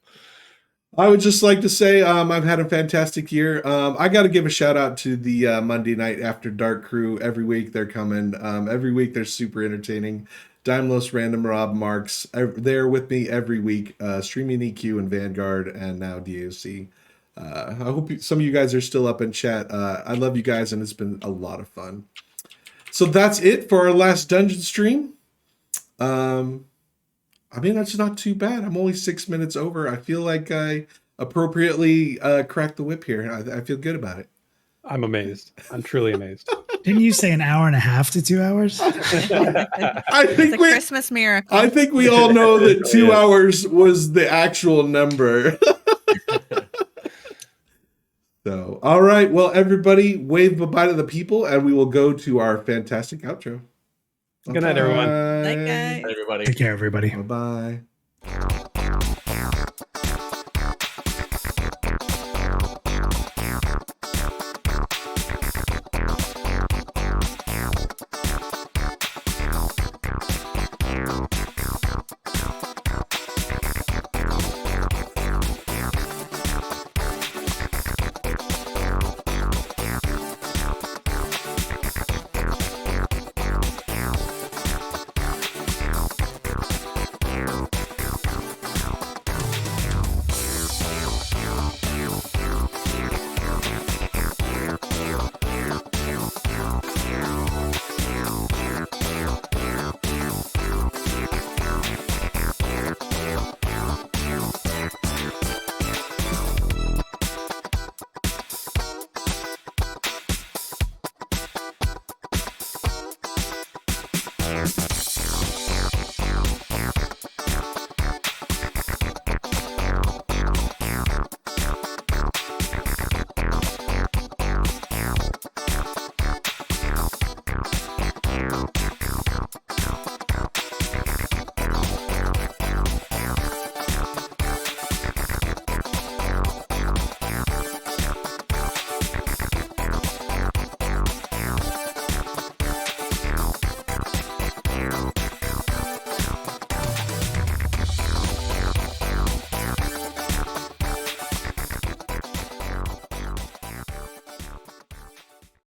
I would just like to say I've had a fantastic year. I got to give a shout out to the Monday Night After Dark crew. Every week they're coming. Every week they're super entertaining. Daimlos, Random Rob, Marks, they're with me every week. Streaming EQ and Vanguard and now DOC. I hope some of you guys are still up in chat. I love you guys and it's been a lot of fun. So that's it for our last dungeon stream. I mean, that's not too bad. I'm only 6 minutes over. I feel like I appropriately cracked the whip here. I feel good about it. I'm amazed. I'm truly amazed. Didn't you say an hour and a half to 2 hours? I It's think a Christmas miracle. I think we all know that 2 hours was the actual number. So, all right. Well, everybody, wave bye-bye to the people, and we will go to our fantastic outro. Good night, everyone. Night, guys. Everybody. Take care, everybody. Bye-bye.